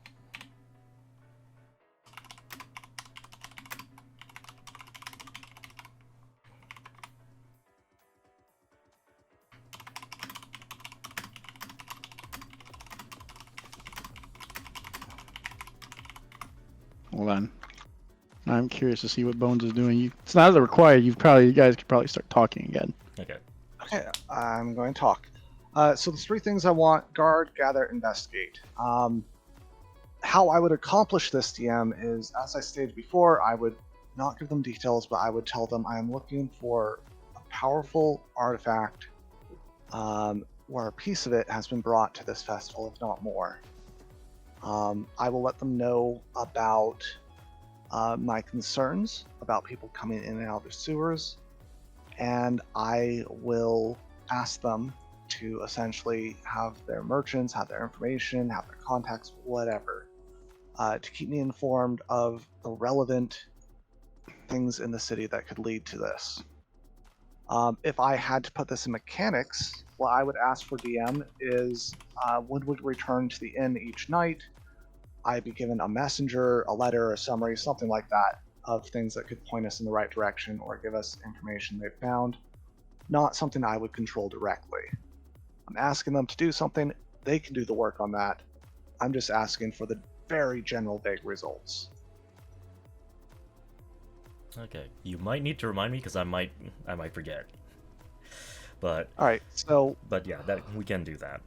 Hold on. I'm curious to see what Bones is doing. It's not required. You guys could probably start talking again.
Okay.
Okay, I'm going to talk. So the three things I want: guard, gather, investigate. How I would accomplish this, DM, is, as I stated before, I would not give them details, but I would tell them I am looking for a powerful artifact where a piece of it has been brought to this festival, if not more. I will let them know about my concerns about people coming in and out of the sewers, and I will ask them to essentially have their merchants, have their information, have their contacts, whatever, to keep me informed of the relevant things in the city that could lead to this. If I had to put this in mechanics, what I would ask for DM is when we return to the inn each night, I'd be given a messenger, a letter, a summary, something like that, of things that could point us in the right direction or give us information they found. Not something I would control directly. I'm asking them to do something, they can do the work on that. I'm just asking for the very general vague results.
Okay, you might need to remind me because I might forget. But
Alright, so
yeah, that we can do that.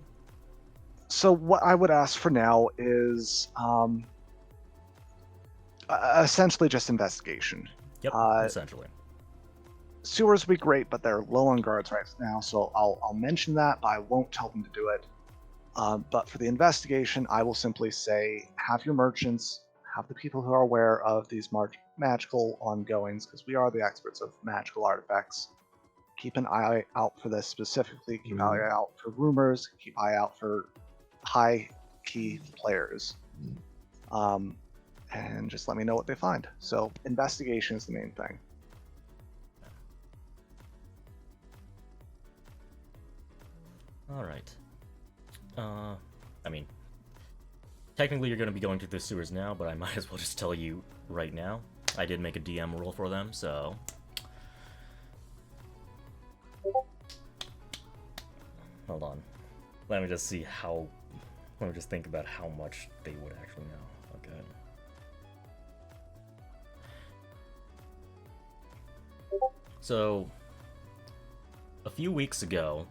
So what I would ask for now is essentially just investigation.
Yep, essentially.
Sewers would be great, but they're low on guards right now, so I'll mention that, but I won't tell them to do it. But for the investigation, I will simply say, have your merchants, have the people who are aware of these magical ongoings, because we are the experts of magical artifacts. Keep an eye out for this specifically. Keep an eye out for rumors. Keep an eye out for high key players. And just let me know what they find. So investigation is the main thing.
All right. I mean, technically you're going to be going to the sewers now, but I might as well just tell you right now. I did make a DM roll for them, so... Hold on. Let me just see how... Let me just think about how much they would actually know. Okay. So, a few weeks ago,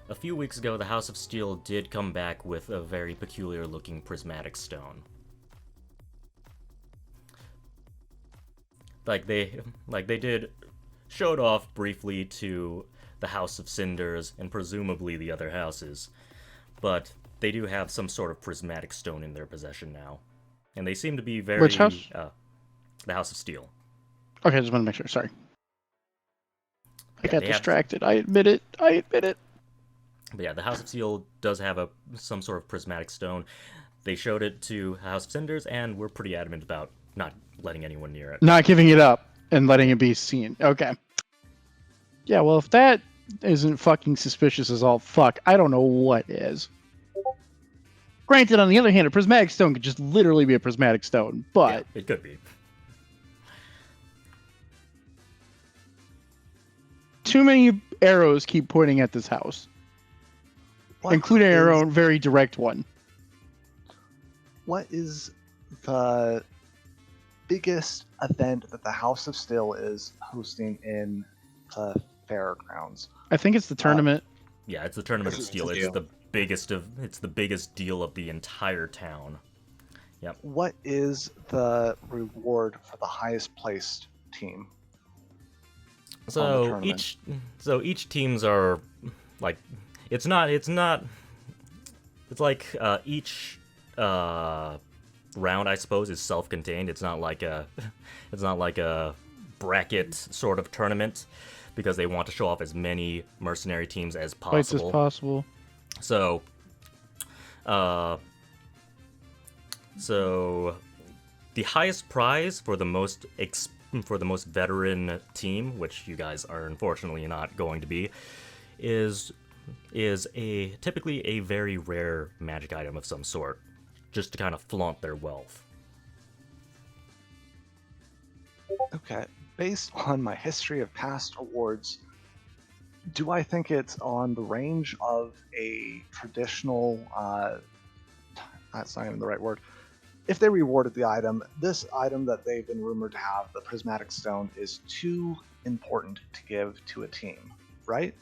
the House of Steel did come back with a very peculiar-looking prismatic stone. Like they did show it off briefly to the House of Cinders and presumably the other houses, but they do have some sort of prismatic stone in their possession now, and they seem to be very.
Which house?
The House of Steel.
Okay, I just want to make sure. Sorry. I
Yeah,
got distracted. I admit it.
But yeah, the House of Steel does have some sort of prismatic stone. They showed it to House of Cinders, and we're pretty adamant about not letting anyone near it.
Not giving it up and letting it be seen. Okay. Yeah, well, if that isn't fucking suspicious as all fuck, I don't know what is. Granted, on the other hand, a prismatic stone could just literally be a prismatic stone, but...
Yeah, it could be.
Too many arrows keep pointing at this house. Including our own very direct one.
What is the biggest event that the House of Steel is hosting in the fairgrounds?
I think it's the tournament.
Yeah, it's the Tournament of Steel. It's the biggest deal of the entire town. Yep.
What is the reward for the highest placed team?
So each teams are like it's like each round, I suppose, is self-contained. It's not like a bracket sort of tournament because they want to show off as many mercenary teams as possible.
Fights as possible.
So the highest prize for the most veteran team, which you guys are unfortunately not going to be, is typically a very rare magic item of some sort, just to kind of flaunt their wealth.
Okay, based on my history of past awards, do I think it's on the range of a traditional, that's not even the right word, if they rewarded the item, this item that they've been rumored to have, the prismatic stone, is too important to give to a team, right?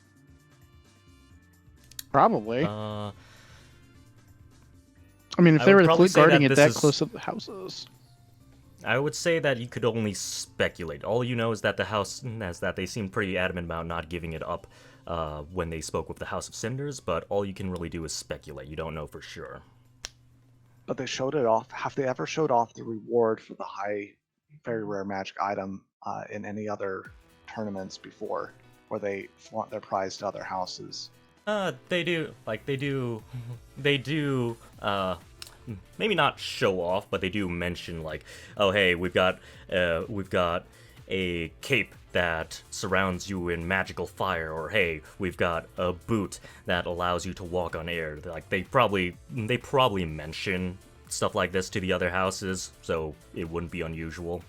Probably.
I
mean, if they were guarding it that
is...
close to the houses.
I would say that you could only speculate. All you know is that they seemed pretty adamant about not giving it up when they spoke with the House of Cinders, but all you can really do is speculate. You don't know for sure.
But they showed it off. Have they ever showed off the reward for the high, very rare magic item in any other tournaments before, where they flaunt their prize to other houses?
They do. Maybe not show off, but they do mention like, oh hey, we've got a cape that surrounds you in magical fire, or hey, we've got a boot that allows you to walk on air. Like they probably mention stuff like this to the other houses, so it wouldn't be unusual.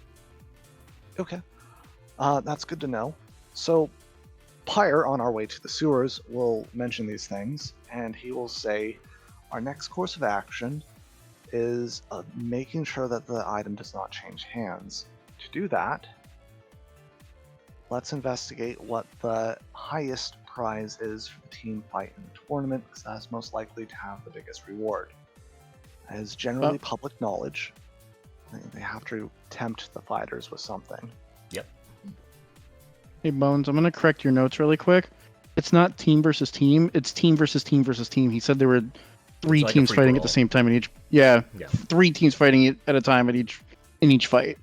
Okay. That's good to know. So, Pyre, on our way to the sewers, will mention these things, and he will say, our next course of action is making sure that the item does not change hands. To do that, let's investigate what the highest prize is for the team fight in the tournament, because that's most likely to have the biggest reward. It is generally public knowledge. They have to tempt the fighters with something.
Yep.
Hey Bones, I'm gonna correct your notes really quick. It's not team versus team. It's team versus team versus team. He said there were three
like a
teams fighting at
free-for-all.
the same time in each. Yeah,
Yeah.
3 teams fighting at a time in each fight.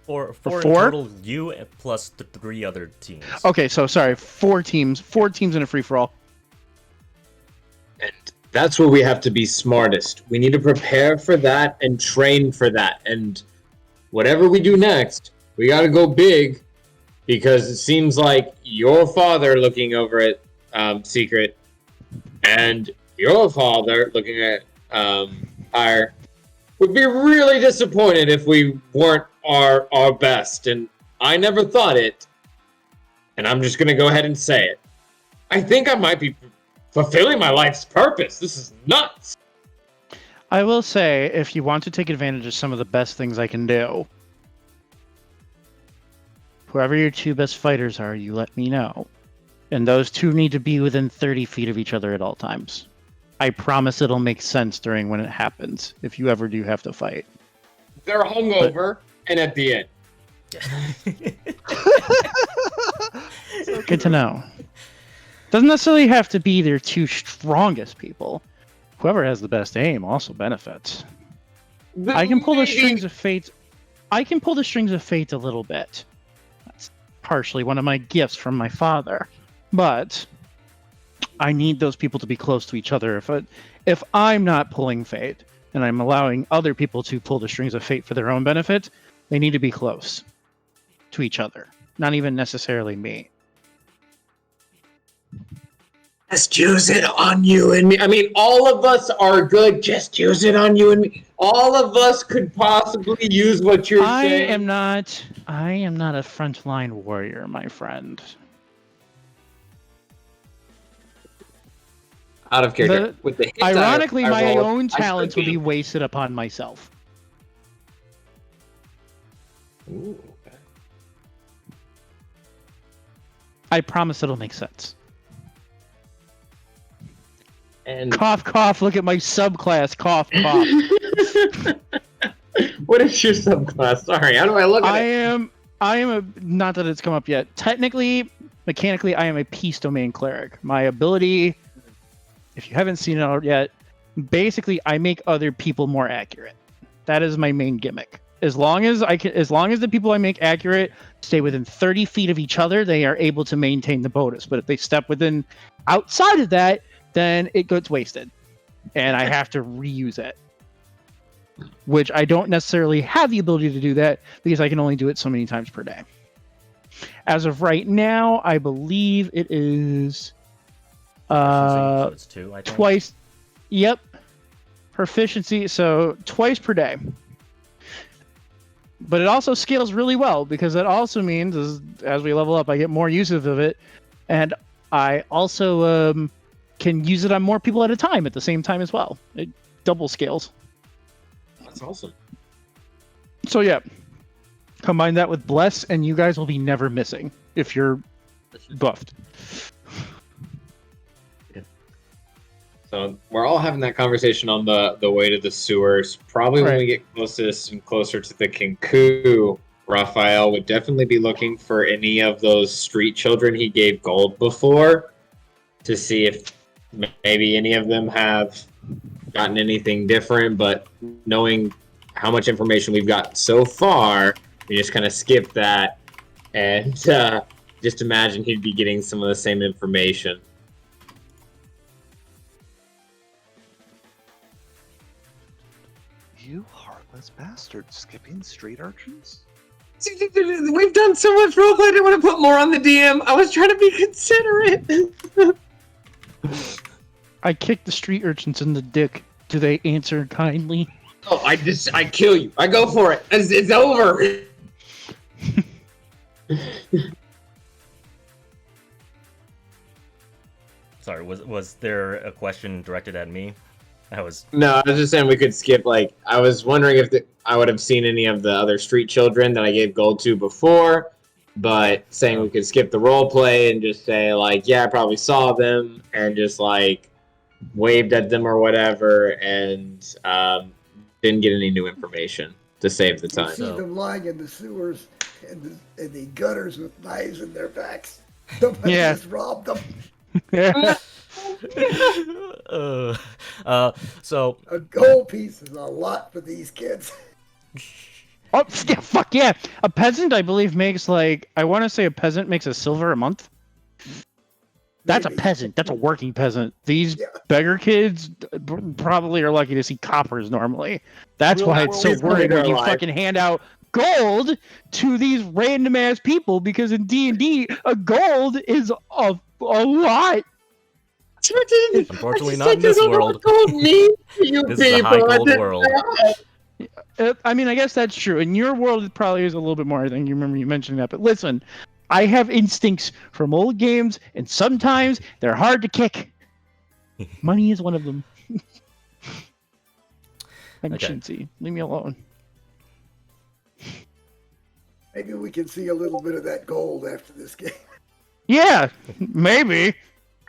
Four
four?
in total, you plus the 3 other teams.
Okay, so sorry, 4 teams. 4 teams in a free for all.
And that's where we have to be smartest. We need to prepare for that and train for that. And whatever we do next, we got to go big, because it seems like your father looking over at Secret and your father looking at Pyre would be really disappointed if we weren't our best. And I never thought it. And I'm just going to go ahead and say it. I think I might be fulfilling my life's purpose. This is nuts.
I will say, if you want to take advantage of some of the best things I can do, whoever your 2 best fighters are, you let me know. And those 2 need to be within 30 feet of each other at all times. I promise it'll make sense during when it happens, if you ever do have to fight.
They're hungover and at the end.
Good to know. Doesn't necessarily have to be their 2 strongest people. Whoever has the best aim also benefits. I can pull the strings of fate. I can pull the strings of fate a little bit. That's partially one of my gifts from my father. But I need those people to be close to each other. If I'm not pulling fate and I'm allowing other people to pull the strings of fate for their own benefit, they need to be close to each other. Not even necessarily me.
Just use it on you and me. I mean, all of us are good. Just use it on you and me. All of us could possibly use what you're saying.
I am not a frontline warrior, my friend.
Out of character. With the hits
Ironically,
I
my
rolled,
own
I
talents would be
still
wasted upon myself.
can't. Ooh, okay.
I promise it'll make sense.
And
Cough, cough, look at my subclass. Cough, cough.
what is your subclass? Sorry, how do I look at it?
I am a, not that it's come up yet. Technically, mechanically, I am a peace domain cleric. My ability, if you haven't seen it out yet, basically I make other people more accurate. That is my main gimmick. As long as the people I make accurate stay within 30 feet of each other, they are able to maintain the bonus. But if they step outside of that, then it gets wasted. And I have to reuse it. Which I don't necessarily have the ability to do that because I can only do it so many times per day. As of right now, I believe it is
So it's 2, I think.
twice. Yep. Proficiency, so twice per day. But it also scales really well because that also means as we level up, I get more uses of it. And I also can use it on more people at a time at the same time as well. It double scales.
That's awesome.
So yeah, combine that with Bless, and you guys will be never missing if you're buffed.
So we're all having that conversation on the way to the sewers. Probably when
Right.
we get closest and closer to the Kinku, Raphael would definitely be looking for any of those street children he gave gold before to see if maybe any of them have gotten anything different. But knowing how much information we've got so far, we just kind of skip that and just imagine he'd be getting some of the same information.
You heartless bastard, skipping street urchins?
We've done so much roleplay, I didn't want to put more on the DM. I was trying to be considerate.
I kicked the street urchins in the dick. Do they answer kindly?
Oh, I kill you. I go for it. It's over.
Sorry, was there a question directed at me? I was.
No, I was just saying we could skip. Like, I was wondering if I would have seen any of the other street children that I gave gold to before, but saying we could skip the role play and just say like, yeah, I probably saw them and just like waved at them or whatever, and didn't get any new information to save the
You
time.
see them lying in the sewers and the gutters with knives in their backs. Somebody just robbed them.
So
A gold piece is a lot for these kids.
Oh, yeah, fuck yeah. A peasant, I believe, makes like, I want to say a peasant makes a silver a month. That's
Maybe.
a peasant. That's a working peasant. These
Yeah.
beggar kids probably are lucky to see coppers normally. That's why it's so
Real
worried when you
life.
fucking hand out gold to these random ass people, because in D&D, a gold is a lot.
unfortunately, not in this world.
You
This is a high
people, I
gold
didn't
world.
know.
I mean, I guess that's true. In your world, it probably is a little bit more. I think you remember you mentioning that. But listen, I have instincts from old games, and sometimes they're hard to kick. Money is one of them.
Okay.
Shinzi, leave me alone.
Maybe we can see a little bit of that gold after this game.
Yeah, maybe.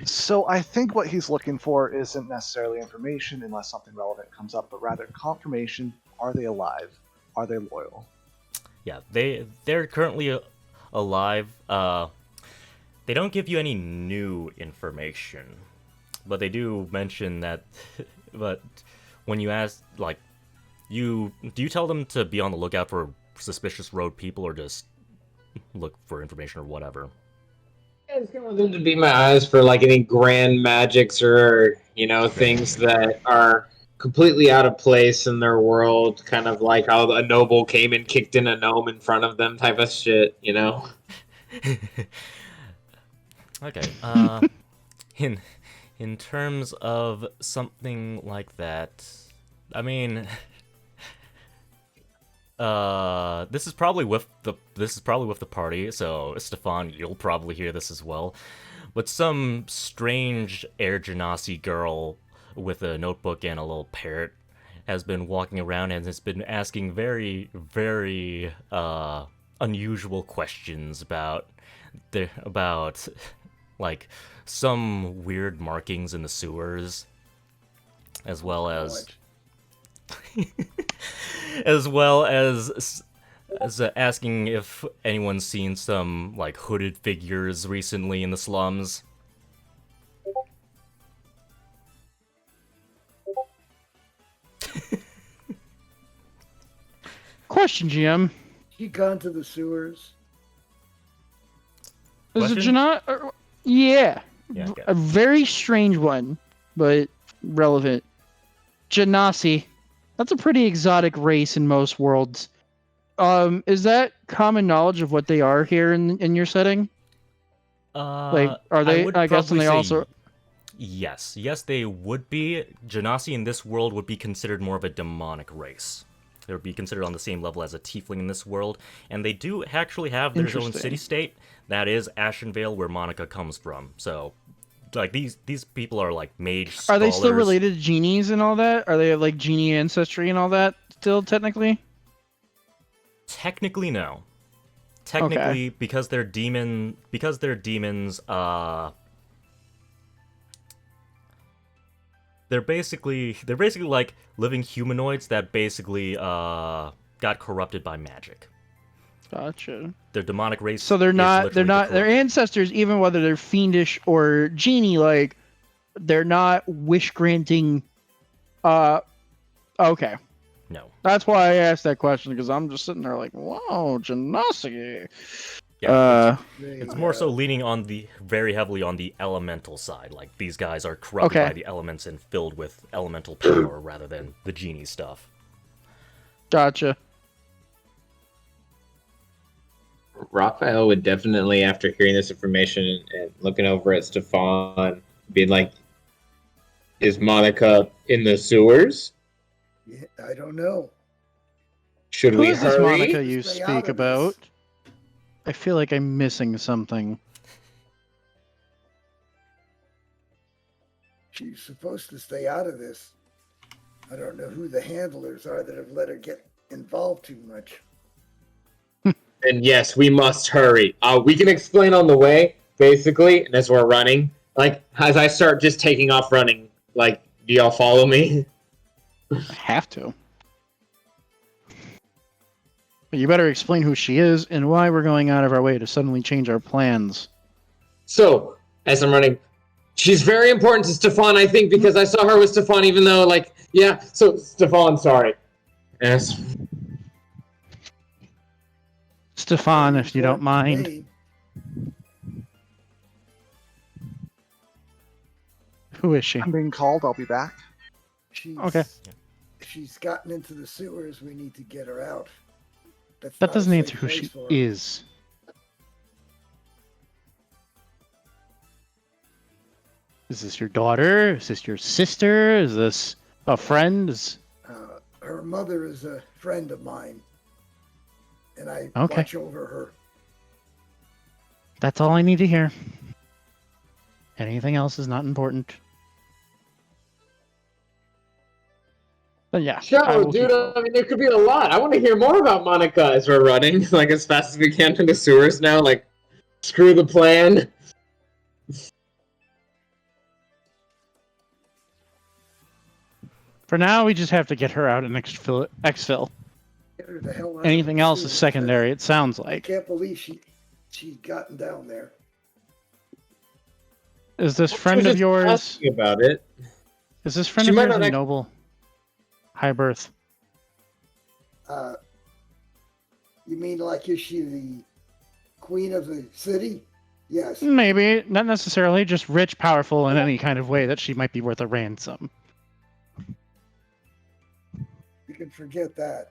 So I think what he's looking for isn't necessarily information unless something relevant comes up, but rather confirmation. Are they alive? Are they loyal?
Yeah, they're currently alive. They don't give you any new information, but they do mention that. But when you ask, like, do you tell them to be on the lookout for suspicious road people, or just look for information or whatever?
I just want them to be my eyes for like any grand magics or things that are completely out of place in their world, kind of like how a noble came and kicked in a gnome in front of them, type of shit.
Okay. In terms of something like that, I mean, this is probably with the party, so Stefan, you'll probably hear this as well. But some strange Air Genasi girl with a notebook and a little parrot has been walking around and has been asking very, very unusual questions about like some weird markings in the sewers, as well as asking if anyone's seen some like hooded figures recently in the slums.
Question, GM.
She gone to the sewers.
Is it
Question?
Jana? Yeah.
Yeah, okay.
A very strange one, but relevant. Genasi. That's a pretty exotic race in most worlds. Is that common knowledge of what they are here in your setting? Like, are they? I guess, and they also.
Yes, they would be. Genasi in this world would be considered more of a demonic race. They would be considered on the same level as a tiefling in this world, and they do actually have their own
Interesting.
city-state. That is Ashenvale, where Monica comes from. So, like, these people are like mage scholars.
Are they still related to genies and all that? Are they like genie ancestry and all that still technically?
Technically, no. Technically, because they're demons. They're basically like living humanoids that basically got corrupted by magic.
Gotcha.
Their demonic race.
So they're
is
not
literally
their
corrupted.
ancestors, even whether they're fiendish or genie like, they're not wish granting. Okay.
No.
That's why I asked that question, because I'm just sitting there like, wow, Genasi.
Yeah, it's more so leaning on very heavily on the elemental side. Like, these guys are corrupted
Okay.
by the elements and filled with elemental power rather than the genie stuff.
Gotcha.
Raphael would definitely, after hearing this information and looking over at Stefan, be like, "Is Monica in the sewers?"
Yeah, I don't know.
Should
Who
we
is this
hurry?
Monica you
Stay out
speak
of this.
about? I feel like I'm missing something.
She's supposed to stay out of this. I don't know who the handlers are that have let her get involved too much.
And yes, we must hurry. We can explain on the way, basically, and as we're running. Like, as I start just taking off running, like, do y'all follow me?
I have to. But you better explain who she is and why we're going out of our way to suddenly change our plans.
So, as I'm running, she's very important to Stefan, I think, because I saw her with Stefan, even though, like, yeah, so, Stefan, sorry. Yes.
Stefan, if you don't mind.
Me.
Who is she?
I'm being called. I'll be back.
She's,
Okay.
She's gotten into the sewers. We need to get her out. That's
That
not a
doesn't
safe
answer who
place
she
for her.
is. Is this your daughter? Is this your sister? Is this a friend?
Her mother is a friend of mine, and I
Okay.
watch over her.
That's all I need to hear. Anything else is not important. But yeah, I
Sure,
will
dude,
keep going.
I mean, there could be a lot. I want to hear more about Monica as we're running, like, as fast as we can to the sewers now. Like, screw the plan.
For now, we just have to get her out and exfil.
Get her the hell out of
Anything
the
else is
sewers.
secondary, it sounds
I
like.
can't believe she's gotten down there.
Is this
She was
friend of
just
yours?
asking about it.
Is this friend
She
of
might
yours
not
a
act-
noble? High birth.
You mean like is she the queen of the city? Yes.
Maybe, not necessarily, just rich, powerful in any kind of way that she might be worth a ransom.
You can forget that.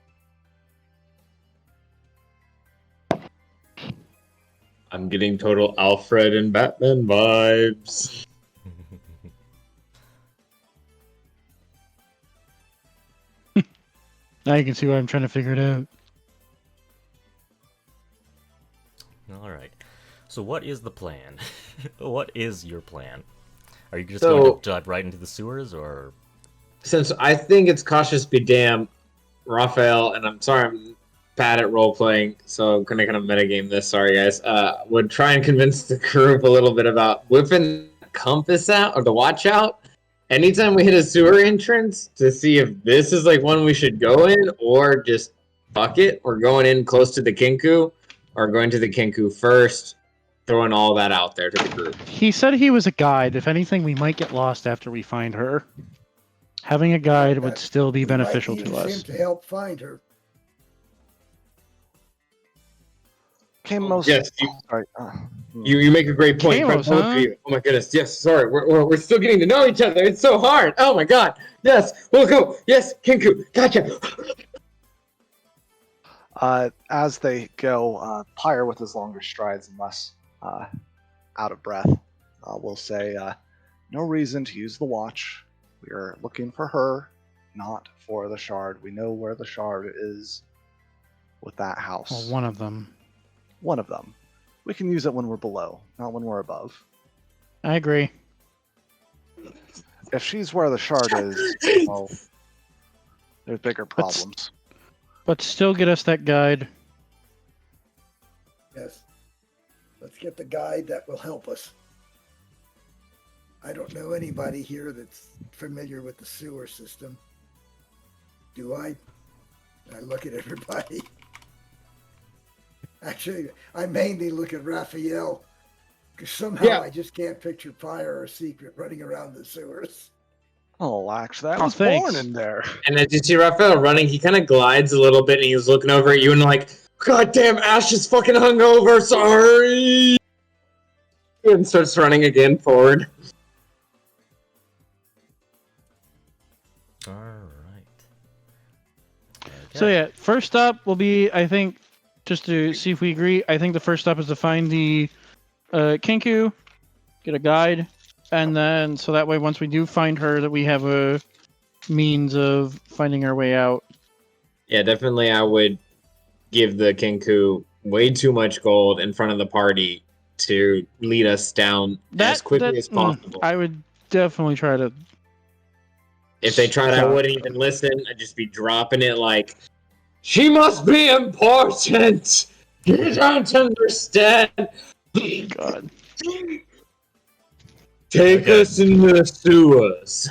I'm getting total Alfred and Batman vibes.
Now you can see why I'm trying to figure it out.
All right. So what is the plan? What is your plan? Are you just
So-
going to dive right into the sewers, or
Since I think it's cautious be damned, Raphael, and I'm sorry I'm bad at role playing, so I'm gonna kind of metagame this. Sorry, guys. Would try and convince the group a little bit about whipping the compass out or the watch out. Anytime we hit a sewer entrance to see if this is like one we should go in, or just fuck it, we're going in close to the Kinku, or going to the Kinku first, throwing all that out there to the group.
He said he was a guide. If anything, we might get lost after we find her. Having a guide would still be
We might
beneficial to
use
us.
him to help find her.
Kamos.
Yes,
Sorry.
You make a great point.
Kamos,
Both
huh?
of you. Oh my goodness. Yes, sorry. We're still getting to know each other. It's so hard. Oh my god. Yes, we'll go. Yes, Kinku. Gotcha.
As they go, Pyre with his longer strides and less out of breath will say, no reason to use the watch. We are looking for her, not for the shard. We know where the shard is with that house.
Well, one of them.
One of them. We can use it when we're below, not when we're above.
I agree.
If she's where the shard is, well, there's bigger problems.
But still get us that guide.
Yes. Let's get the guide that will help us. I don't know anybody here that's familiar with the sewer system. Do I? I look at everybody. Actually, I mainly look at Raphael. Because somehow
Yeah.
I just can't picture Pyre or Secret running around the sewers.
Oh, actually, I
Oh,
was
thanks.
born in there.
And as you see Raphael running, he kind of glides a little bit and he's looking over at you and like, God damn, Ash is fucking hungover. Sorry. And starts running again forward.
all right?
So yeah, first up will be, I think, just to see if we agree, I think the first step is to find the Kinku, get a guide, and then so that way once we do find her that we have a means of finding our way out.
Yeah, definitely I would give the Kenku way too much gold in front of the party to lead us down as quickly as possible.
I would definitely try to.
If they tried, I
Stop.
wouldn't even listen. I'd just be dropping it like, she must be important! You don't understand!
God.
Take
Okay.
us in the sewers.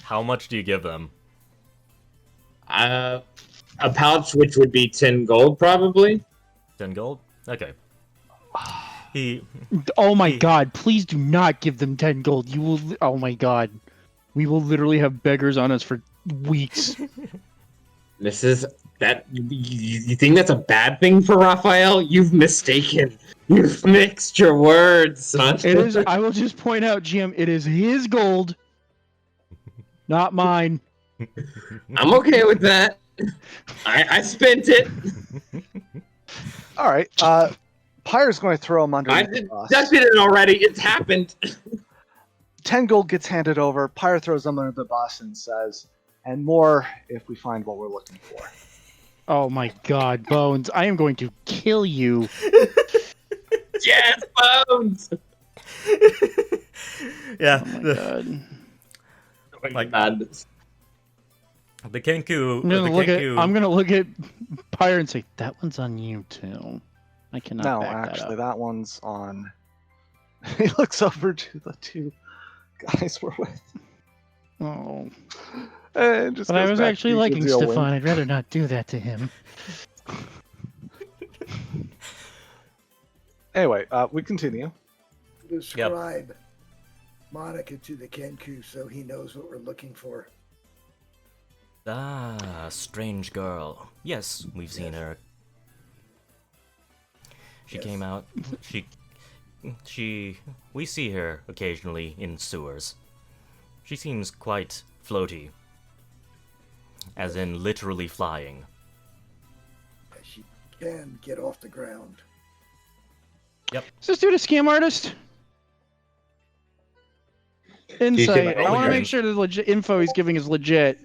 How much do you give them?
A pouch, which would be 10 gold, probably.
10 gold? Okay. He
Oh my
He-
God! Please do not give them 10 gold. You will. Oh my God. We will literally have beggars on us for weeks.
This is that. You think that's a bad thing for Raphael? You've mistaken. You've mixed your words, son.
It is. I will just point out, GM. It is his gold, not mine.
I'm okay with that. I spent it.
All right. Pyre's going to throw him under
I
the
did,
bus.
did it already. It's happened.
10 gold gets handed over. Pyre throws him under the bus and says, "And more if we find what we're looking for."
Oh my God, Bones! I am going to kill you.
Yes, Bones.
Yeah.
Oh my
the,
God.
Like-
God.
the Kenku.
I'm
the
gonna look
Kenku,
at. I'm gonna look at Pyre and say that one's on you too. I cannot.
No,
back
actually,
that up.
that one's on. He looks over to the two guys we're with.
Oh.
And just
But I
goes
was
back
actually
to
liking
Gazelle
Stefan.
wink.
I'd rather not do that to him.
Anyway, we continue.
Describe Monica to the Kenku so he knows what we're looking for.
Ah, strange girl. Yes, we've seen
Yes.
her. She
Yes.
came out. We see her occasionally in sewers. She seems quite floaty. As in literally flying.
She can get off the ground.
Is this dude a scam artist? Insight.
my
I want to
roll
make sure the legit info he's giving is legit.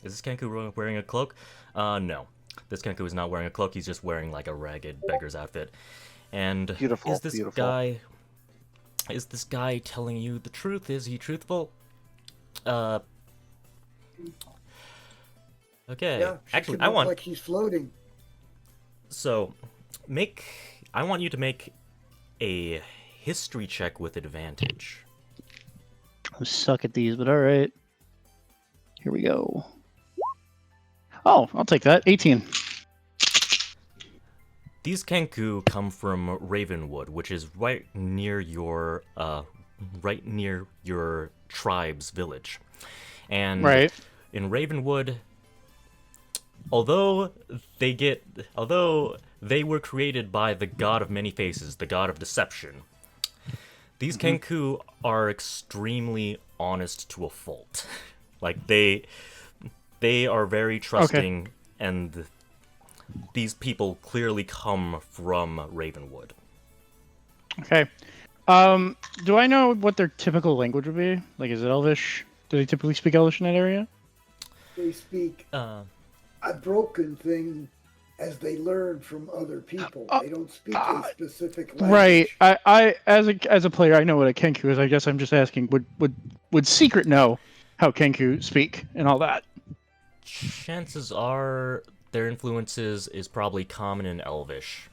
Is this Kenku wearing a cloak? No. This Kenku is not wearing a cloak, he's just wearing like a ragged beggar's outfit. And
Beautiful,
is this
beautiful.
guy... Is this guy telling you the truth? Is he truthful? Okay.
Yeah, she
Actually,
can
I
look
want...
like she's floating.
So, I want you to make a history check with advantage.
I suck at these, but all right. Here we go. Oh, I'll take that. 18.
These Kenku come from Ravenwood, which is right near your tribe's village. And
Right.
in Ravenwood, although they were created by the god of many faces, the god of deception, these Kenku are extremely honest to a fault. Like they are very trusting, and these people clearly come from Ravenwood.
Okay. Do I know what their typical language would be? Like, is it Elvish? Do they typically speak Elvish in that area?
They speak
Uh,
a broken thing as they learn from other people. They don't speak a specific
Right.
language.
I as a player, I know what a Kenku is. I guess I'm just asking, would Secret know how Kenku speak and all that?
chances are their influences is probably common in Elvish,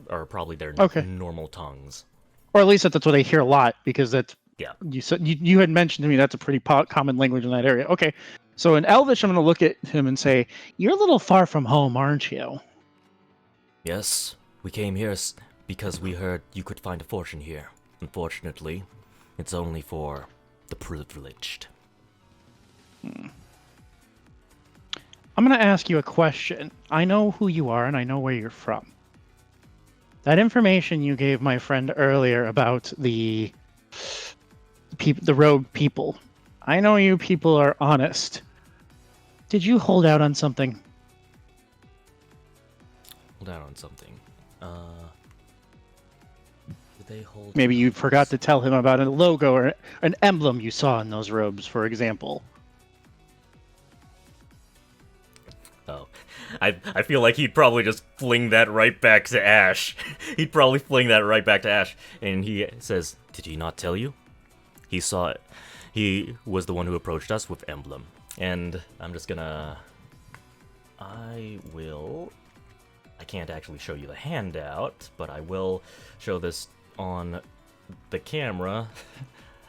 or probably their
Okay.
normal tongues.
Or at least that's what I hear a lot, because that's
Yeah.
you said you had mentioned to me that's a pretty common language in that area. Okay, so in Elvish, I'm going to look at him and say, "You're a little far from home, aren't you?"
Yes, we came here because we heard you could find a fortune here. Unfortunately, it's only for the privileged.
I'm going to ask you a question. I know who you are and I know where you're from. That information you gave my friend earlier about the rogue people. I know you people are honest. Did you hold out on something?
Hold out on something. Did they hold?
Maybe you
out
forgot to
on
tell him about a logo or an emblem you saw in those robes, for example.
I feel like he'd probably just fling that right back to Ash. He'd probably fling that right back to Ash. And he says, "Did he not tell you? He saw it. He was the one who approached us with Emblem." And I'm just gonna... I can't actually show you the handout, but I will show this on the camera.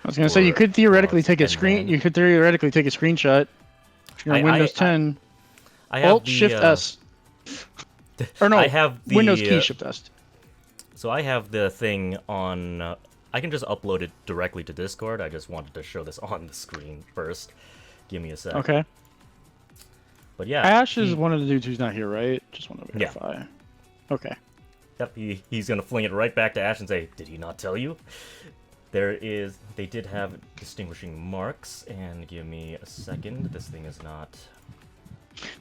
I was gonna say you could theoretically take a screen.
Then...
You could theoretically take a screenshot. If you're on Windows 10.
I have
Alt
the,
Shift S. Or no,
I have the,
Windows key Shift S.
So I have the thing on. I can just upload it directly to Discord. I just wanted to show this on the screen first. Give me a sec.
Okay.
But yeah,
Ash is one of the dudes who's not here, right? Just want to verify.
Yeah.
Okay.
Yep, he's gonna fling it right back to Ash and say, "Did he not tell you?" They did have distinguishing marks, and give me a second. This thing is not.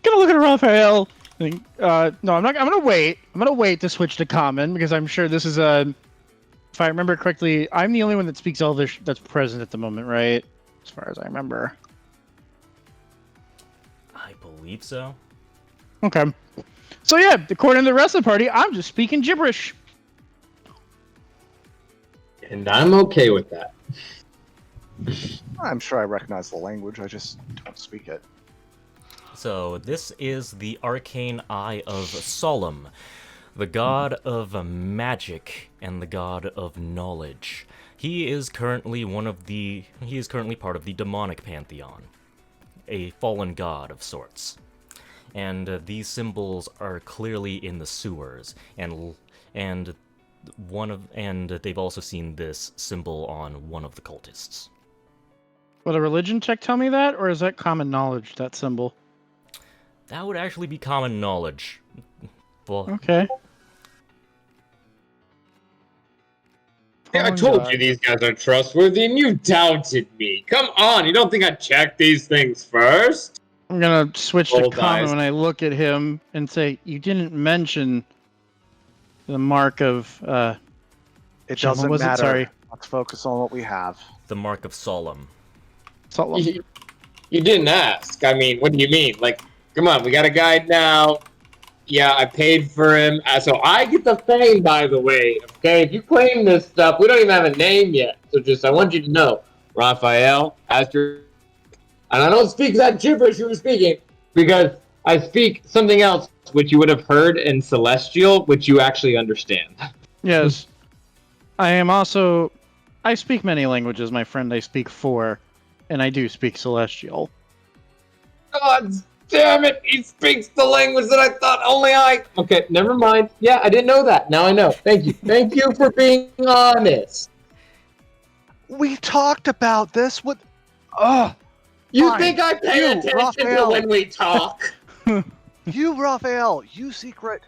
Gonna look at Raphael. No, I'm not. I'm gonna wait. I'm gonna wait to switch to common because I'm sure this is a. If I remember correctly, I'm the only one that speaks Elvish that's present at the moment, right? As far as I remember.
I believe so.
Okay. So yeah, according to the rest of the party, I'm just speaking gibberish.
And I'm okay with that.
I'm sure I recognize the language, I just don't speak it.
So this is the arcane eye of Solemn, the god of magic and the god of knowledge. He is currently part of the demonic pantheon, a fallen god of sorts. And these symbols are clearly in the sewers, and they've also seen this symbol on one of the cultists.
Will a religion check tell me that, or is that common knowledge, that symbol?
That would actually be common knowledge. Well,
okay.
Yeah, I told you these guys are trustworthy, and you doubted me. Come on, you don't think I'd check these things first?
I'm gonna switch to
Old
common
eyes.
when I look at him and say, "You didn't mention the mark of."
It
Jim, what
doesn't
was it?
matter.
Sorry.
Let's focus on what we have.
the mark of Solemn.
Solemn.
You didn't ask. I mean, what do you mean? Like, come on, we got a guide now. Yeah, I paid for him. So I get the fame, by the way. Okay, if you claim this stuff, we don't even have a name yet. So I want you to know, Raphael, and I don't speak that gibberish you were speaking, because I speak something else which you would have heard in Celestial, which you actually understand.
Yes. I am also... I speak many languages, my friend. I speak 4, and I do speak Celestial.
God damn it, he speaks the language that I thought only I... Okay, never mind. Yeah, I didn't know that. Now I know. Thank you. Thank you for being honest.
We talked about this. What? Oh,
You
Fine.
think I pay
You,
attention
Raphael.
to when we talk?
you, Raphael, you secret.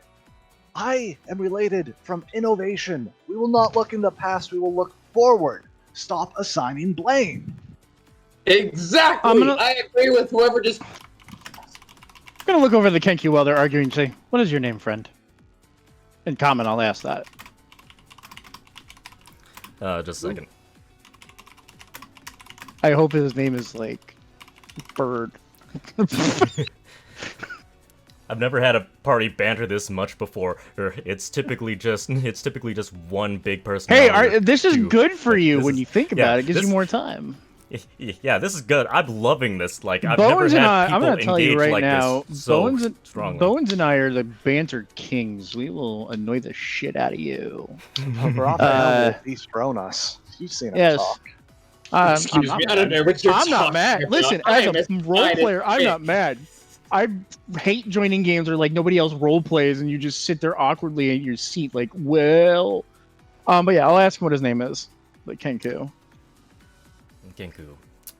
I am related from innovation. We will not look in the past. We will look forward. Stop assigning blame.
Exactly. I agree with whoever just...
I'm gonna look over the Kenku while they're arguing and say, "What is your name, friend?" In common, I'll ask that.
Just a second.
I hope his name is like Bird.
I've never had a party banter this much before. It's typically just one big person.
Hey, this is good for you when you think about it. It gives
this-
you more time.
Yeah, this is good. I'm loving this. Like, I've
Bones
never
and
had
I'm
people
gonna tell you
engage
right
like
now,
this so strongly.
Bones and I are the banter kings. We will annoy the shit out of you.
Raphael will dethrone us. You've seen him
Yes.
talk.
Excuse me, I don't know what you're
I'm not
talking
mad.
about.
Listen,
I
as
am
a role
excited.
player, I'm not mad. I hate joining games where like nobody else role plays and you just sit there awkwardly in your seat, like, well. But yeah, I'll ask him what his name is. Like Kenku.
Genku.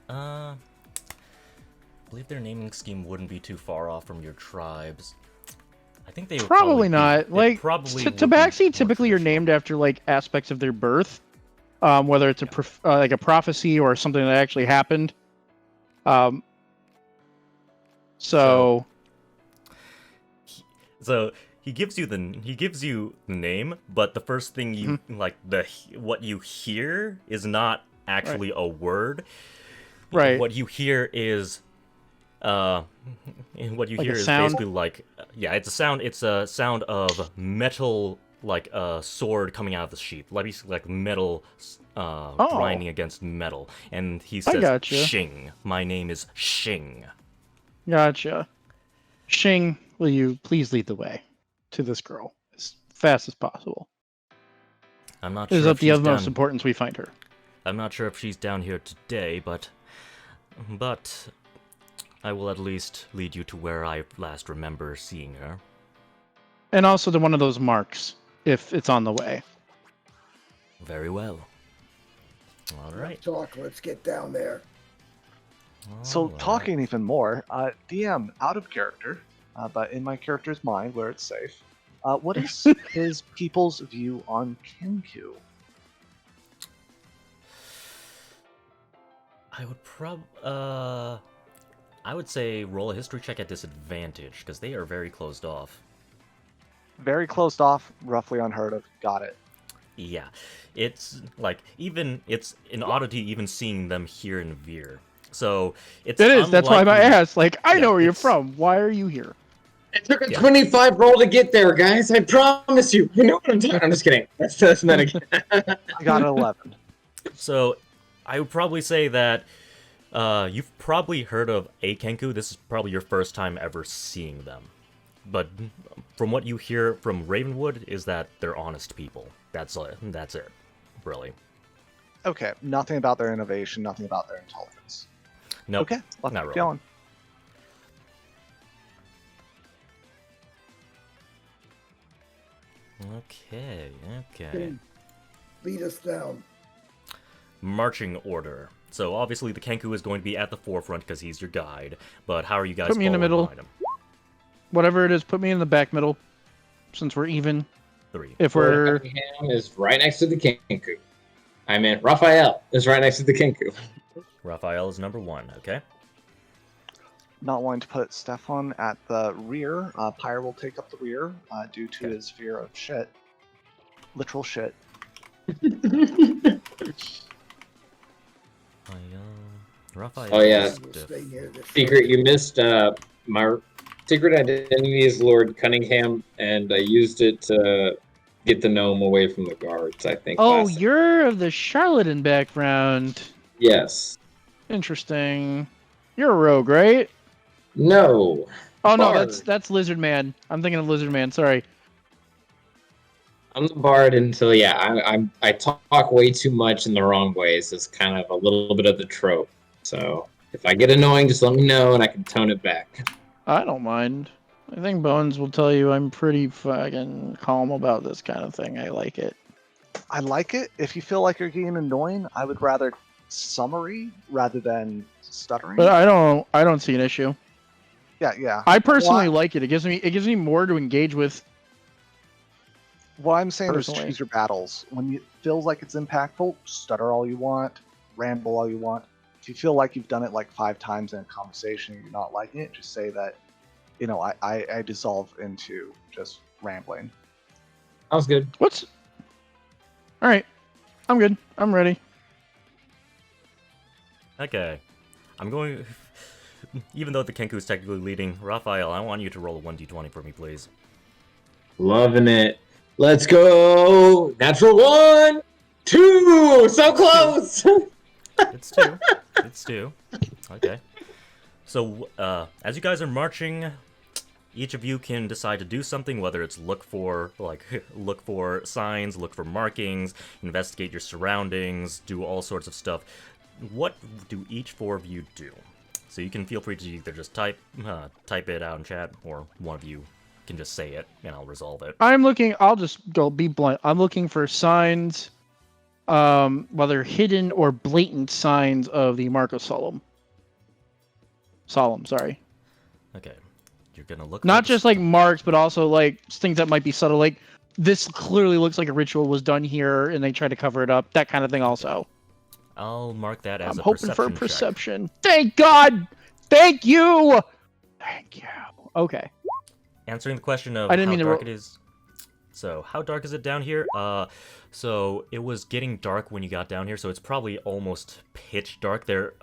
I believe their naming scheme wouldn't be too far off from your tribes. I think they would
Probably not.
Be,
like
probably
Tabaxi typically are named after like aspects of their birth, whether it's like a prophecy or something that actually happened. So
he gives you the name, but the first thing you what you hear is not actually a word.
Right.
What you hear is and what you
Like a
hear is
sound?
basically like, yeah, it's a sound. It's a sound of metal, like a sword coming out of the sheath, like metal grinding against metal. And he
I
says,
gotcha.
"Shing, my name is Shing."
Gotcha. Shing, will you please lead the way to this girl as fast as possible?
I'm not
It is
sure
of
if
the
she's
utmost
down.
importance we find her.
I'm not sure if she's down here today, but I will at least lead you to where I last remember seeing her.
And also to one of those marks, if it's on the way.
Very well. All right.
Talk. Let's get down there.
So,
All right.
talking even more, DM out of character, but in my character's mind where it's safe. What is his people's view on Kenku?
I would say roll a history check at disadvantage because they are very closed off.
Very closed off, roughly unheard of. Got it.
Yeah, it's like it's an oddity even seeing them here in Veer. So it's
It is. That's why I
unlikely-
asked. Like, I
Yeah,
know where you're
it's-
from. Why are you here?
It took a
Yeah.
25 roll to get there, guys. I promise you. You know what I'm talking. I'm just kidding. That's not again.
I got an 11.
So I would probably say that you've probably heard of a Kenku. This is probably your first time ever seeing them. But from what you hear from Ravenwood is that they're honest people. That's it, really.
Okay, nothing about their innovation, nothing about their intelligence.
Nope.
Okay, let's
not
keep
really.
going.
Okay.
Lead us down.
Marching order. So obviously the Kenku is going to be at the forefront because he's your guide. But how are you guys
Put me in the
following
middle.
behind him?
Whatever it is, put me in the back middle. Since we're even.
3.
If we're.
Cunningham is right next to the Kenku. I meant Raphael is right next to the Kenku.
Raphael is number 1, okay?
Not wanting to put Stefan at the rear. Pyre will take up the rear due to
Okay.
his fear of shit. Literal shit.
Raphael.
Oh, yeah.
is
We'll
diff-
stay near this.
Secret, you missed my secret identity is Lord Cunningham, and I used it to get the gnome away from the guards, I think.
Oh,
last time.
you're of the Charlatan background.
Yes.
Interesting. You're a rogue, right?
No.
Oh no,
Bard.
that's Lizard Man. I'm thinking of Lizard Man. Sorry.
I'm the bard until I talk way too much in the wrong ways. It's kind of a little bit of the trope. So if I get annoying, just let me know and I can tone it back.
I don't mind. I think Bones will tell you I'm pretty fucking calm about this kind of thing. I like it.
I like it. If you feel like you're getting annoying, I would rather summary rather than stuttering.
But I don't see an issue.
Yeah.
I personally
Well,
like it. It gives me more to engage with.
What I'm saying is
Personally.
choose your battles. When it feels like it's impactful, stutter all you want, ramble all you want. If you feel like you've done it like 5 times in a conversation and you're not liking it, just say that, I dissolve into just rambling.
Sounds good.
What's all right? I'm good. I'm ready.
Okay. I'm going... Even though the Kenku is technically leading, Raphael, I want you to roll a 1d20 for me, please.
Loving it. Let's go. Natural 1, 2. So close.
It's 2. It's 2. Okay. So, as you guys are marching, each of you can decide to do something, whether it's look for signs, look for markings, investigate your surroundings, do all sorts of stuff. What do each 4 of you do? So you can feel free to either just type it out in chat, or one of you can just say it, and I'll resolve it.
I'm looking. I'll just go be blunt. I'm looking for signs, whether hidden or blatant signs of the Mark of Solemn. Sorry.
Okay. You're gonna look
Not
for
just like marks, but also like things that might be subtle. Like this clearly looks like a ritual was done here, and they tried to cover it up. That kind of thing. Also,
I'll mark that as
I'm
a
hoping for a
perception check.
perception. Thank God. Thank you. Thank you. Okay.
Answering the question of
I didn't
how
mean to
dark
ro-
it is. So how dark is it down here? So it was getting dark when you got down here, so it's probably almost pitch dark. There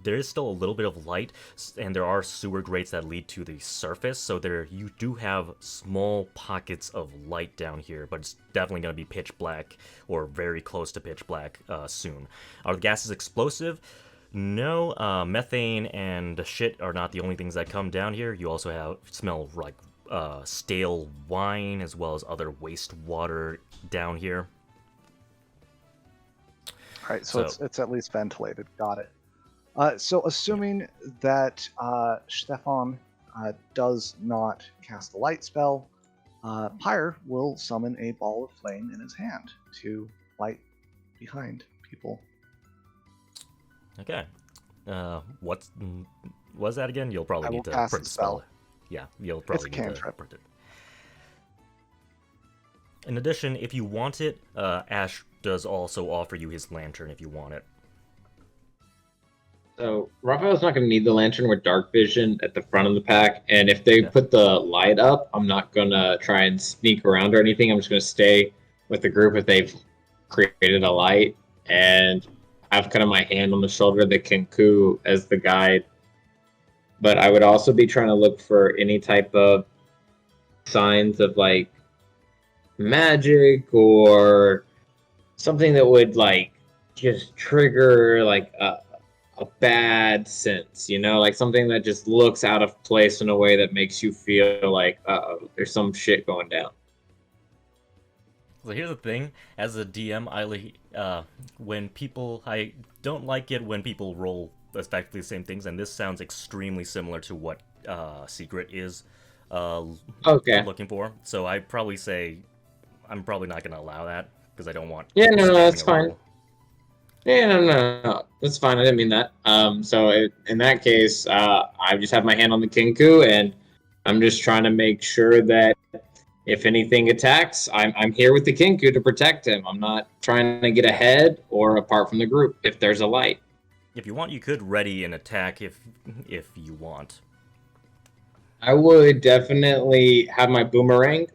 is still a little bit of light, and there are sewer grates that lead to the surface, so you do have small pockets of light down here, but it's definitely going to be pitch black, or very close to pitch black soon. Are the gases explosive? No, methane and shit are not the only things that come down here. You also smell like stale wine, as well as other wastewater down here.
All right, so it's at least ventilated. Got it. So assuming that Stefan does not cast a light spell, Pyre will summon a ball of flame in his hand to light behind people.
Okay. What's that again? You'll probably need to
cast
print
the
the spell.
spell.
Yeah, you'll probably
It's a
need to
cantrip.
print it. In addition, if you want it, Ash does also offer you his lantern if you want it.
So Raphael's not going to need the lantern with dark vision at the front of the pack, and if they put the light up, I'm not going to try and sneak around or anything. I'm just going to stay with the group if they've created a light, and have kind of my hand on the shoulder of the Kenku as the guide. But I would also be trying to look for any type of signs of like magic or something that would like just trigger like a bad sense, you know, like something that just looks out of place in a way that makes you feel like there's some shit going down.
So here's the thing, as a DM, I don't like it when people roll effectively the same things, and this sounds extremely similar to what Secret is looking for. So I'd probably say I'm probably not going to allow that, because I don't want...
Yeah,
people
no,
spamming
that's
a
fine.
roll.
Yeah, no, that's fine. I didn't mean that. In that case, I just have my hand on the Kenku, and I'm just trying to make sure that if anything attacks, I'm here with the Kenku to protect him. I'm not trying to get ahead or apart from the group if there's a light.
If you want, you could ready an attack if you want.
I would definitely have my boomerang,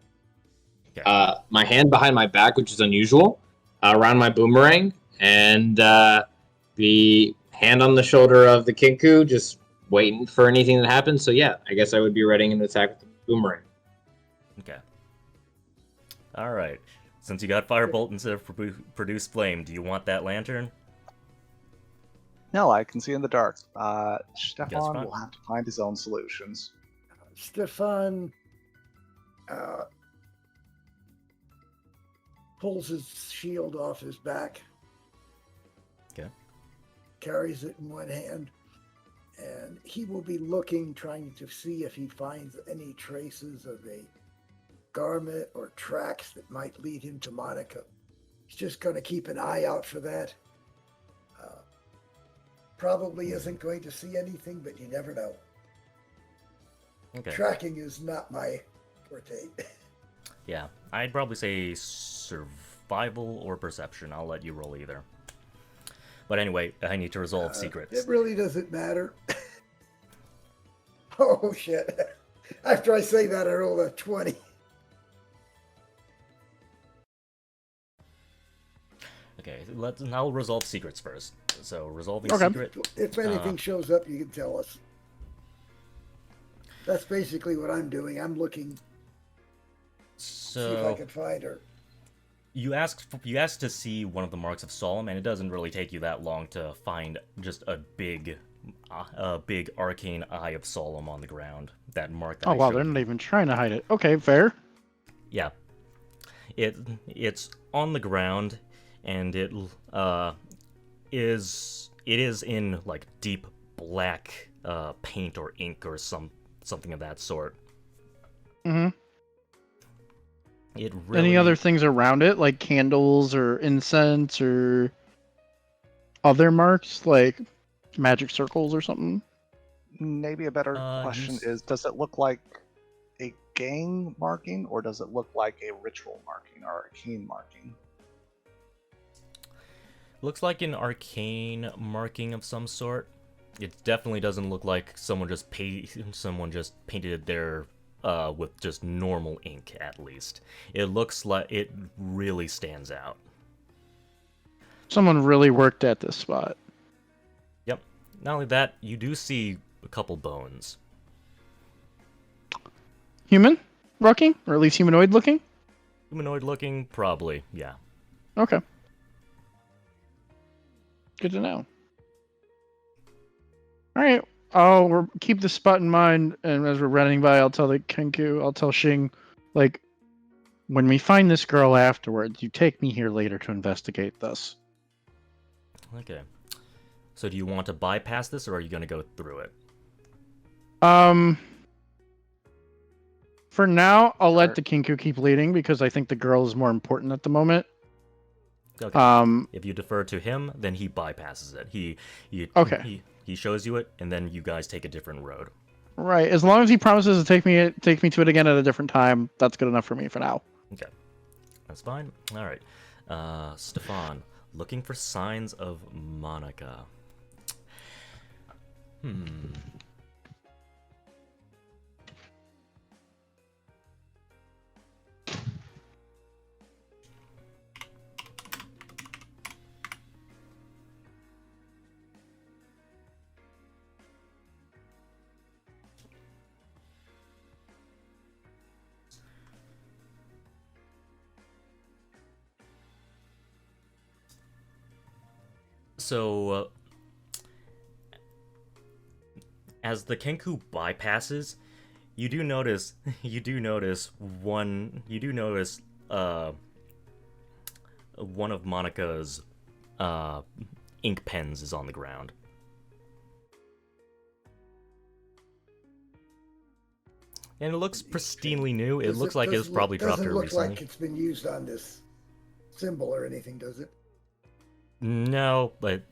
Okay.
my hand behind my back, which is unusual, around my boomerang, and the hand on the shoulder of the Kenku, just waiting for anything that happens. So yeah, I guess I would be readying an attack with the boomerang.
Okay. Alright. Since you got Firebolt instead of Produce Flame, do you want that lantern?
No, I can see in the dark.
Guess
Stefan
fine.
will have to find his own solutions.
Stefan pulls his shield off his back.
Okay.
Carries it in one hand. And he will be looking, trying to see if he finds any traces of a garment or tracks that might lead him to Monica. He's just going to keep an eye out for that. Probably isn't going to see anything, but you never know.
Okay.
Tracking is not my forte.
Yeah, I'd probably say survival or perception. I'll let you roll either. But anyway, I need to resolve secrets.
It really doesn't matter. Oh, shit. After I say that, I roll a 20.
Okay, I'll resolve secrets first. So, resolving
Okay.
secret.
If anything shows up, you can tell us. That's basically what I'm doing. I'm looking, see if I
So,
can find her.
you asked to see one of the marks of Solemn, and it doesn't really take you that long to find just a big arcane eye of Solemn on the ground. That mark that
Oh
I
wow,
showed
they're
you.
not even trying to hide it. Okay, fair.
Yeah. It's on the ground, and it is in like deep black paint or ink or something of that sort.
Mm-hmm.
It really...
Any other things around it, like candles or incense or other marks, like magic circles or something?
Maybe a better question is, does it look like a gang marking, or does it look like a ritual marking or arcane marking?
Looks like an arcane marking of some sort. It definitely doesn't look like someone just painted their with just normal ink, at least. It looks like it really stands out.
Someone really worked at this spot.
Yep. Not only that, you do see a couple bones.
Human looking, or at least humanoid looking.
Humanoid looking, probably, yeah.
Okay. Good to know. All right. I'll keep this spot in mind, and as we're running by, I'll tell the Kenku, I'll tell Shing, like, when we find this girl afterwards, you take me here later to investigate this.
Okay. So do you want to bypass this, or are you going to go through it?
For now, I'll let
Sure.
the Kenku keep leading because I think the girl is more important at the moment.
Okay. If you defer to him, then he bypasses it.
Okay.
He shows you it, and then you guys take a different road.
Right. As long as he promises to take me to it again at a different time, that's good enough for me for now.
Okay. That's fine. All right. Stefan, looking for signs of Monica. So, as the Kenku bypasses, you do notice one of Monica's ink pens is on the ground. And it looks pristinely new. It looks like it was probably dropped here recently.
Doesn't look like it's been used on this symbol or anything, does it?
No, but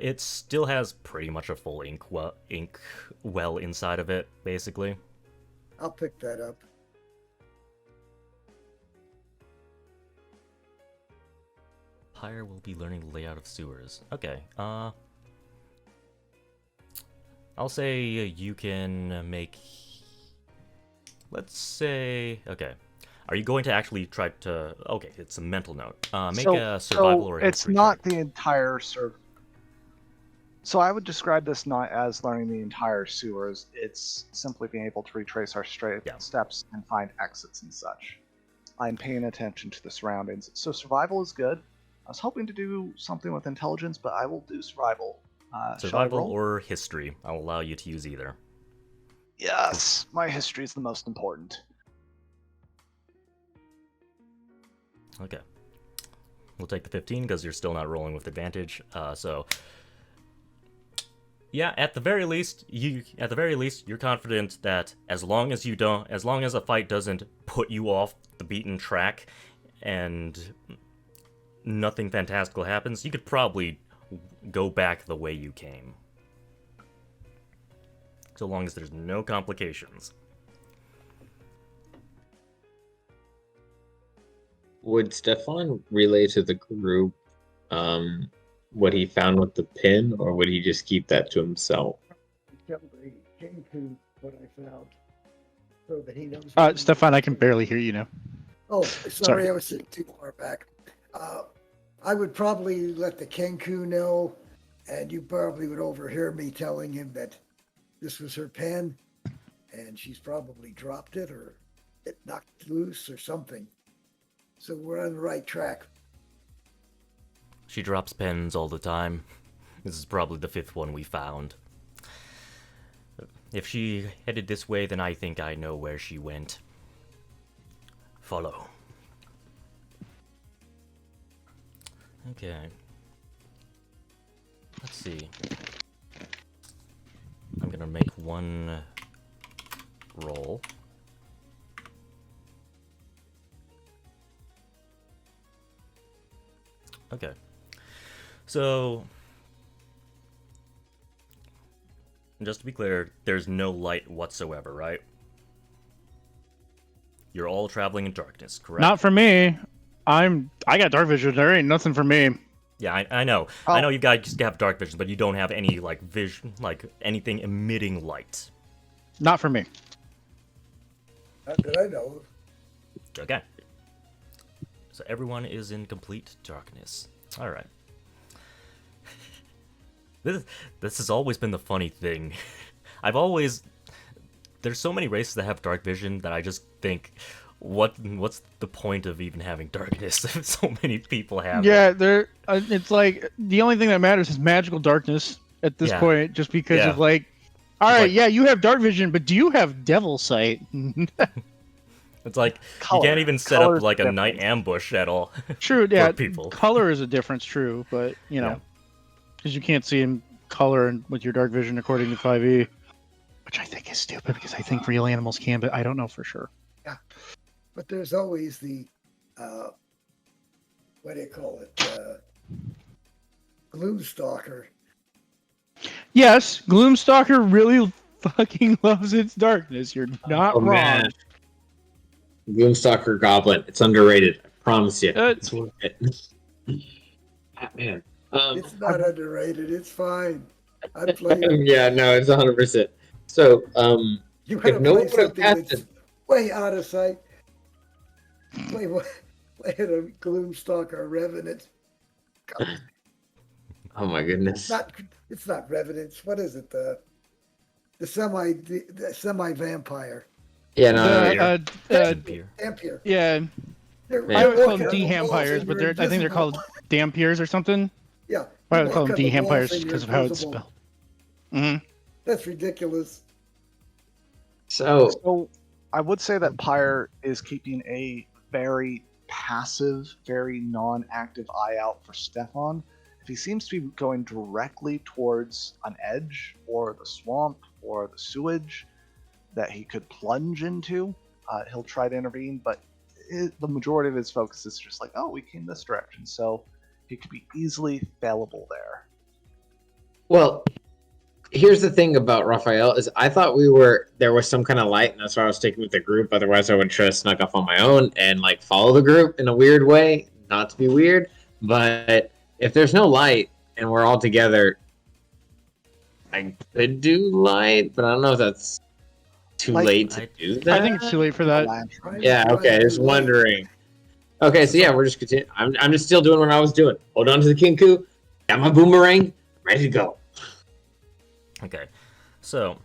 it still has pretty much a full ink well inside of it, basically.
I'll pick that up.
Pyre will be learning the layout of sewers. Okay, I'll say you can make... Let's say... Okay. Are you going to actually try to... Okay, it's a mental note. Make a survival or
it's
history
not
check.
the entire So I would describe this not as learning the entire sewers. It's simply being able to retrace our steps and find exits and such. I'm paying attention to the surroundings. So survival is good. I was hoping to do something with intelligence, but I will do survival.
Survival or history. I'll allow you to use either.
Yes, my history is the most important.
Okay. We'll take the 15 because you're still not rolling with advantage. So yeah, at the very least, you're confident that as long as a fight doesn't put you off the beaten track and nothing fantastical happens, you could probably go back the way you came. So long as there's no complications.
Would Stefan relay to the group what he found with the pin, or would he just keep that to himself?
Tell the Kenku what I found, so that he knows.
Stefan, I can barely hear you now.
Oh, sorry, I was sitting too far back. I would probably let the Kenku know, and you probably would overhear me telling him that this was her pen, and she's probably dropped it or it knocked loose or something. So we're on the right track.
She drops pens all the time. This is probably the 5th one we found. If she headed this way, then I think I know where she went. Follow. Okay. Let's see. I'm gonna make one roll. Okay. So, just to be clear, there's no light whatsoever, right? You're all traveling in darkness, correct?
Not for me. I got dark vision. There ain't nothing for me.
Yeah, I know.
Oh.
I know you guys have dark vision, but you don't have any, like, vision, like, anything emitting light.
Not for me.
Not that I know of.
Okay. So everyone is in complete darkness. All right. This has always been the funny thing. There's so many races that have dark vision that I just think, what's the point of even having darkness if so many people have
Yeah,
it?
there. It's like the only thing that matters is magical darkness at this
Yeah.
point, just because
Yeah.
of like, all
It's
right,
like-
yeah, you have dark vision, but do you have devil sight?
It's like
Color.
you can't even set up
Color's
like a
different.
night ambush at all.
True, yeah.
people.
Color is a difference, true, but you know,
Yeah.
because you can't see in color and with your dark vision according to 5e, which I think is stupid because I think real animals can, but I don't know for sure.
But there's always the, what do you call it? Gloomstalker.
Yes, Gloomstalker really fucking loves its darkness. You're not
Oh,
wrong.
man. Gloomstalker Goblin. It's underrated. I promise you.
It's-
It's worth it. Man.
It's not underrated. It's fine. I play it.
Yeah, no, it's 100%. So,
You
if
want to
no
play
one would have
something
cast
that's
it,
way out of sight? Play a Gloomstalker Revenant.
oh my goodness.
It's not Revenants. What is it? The semi vampire.
Yeah, no,
Vampire.
Vampire.
Yeah,
They're
Yeah.
I would call
walking
them
on the walls
dehampires,
and
but
you're
I think they're
invisible.
called dampiers or something.
Yeah.
I
you
would call
walk
them
on the walls
dehampires
and
because of
you're
how it's
invisible.
spelled. Hmm.
That's ridiculous.
So,
So I would say that Pyre is keeping a very passive, very non-active eye out for Stefan. If he seems to be going directly towards an edge or the swamp or the sewage that he could plunge into, he'll try to intervene, but the majority of his focus is just like, oh, we came this direction, so he could be easily failable there.
well, here's the thing about Raphael is I thought there was some kind of light, and that's why I was sticking with the group. Otherwise, I would try to snuck off on my own and like follow the group in a weird way, not to be weird. But if there's no light and we're all together, I could do light, but I don't know if that's too
Light-
late to do that.
I think it's too late for that.
Yeah, okay, just wondering. Okay, so yeah, we're just continuing. I'm just still doing what I was doing. Hold on to the Kinku, got my boomerang, ready to go.
Okay, so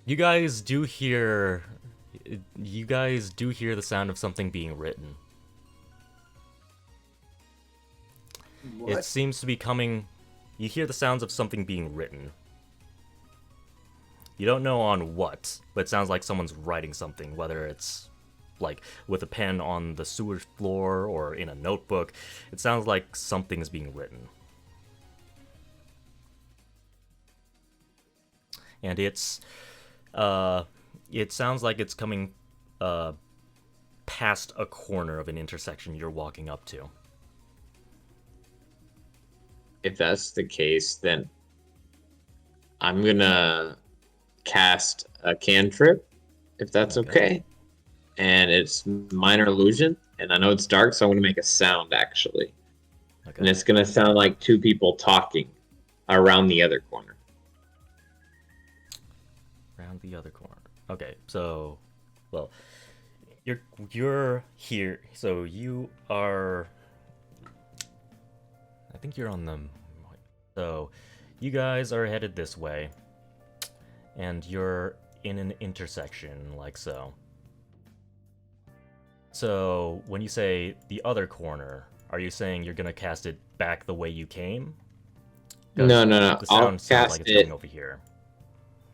you guys do hear the sound of something being written. It
What?
seems to be coming. You hear the sounds of something being written. You don't know on what, but it sounds like someone's writing something, whether it's like with a pen on the sewer floor or in a notebook. It sounds like something's being written. And it sounds like it's coming past a corner of an intersection you're walking up to.
If that's the case, then I'm gonna cast a cantrip, if that's okay. And it's minor illusion, and I know it's dark, so I'm gonna make a sound actually.
Okay.
And it's gonna sound like two people talking around the other corner.
Around the other corner. Okay, so, well, you're here. So you are. I think you're on the. So, you guys are headed this way, and you're in an intersection like so. So when you say the other corner, are you saying you're gonna cast it back the way you came? 'Cause
No.
The
I'll
sound sounds
cast
like it's
it.
coming over here.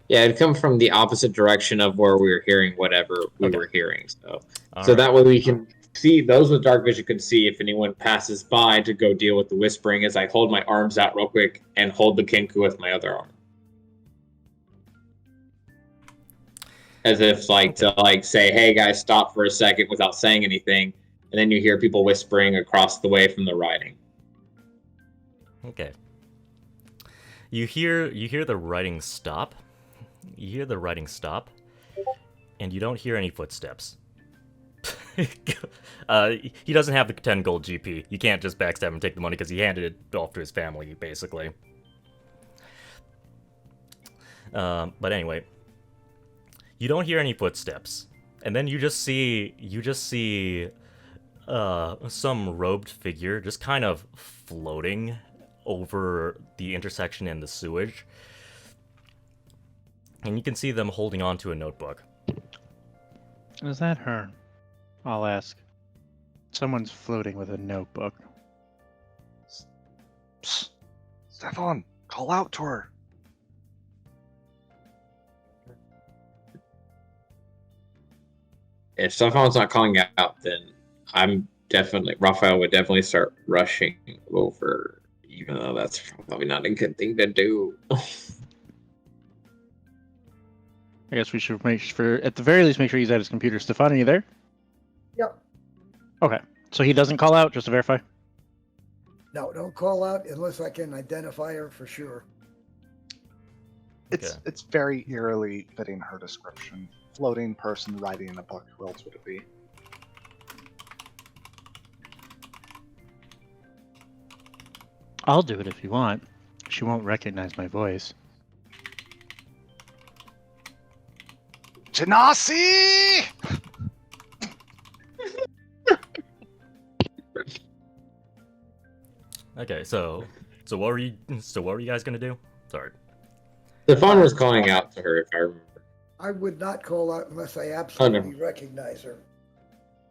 Yeah, it'd come from the opposite direction of where we were hearing whatever we
Okay.
were hearing. So
Alright.
that way we can see, those with dark vision could see if anyone passes by to go deal with the whispering as I hold my arms out real quick and hold the Kinku with my other arm. As if to say, hey guys, stop for a second without saying anything. And then you hear people whispering across the way from the writing.
Okay. You hear the writing stop. You hear the writing stop, and you don't hear any footsteps. He doesn't have the 10 gold GP. You can't just backstab and take the money because he handed it off to his family, basically. But anyway, You don't hear any footsteps, and then you just see some robed figure just kind of floating over the intersection in the sewage, and you can see them holding on to a notebook.
Is that her? I'll ask. Someone's floating with a notebook.
Psst. Stefan, call out to her.
If Stefan's not calling out, then Raphael would definitely start rushing over, even though that's probably not a good thing to do.
I guess we should at the very least, make sure he's at his computer. Stefan, are you there?
Yep.
Okay. So he doesn't call out, just to verify?
No, don't call out unless I can identify her for sure.
It's very eerily fitting her description. Floating person writing in a book. Who else would it be?
I'll do it if you want. She won't recognize my voice.
Genasi!
Okay, so what were you guys gonna do? Sorry.
Stefan was calling out to her, if I remember.
I would not call out unless I absolutely recognize her.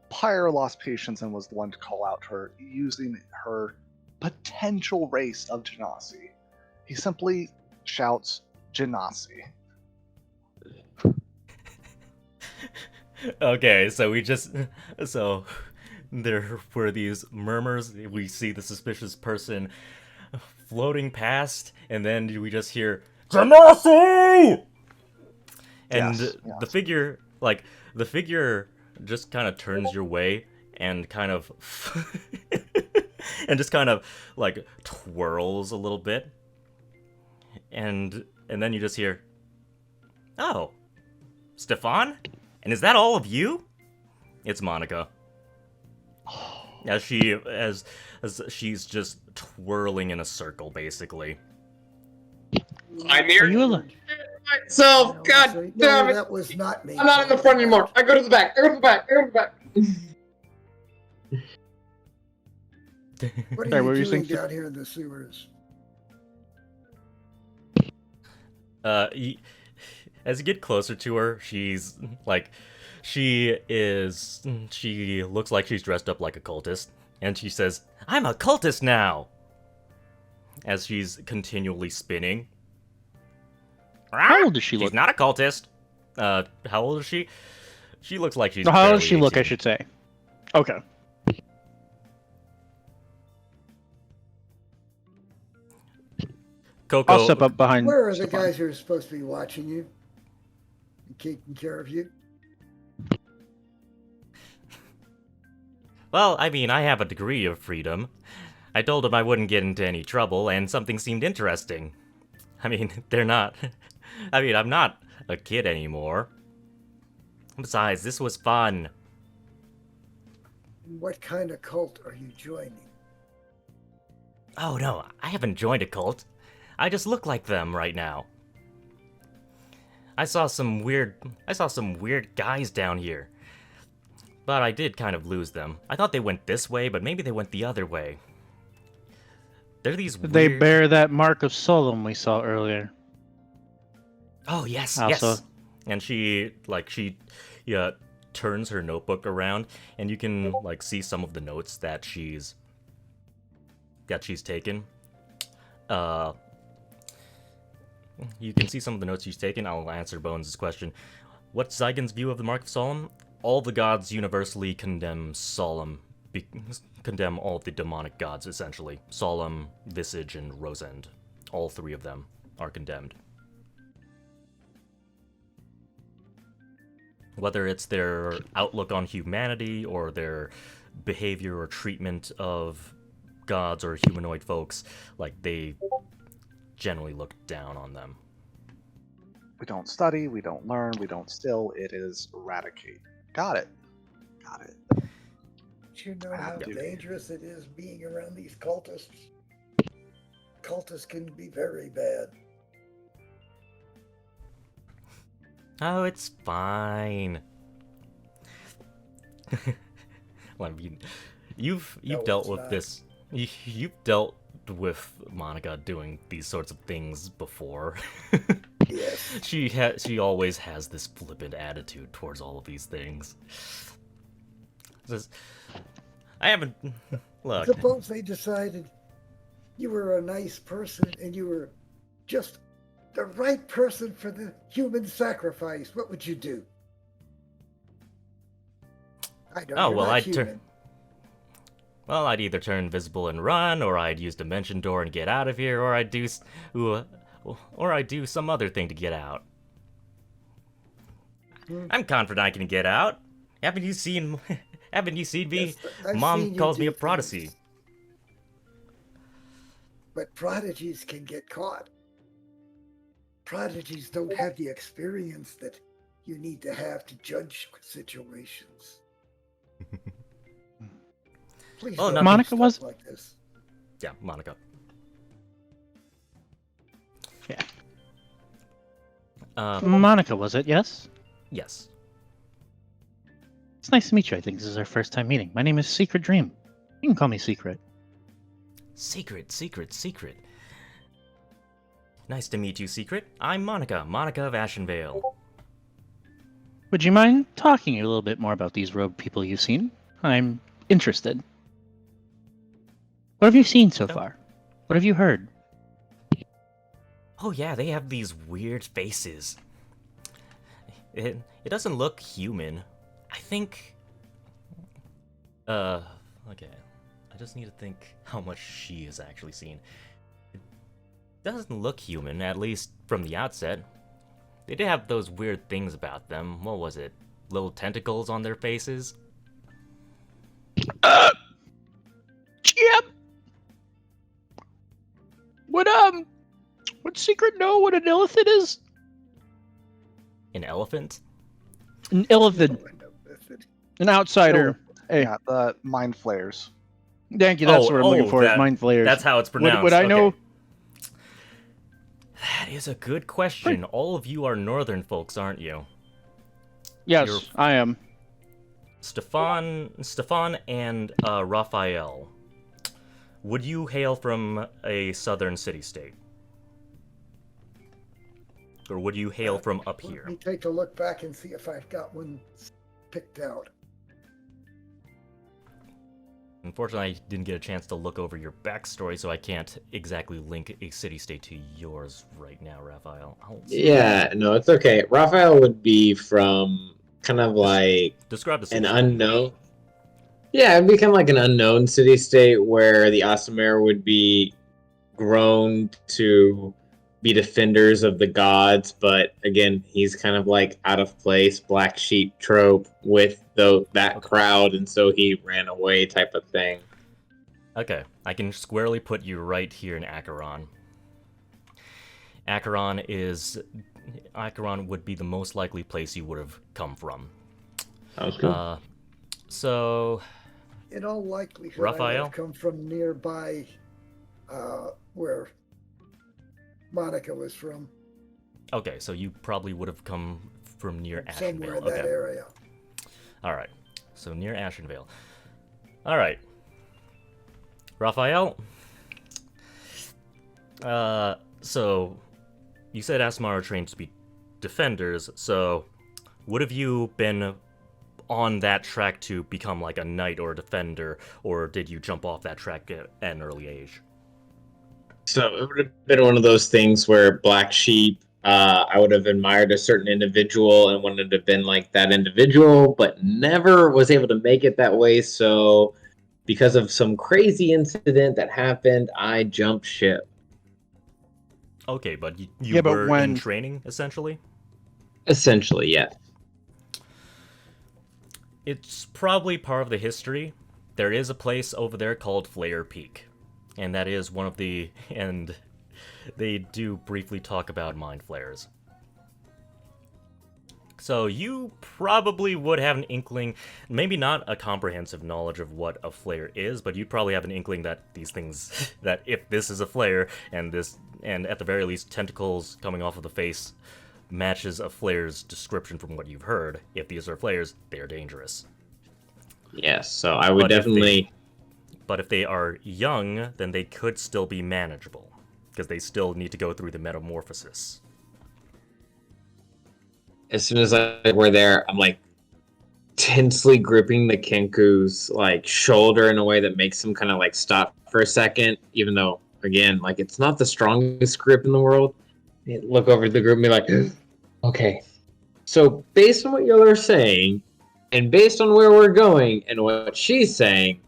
Pyre lost patience and was the one to call out to her, using her potential race of Genasi. He simply shouts, Genasi.
Okay, so there were these murmurs. We see the suspicious person floating past, and then we just hear Genasi! And
Yes.
the figure just kind of turns your way and kind of and just kind of like twirls a little bit, and then you just hear, "Oh, Stefan? And is that all of you?" It's Monica. As she's just twirling in a circle, basically.
I'm
Are
here
you alone?
myself.
No,
God
so-
damn
no,
it!
that was not me.
I'm not in the front anymore. I go to the back.
What
Sorry,
are
what were
you
you saying,
doing down here in the sewers?
As you get closer to her, she looks like she's dressed up like a cultist, and she says, "I'm a cultist now!" As she's continually spinning.
How old does she
She's
look?
not a cultist. How old is she? She looks like she's
No, how old
barely
does she look, I
18.
should say. Okay.
Coco,
I'll step up behind
Where are the
Stefan.
guys who are supposed to be watching you and taking care of you?
Well, I mean, I have a degree of freedom. I told them I wouldn't get into any trouble, and something seemed interesting. I mean, they're not... I mean, I'm not a kid anymore. Besides, this was fun.
What kind of cult are you joining?
Oh no, I haven't joined a cult. I just look like them right now. I saw some weird guys down here. But I did kind of lose them. I thought they went this way, but maybe they went the other way. They're these weird...
They bear that mark of solemn we saw earlier.
Oh, yes,
Also-
yes. And she turns her notebook around, and you can, see some of the notes that she's taken. You can see some of the notes she's taken. I'll answer Bones' question. What's Zygon's view of the Mark of Solemn? All the gods universally condemn Solemn. Condemn all the demonic gods, essentially. Solemn, Visage, and Rosend. All three of them are condemned. Whether it's their outlook on humanity, or their behavior or treatment of gods or humanoid folks, they generally look down on them.
We don't study, we don't learn, we don't still. It is eradicate. Got it.
Do you know how
Duty.
dangerous it is being around these cultists? Cultists can be very bad.
Oh, it's fine. Well, I mean, you've
No,
dealt
it's
with
not.
this. You've dealt with Monica doing these sorts of things before.
Yes.
She always has this flippant attitude towards all of these things. Says, I haven't look.
Suppose they decided you were a nice person and you were just the right person for the human sacrifice. What would you do? I know
Oh
you're
well,
not
I'd
human.
I'd either turn invisible and run, or I'd use Dimension Door and get out of here, or I'd do some other thing to get out. I'm confident I can get out. Haven't you seen? Haven't you seen me?
Yes, I've
Mom
seen you
calls me
do
a prodigy.
things. But prodigies can get caught. Prodigies don't have the experience that you need to have to judge situations. Please
Oh,
don't
nothing.
do
Monica
stuff
was-
like this.
Yeah, Monica.
Yeah.
Uh,
Monica, was it? Yes.
yes.
It's nice to meet you. I think this is our first time meeting. My name is Secret Dream. You can call me Secret.
Secret. Nice to meet you, Secret. I'm Monica of Ashenvale.
Would you mind talking a little bit more about these rogue people you've seen? I'm interested. What have you seen so far? What have you heard?
Oh yeah, they have these weird faces. It doesn't look human. I think... okay. I just need to think how much she has actually seen. It doesn't look human, at least from the outset. They did have those weird things about them. What was it? Little tentacles on their faces?
Chip! Would Secret know what an elephant is?
An elephant?
An elephant. An outsider. Hey,
Yeah, the mind flares.
thank you. That's what I'm looking for. Is
that-
mind flayers.
That's how it's pronounced.
Would I
okay.
know?
That is a good question. All of you are northern folks, aren't you?
Yes,
You're-
I am.
Stefan and Raphael. Would you hail from a southern city-state? Or would you hail from up
Let
here?
me take a look back and see if I've got one picked out.
Unfortunately, I didn't get a chance to look over your backstory, so I can't exactly link a city-state to yours right now, Raphael.
Yeah, no, it's okay. Raphael would be from kind of like
Describe the
an
city.
unknown. Yeah, it'd be kind of like an unknown city state where the Aasimar would be grown to be defenders of the gods, but again, he's kind of like out of place, black sheep trope with that crowd, and so he ran away type of thing.
Okay, I can squarely put you right here in Acheron. Acheron would be the most likely place you would have come from.
Sounds good.
So,
In all likelihood, I would
Raphael?
have come from nearby where Monica was from,
okay, so you probably would have come from near
somewhere
Ashenvale.
in that
Okay,
area.
alright. So near Ashenvale. Alright. Raphael? So, you said Aasimar are trained to be defenders, so would have you been on that track to become like a knight or a defender, or did you jump off that track at an early age?
So it would have been one of those things where black sheep, I would have admired a certain individual and wanted to have been like that individual, but never was able to make it that way. So because of some crazy incident that happened, I jumped ship.
Okay, but you
Yeah, but
were in
when-
training, essentially?
Essentially, yeah.
It's probably part of the history. There is a place over there called Flare Peak. And that is one of the... And they do briefly talk about mind flares. So you probably would have an inkling, maybe not a comprehensive knowledge of what a flare is, but you'd probably have an inkling that these things, that if this is a flare, and at the very least tentacles coming off of the face matches a flare's description from what you've heard. If these are flares, they are dangerous.
Yes, so I would
But if
definitely.
But if they are young, then they could still be manageable, because they still need to go through the metamorphosis.
As soon as we're there, I'm like tensely gripping the Kenku's like shoulder in a way that makes him kind of like stop for a second, even though again, like it's not the strongest grip in the world. Look over at the group and be like, okay. So based on what y'all are saying, and based on where we're going and what she's saying,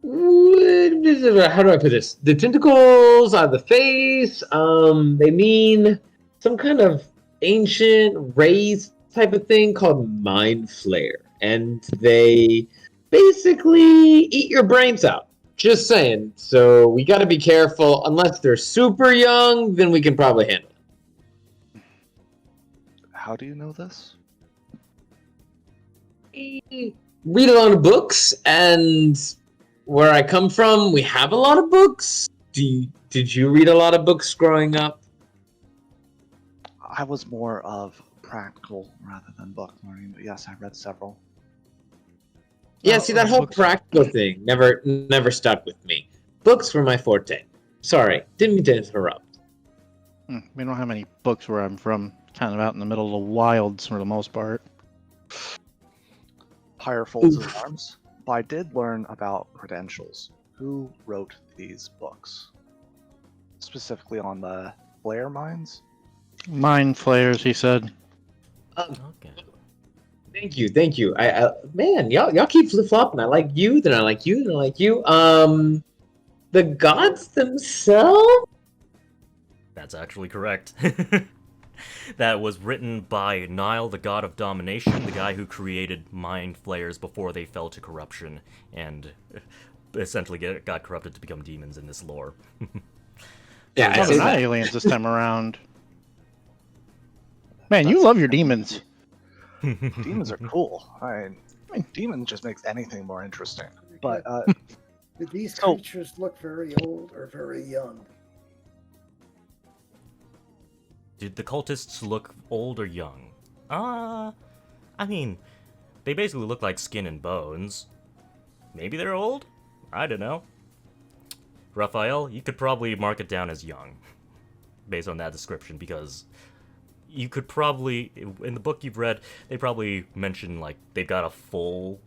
how do I put this? The tentacles on the face, they mean some kind of ancient raised type of thing called mind flare, and they basically eat your brains out. Just saying. So we got to be careful. Unless they're super young, then we can probably handle it.
How do you know this?
Read a lot of books, and where I come from, we have a lot of books. Did you read a lot of books growing up?
I was more of practical rather than book learning, but yes, I read several.
Yeah, see, that whole practical thing never stuck with me. Books were my forte. Sorry, didn't mean to interrupt.
We don't have any books where I'm from. Kind of out in the middle of the wilds for the most part.
Higher folds his arms. But I did learn about credentials. Who wrote these books? Specifically on the flare mines?
Mind flares, he said.
Okay.
Thank you. I man, y'all keep flip flopping. I like you, then I like you, then I like you. The gods themselves.
That's actually correct. That was written by Nile, the god of domination, the guy who created mind flayers before they fell to corruption and essentially got corrupted to become demons in this lore.
Yeah,
Oh, they're not aliens this time around. Man, you love your demons.
Demons are cool. I mean, demon just makes anything more interesting. But
Did these
so-
creatures look very old or very young?
Did the cultists look old or young? I mean, they basically look like skin and bones. Maybe they're old? I don't know. Raphael, you could probably mark it down as young, based on that description, because you could probably, in the book you've read, they probably mention, like, they've got a full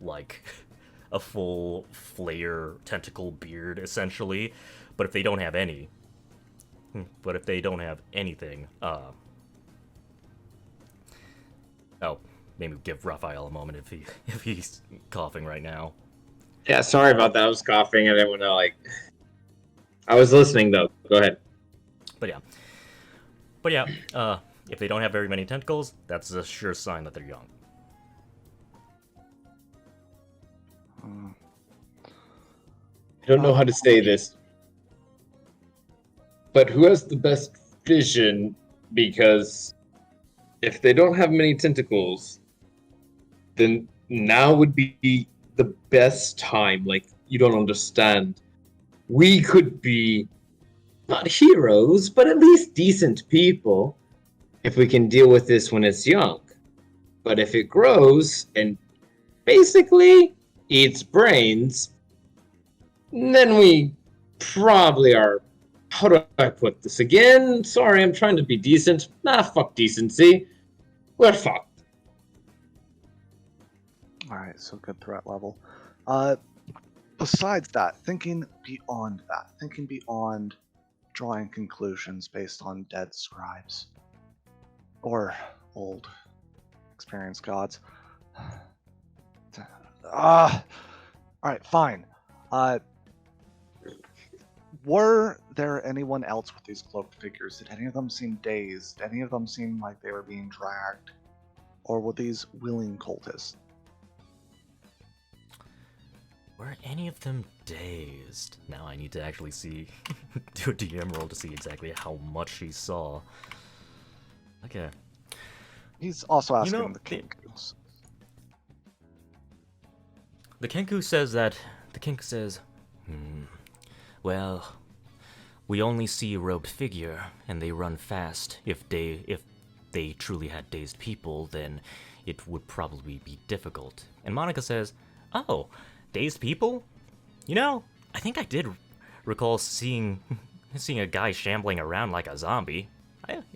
flare tentacle beard, essentially, but if they don't have any, anything, maybe give Raphael a moment if he's coughing right now.
Yeah, sorry about that. I was coughing. I didn't want to I was listening though. Go ahead.
But yeah, if they don't have very many tentacles, that's a sure sign that they're young.
I don't know how to say this, but who has the best vision? Because if they don't have many tentacles, then now would be the best time. Like, you don't understand. We could be not heroes, but at least decent people if we can deal with this when it's young. But if it grows and basically eats brains, then we probably are. How do I put this again? Sorry, I'm trying to be decent. Nah, fuck decency. We're fucked.
Alright, so good threat level. Besides that, thinking beyond drawing conclusions based on dead scribes. Or old, experienced gods. Alright, fine. Were there anyone else with these cloaked figures? Did any of them seem dazed? Did any of them seem like they were being dragged? Or were these willing cultists?
Were any of them dazed? Now I need to actually do a DM roll to see exactly how much he saw. Okay.
He's also asking
know,
the Kenkus.
The Kenku says, well, We only see a robed figure, and they run fast. If they truly had dazed people, then it would probably be difficult. And Monica says, "Oh, dazed people? You know, I think I did recall seeing a guy shambling around like a zombie.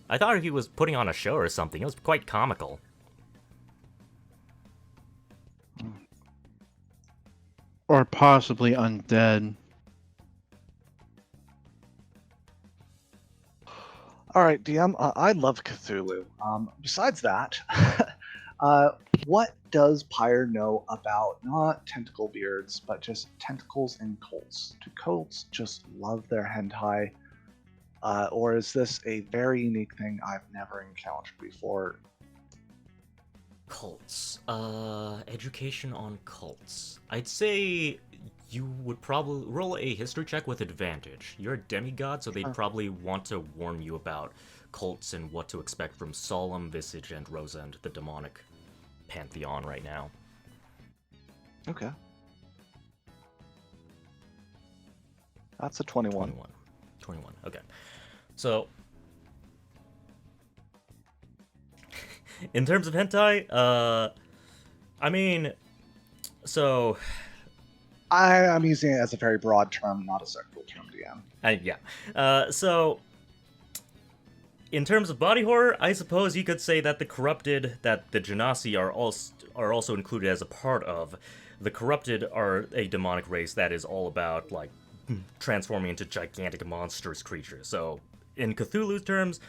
I thought he was putting on a show or something. It was quite comical."
Or possibly undead.
All right, DM. I love Cthulhu. Besides that, what does Pyre know about not tentacle beards, but just tentacles and cults? Do cults just love their hentai, or is this a very unique thing I've never encountered before?
Cults. Education on cults. I'd say you would probably roll a history check with advantage. You're a demigod, so they'd
Sure.
probably want to warn you about cults and what to expect from Solemn, Visage, and Rosend, the demonic pantheon right now.
Okay. That's a 21.
21. Okay. So, in terms of hentai, I mean, so,
I'm using it as a very broad term, not a sexual term, DM.
yeah. So, in terms of body horror, I suppose you could say that the corrupted, that the Genasi are also included as a part of. The corrupted are a demonic race that is all about, like, transforming into gigantic monstrous creatures. So, in Cthulhu's terms,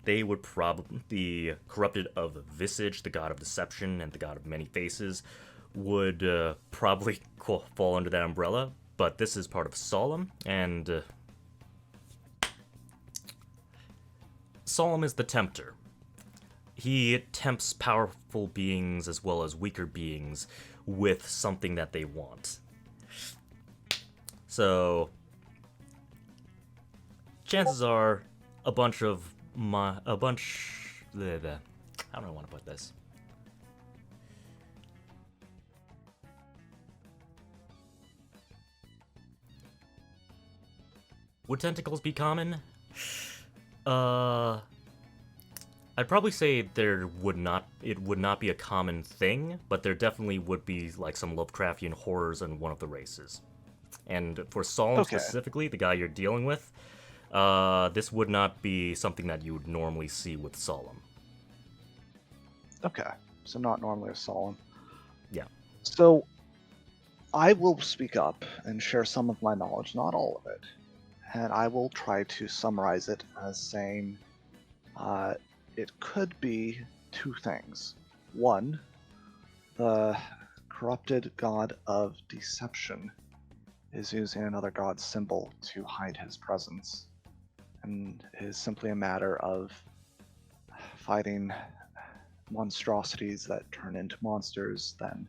they would probably, the corrupted of Visage, the god of deception and the god of many faces, would probably fall under that umbrella. But this is part of Solemn, and Solemn is the tempter. He tempts powerful beings as well as weaker beings with something that they want. So, chances are a bunch of how do I want to put this? Would tentacles be common? I'd probably say it would not be a common thing, but there definitely would be like some Lovecraftian horrors in one of the races. And for Solemn
Okay.
specifically, the guy you're dealing with, this would not be something that you would normally see with Solemn.
Okay, so not normally a solemn.
Yeah.
So I will speak up and share some of my knowledge, not all of it, and I will try to summarize it as saying it could be two things. One, the corrupted god of deception is using another god's symbol to hide his presence, and it is simply a matter of fighting monstrosities that turn into monsters, then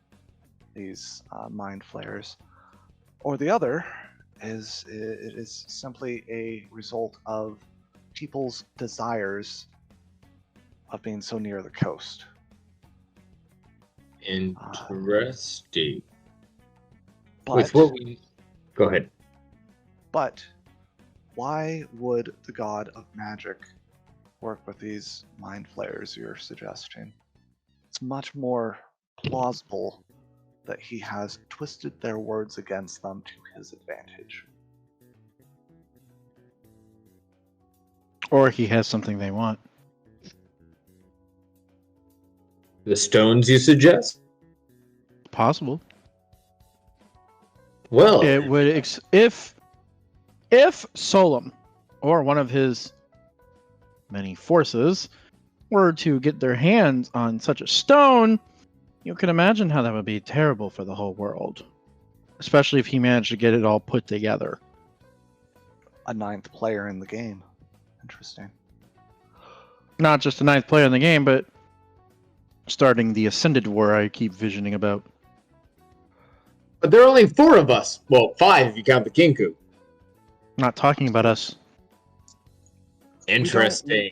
these mind flayers. Or the other is it is simply a result of people's desires of being so near the coast.
Interesting.
But,
With what we go ahead.
but why would the god of magic work with these mind flayers you're suggesting? It's much more plausible that he has twisted their words against them to his advantage.
Or he has something they want.
The stones you suggest?
Possible.
Well,
It would if Solemn or one of his many forces were to get their hands on such a stone, you can imagine how that would be terrible for the whole world. Especially if he managed to get it all put together.
A ninth player in the game. Interesting.
Not just the ninth player in the game, but starting the Ascended War I keep visioning about.
but there are only 4 of us. Well, 5 if you count the Kinku.
Not talking about us.
Interesting.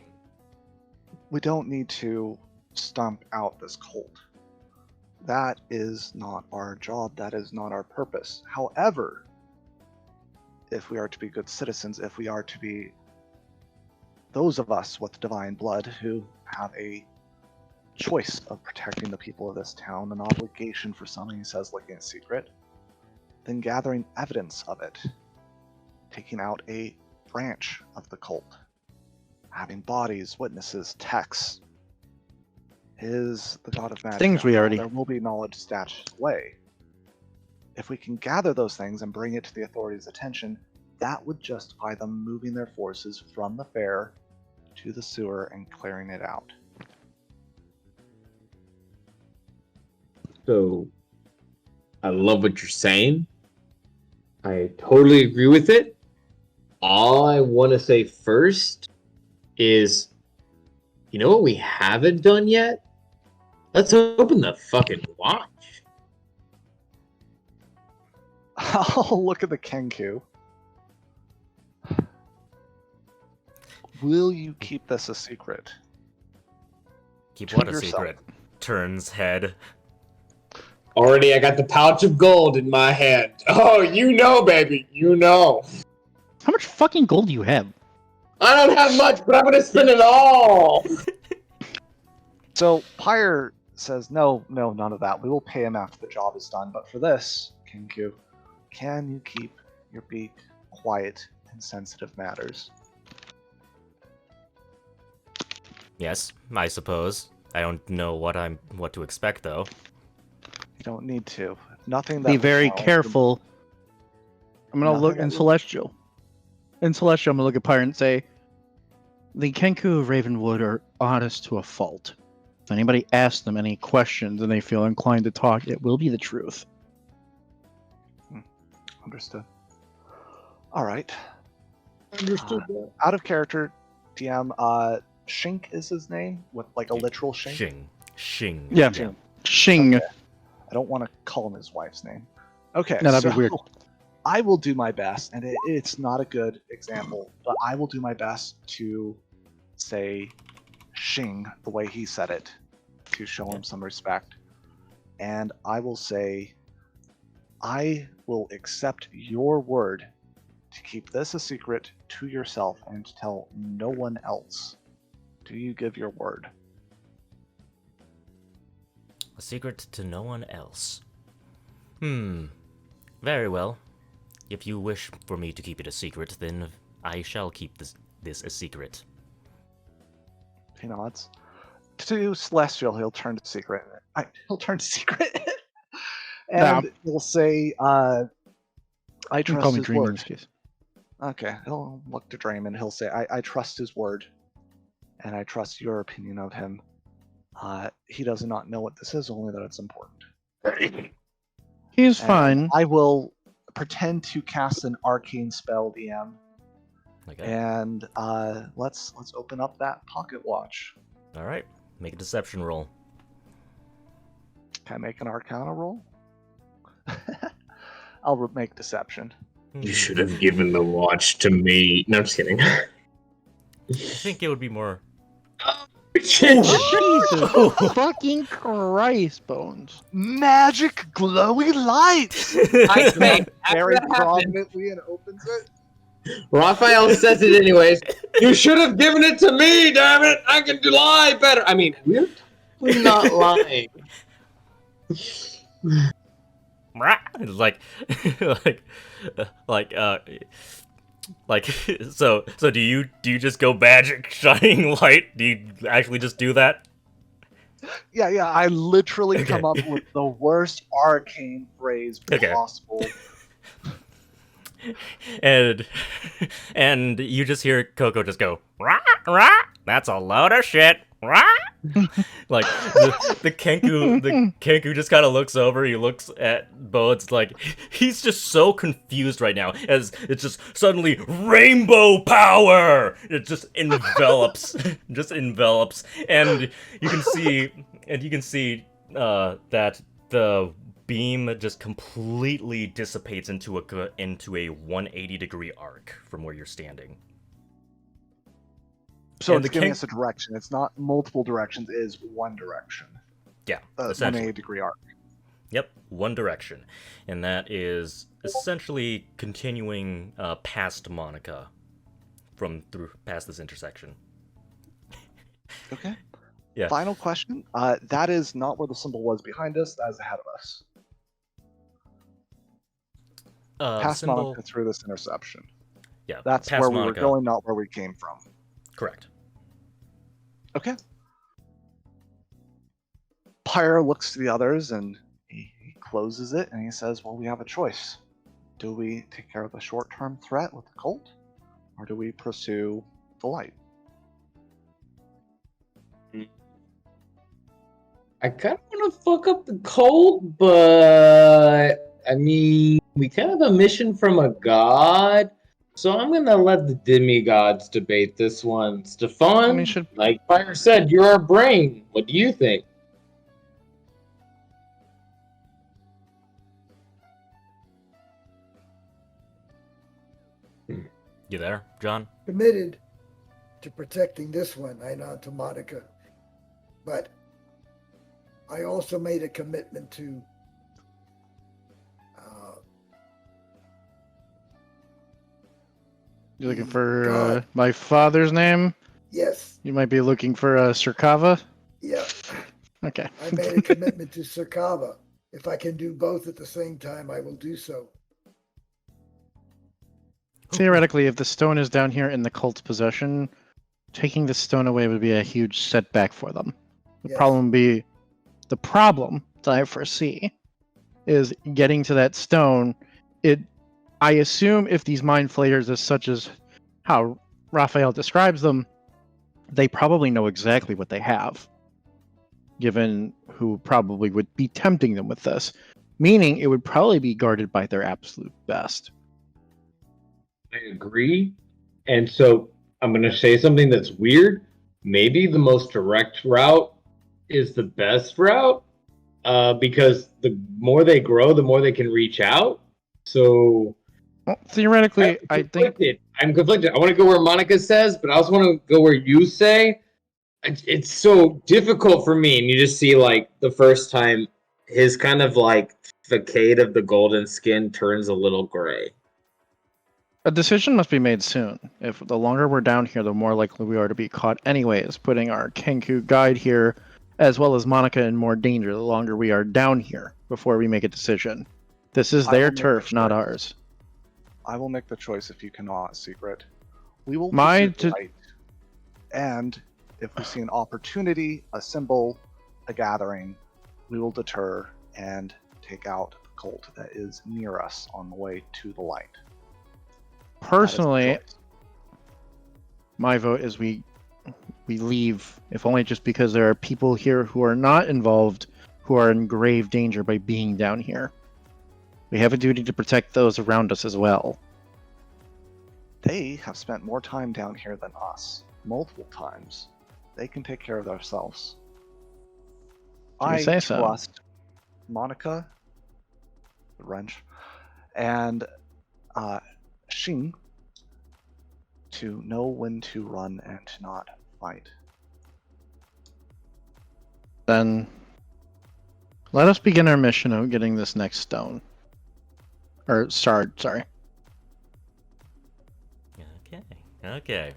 We don't need to stomp out this cult. That is not our job. That is not our purpose. However, if we are to be good citizens, if we are to be those of us with divine blood who have a choice of protecting the people of this town, an obligation for someone who says looking a secret, then gathering evidence of it, taking out a branch of the cult, having bodies, witnesses, texts, is the god of magic.
Things we already-
There will be knowledge stashed away. If we can gather those things and bring it to the authorities' attention, that would justify them moving their forces from the fair to the sewer and clearing it out.
So, I love what you're saying. I totally agree with it. All I want to say first is, you know what we haven't done yet? Let's open the fucking watch.
I'll look at the Kenku. Will you keep this a secret?
Keep
To
what a
yourself.
secret? Turns head.
Already, I got the pouch of gold in my hand. Oh, you know, baby, you know.
How much fucking gold do you have?
I don't have much, but I'm gonna spend it all.
So Pyre says, no, none of that. We will pay him after the job is done. But for this, Kenku, can you keep your beak quiet in sensitive matters?
Yes, I suppose. I don't know what to expect though.
You don't need to. Nothing that
Be
we
very
know-
careful. I'm gonna
Nothing
look
that
in
we-
Celestial. In Celestial, I'm gonna look at Pyre and say, the Kenku of Ravenwood are honest to a fault. If anybody asks them any questions and they feel inclined to talk, it will be the truth.
Understood. All right.
Understood.
Out of character, DM. Shink is his name, with like a literal Shink.
Shing.
Yeah.
Shing.
Shing.
Okay. I don't want to call him his wife's name. Okay,
No, that'd be
so
weird.
I will do my best, and it's not a good example, but I will do my best to say Shing the way he said it to show him some respect. And I will say, I will accept your word to keep this a secret to yourself and to tell no one else. Do you give your word?
A secret to no one else. Very well. If you wish for me to keep it a secret, then I shall keep this a secret.
He nods. To Celestial, he'll turn to secret. He'll turn to secret. And he'll say, I
You can
trust
call me
his
Dream in
word.
this case.
Okay, he'll look to Draymond. He'll say, I trust his word, and I trust your opinion of him. He does not know what this is, only that it's important.
He's
And
fine.
I will pretend to cast an arcane spell, DM,
Okay.
and let's open up that pocket watch.
All right. Make a deception roll.
Can I make an Arcana roll? I'll make deception.
You should have given the watch to me. No, I'm just kidding.
I think it would be more.
Jesus fucking Christ, Bones.
Magic glowy lights.
I say,
Very
after that happened,
prominently and opens it.
Raphael says it anyways. You should have given it to me, damn it! I can lie better. I mean, we're totally not lying.
It's like so do you just go magic shining light? Do you actually just do that?
Yeah. I literally
Okay.
come up with the worst arcane phrase
Okay.
possible.
And you just hear Coco just go rah rah. That's a load of shit. Rah. Like the Kenku just kind of looks over. He looks at Bones like he's just so confused right now as it's just suddenly rainbow power. It just envelops, and you can see that the beam just completely dissipates into a 180-degree arc from where you're standing.
So
And
it's
the
giving
king-
us a direction. It's not multiple directions. It is one direction.
Yeah,
A
essentially.
180-degree arc.
Yep, one direction. And that is essentially continuing past Monica through past this intersection.
Okay.
Yeah.
Final question. That is not where the symbol was behind us. That is ahead of us. Past
symbol...
Monica through this interception.
Yeah.
That's
past
where
Monica.
we were going, not where we came from.
Correct.
Okay. Pyre looks to the others and he closes it and he says, well, we have a choice. Do we take care of the short-term threat with the cult, or do we pursue the light?
I kind of want to fuck up the cult, but I mean, we kind of have a mission from a god, so I'm gonna let the demigods debate this one. Stefan, like Fire said, you're our brain. What do you think?
You there, John?
Committed to protecting this one, I nod to Monica. But I also made a commitment to
You're looking for my father's name?
Yes.
You might be looking for Sirkava?
Yeah.
Okay.
I made a commitment to Sirkava. If I can do both at the same time, I will do so.
Theoretically, if the stone is down here in the cult's possession, taking the stone away would be a huge setback for them. The problem that I foresee is getting to that stone. I assume if these mind flayers is such as how Raphael describes them, they probably know exactly what they have, given who probably would be tempting them with this. Meaning it would probably be guarded by their absolute best.
I agree. And so I'm going to say something that's weird. Maybe the most direct route is the best route, because the more they grow, the more they can reach out. So
well, theoretically, I think
I'm conflicted. I want to go where Monica says, but I also want to go where you say. It's so difficult for me. And you just see, like, the first time his kind of like facade of the golden skin turns a little gray.
a decision must be made soon. If the longer we're down here, the more likely we are to be caught anyways, putting our Kenku guide here, as well as Monica, in more danger the longer we are down here before we make a decision. This is their turf, not ours.
I will make the choice if you cannot, Secret. We will
My
pursue the light. And if we see an opportunity, a symbol, a gathering, we will deter and take out the cult that is near us on the way to the light.
Personally, my vote is we leave, if only just because there are people here who are not involved, who are in grave danger by being down here. We have a duty to protect those around us as well.
They have spent more time down here than us, multiple times. They can take care of themselves. I
say so.
trust Monica, the wrench, and Xing to know when to run and to not fight.
Then let us begin our mission of getting this next stone. Or shard, sorry.
Okay.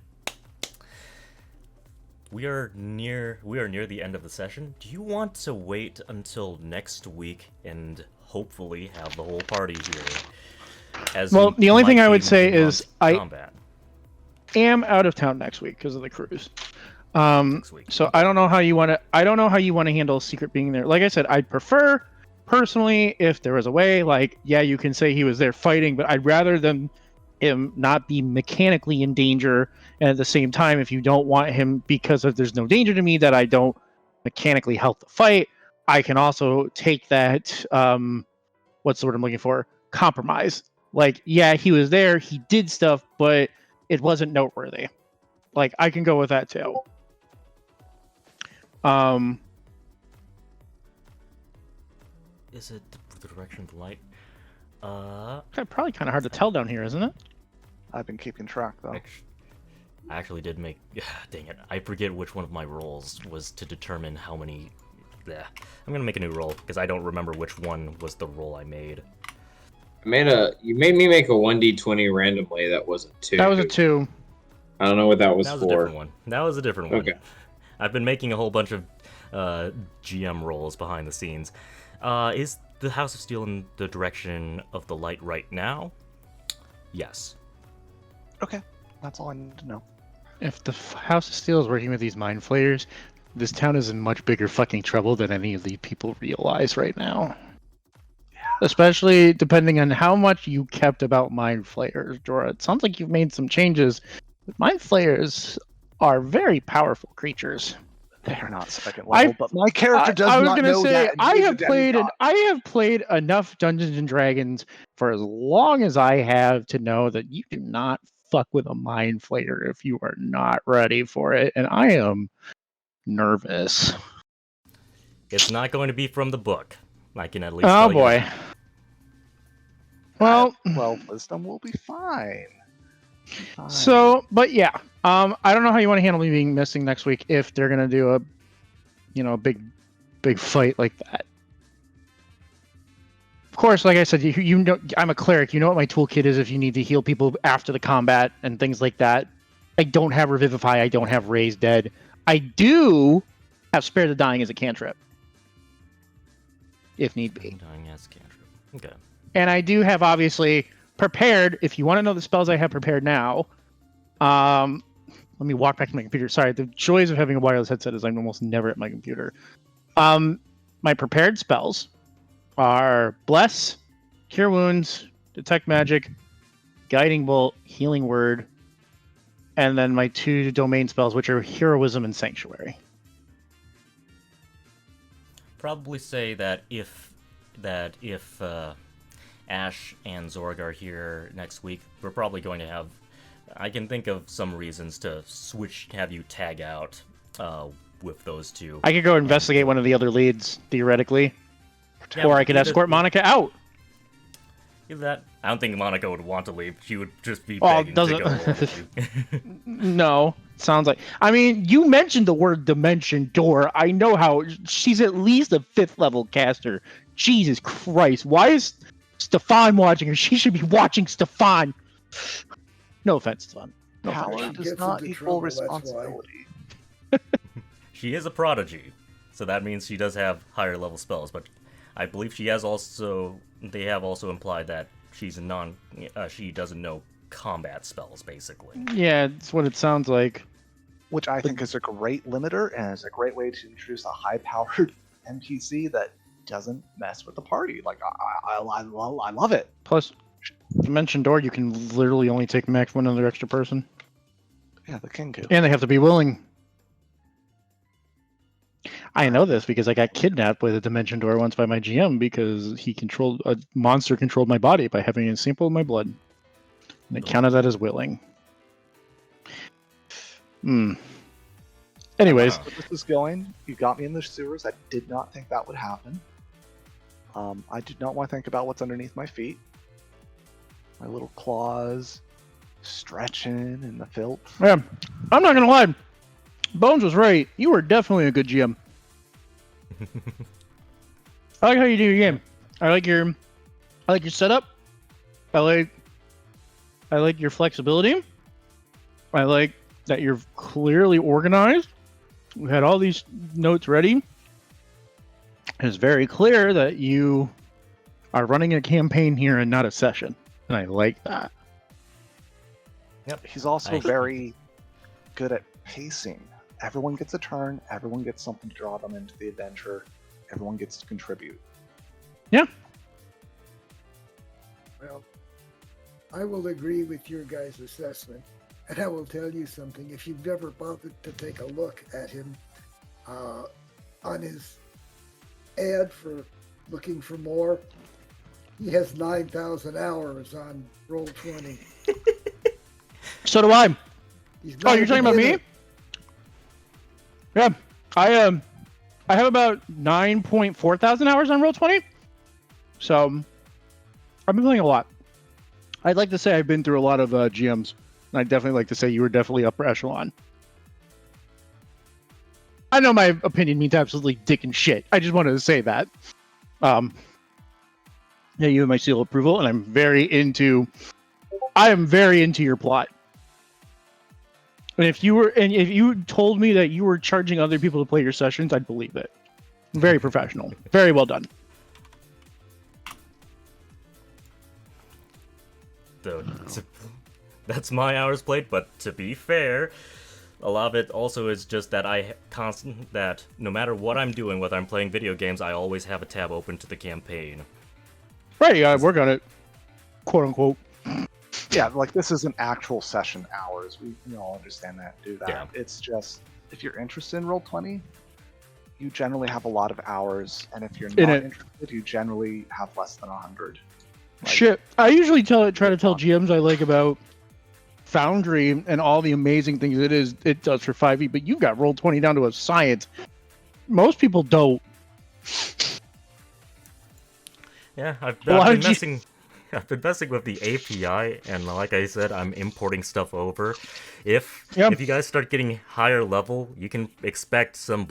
We are near the end of the session. Do you want to wait until next week and hopefully have the whole party here?
Well, the only thing I would say is I
combat.
am out of town next week because of the cruise. So I don't know how you want to. I don't know how you want to handle Secret being there. Like I said, I'd prefer personally if there was a way. Like, yeah, you can say he was there fighting, but I'd rather him not be mechanically in danger. And at the same time, if you don't want him because there's no danger to me that I don't mechanically help the fight, I can also take that. What's the word I'm looking for? Compromise. Like, yeah, he was there, he did stuff, but it wasn't noteworthy. Like, I can go with that too.
Is it the direction of the light?
Probably kind of hard to tell down here, isn't it?
I've been keeping track, though.
I actually did make... Dang it. I forget which one of my rolls was to determine how many... I'm going to make a new roll, because I don't remember which one was the roll I made.
You made me make a 1d20 randomly. That wasn't 2.
That was a 2.
I don't know what that was
That was
for.
a different one. That was a different one.
Okay.
I've been making a whole bunch of GM rolls behind the scenes. Is the House of Steel in the direction of the light right now? Yes.
Okay, that's all I need to know.
If the House of Steel is working with these mind flayers, this town is in much bigger fucking trouble than any of these people realize right now. Especially depending on how much you kept about mind flayers, Jorah. It sounds like you've made some changes. Mind flayers are very powerful creatures.
They're not second level, but my character does
I was
not
gonna
know
say
that. and
I
he's a
have played
demigod.
I have played enough Dungeons and Dragons for as long as I have to know that you do not fuck with a mind flayer if you are not ready for it, and I am nervous.
It's not going to be from the book. I can at least
Oh
tell you
boy.
that.
Well,
Well, wisdom will be fine. Fine.
so but yeah, I don't know how you want to handle me being missing next week if they're gonna do a big fight like that. Of course, like I said, you know I'm a cleric. You know what my toolkit is if you need to heal people after the combat and things like that. I don't have Revivify. I don't have Raise Dead. I do have Spare the Dying as a cantrip, if need be.
Dying as cantrip. Okay.
And I do have, obviously, prepared. If you want to know the spells I have prepared now, let me walk back to my computer. Sorry, the joys of having a wireless headset is I'm almost never at my computer. My prepared spells are Bless, Cure Wounds, Detect Magic, Guiding Bolt, Healing Word, and then my 2 domain spells, which are Heroism and Sanctuary.
Probably say that if Ash and Zorg are here next week, we're probably going to have. I can think of some reasons to have you tag out with those two.
I could go investigate one of the other leads, theoretically.
Yeah,
Or I could
either-
escort Monica out.
Either that. I don't think Monica would want to leave. She would just be
Well,
begging
doesn't-
to go along with you.
No, sounds like. I mean, you mentioned the word dimension door. I know how she's at least a 5th level caster. Jesus Christ. Why is Stefan watching her? She should be watching Stefan. No offense, Stefan. No
Power
offense.
She
does
gets
not
into
equal
trouble, that's why.
responsibility.
She is a prodigy, so that means she does have higher level spells. But I believe she has also. They have also implied that she's a she doesn't know combat spells, basically.
Yeah, it's what it sounds like.
Which I think is a great limiter and is a great way to introduce a high-powered NPC that doesn't mess with the party. Like I love it.
Plus, dimension door, you can literally only take max one other extra person.
Yeah, the king could.
And they have to be willing. I know this because I got kidnapped by the dimension door once by my GM because a monster controlled my body by having a sample of my blood. And they counted that as willing. Anyways,
So this is going. You got me in the sewers. I did not think that would happen. I did not want to think about what's underneath my feet. My little claws stretching in the filth.
yeah, I'm not gonna lie. Bones was right. You were definitely a good GM. I like how you do your game. I like your setup. I like your flexibility. I like that you're clearly organized. We had all these notes ready. It's very clear that you are running a campaign here and not a session, and I like that.
Yep.
He's also
I-
very good at pacing. Everyone gets a turn. Everyone gets something to draw them into the adventure. Everyone gets to contribute.
Well, I will agree with your guys' assessment, and I will tell you something. If you've ever bothered to take a look at him on his ad for looking for more, he has 9,000 hours on Roll20.
So do I.
He's
Oh,
not
you're
a
talking about me?
beginner.
Yeah, I have about 9.4 thousand hours on Roll20. So I've been playing a lot. I'd like to say I've been through a lot of GMs. And I'd definitely like to say you were definitely upper echelon. I know my opinion means absolutely dick and shit. I just wanted to say that. Yeah, you have my seal of approval, and I am very into your plot. And if you told me that you were charging other people to play your sessions, I'd believe it. Very professional. Very well done.
So, that's my hours played, but to be fair, a lot of it also is just that that no matter what I'm doing, whether I'm playing video games, I always have a tab open to the campaign.
Right, you gotta work on it. Quote unquote.
Yeah, like this isn't actual session hours. We all understand that, do that.
Yeah.
It's just, if you're interested in Roll20, you generally have a lot of hours, and if you're not interested, you generally have less than 100. Like,
shit, I usually try to tell GMs I like about Foundry and all the amazing things it does for 5e, but you've got Roll20 down to a science. Most people don't.
Yeah, I've been messing with the API, and like I said, I'm importing stuff over. If you guys start getting higher level, you can expect some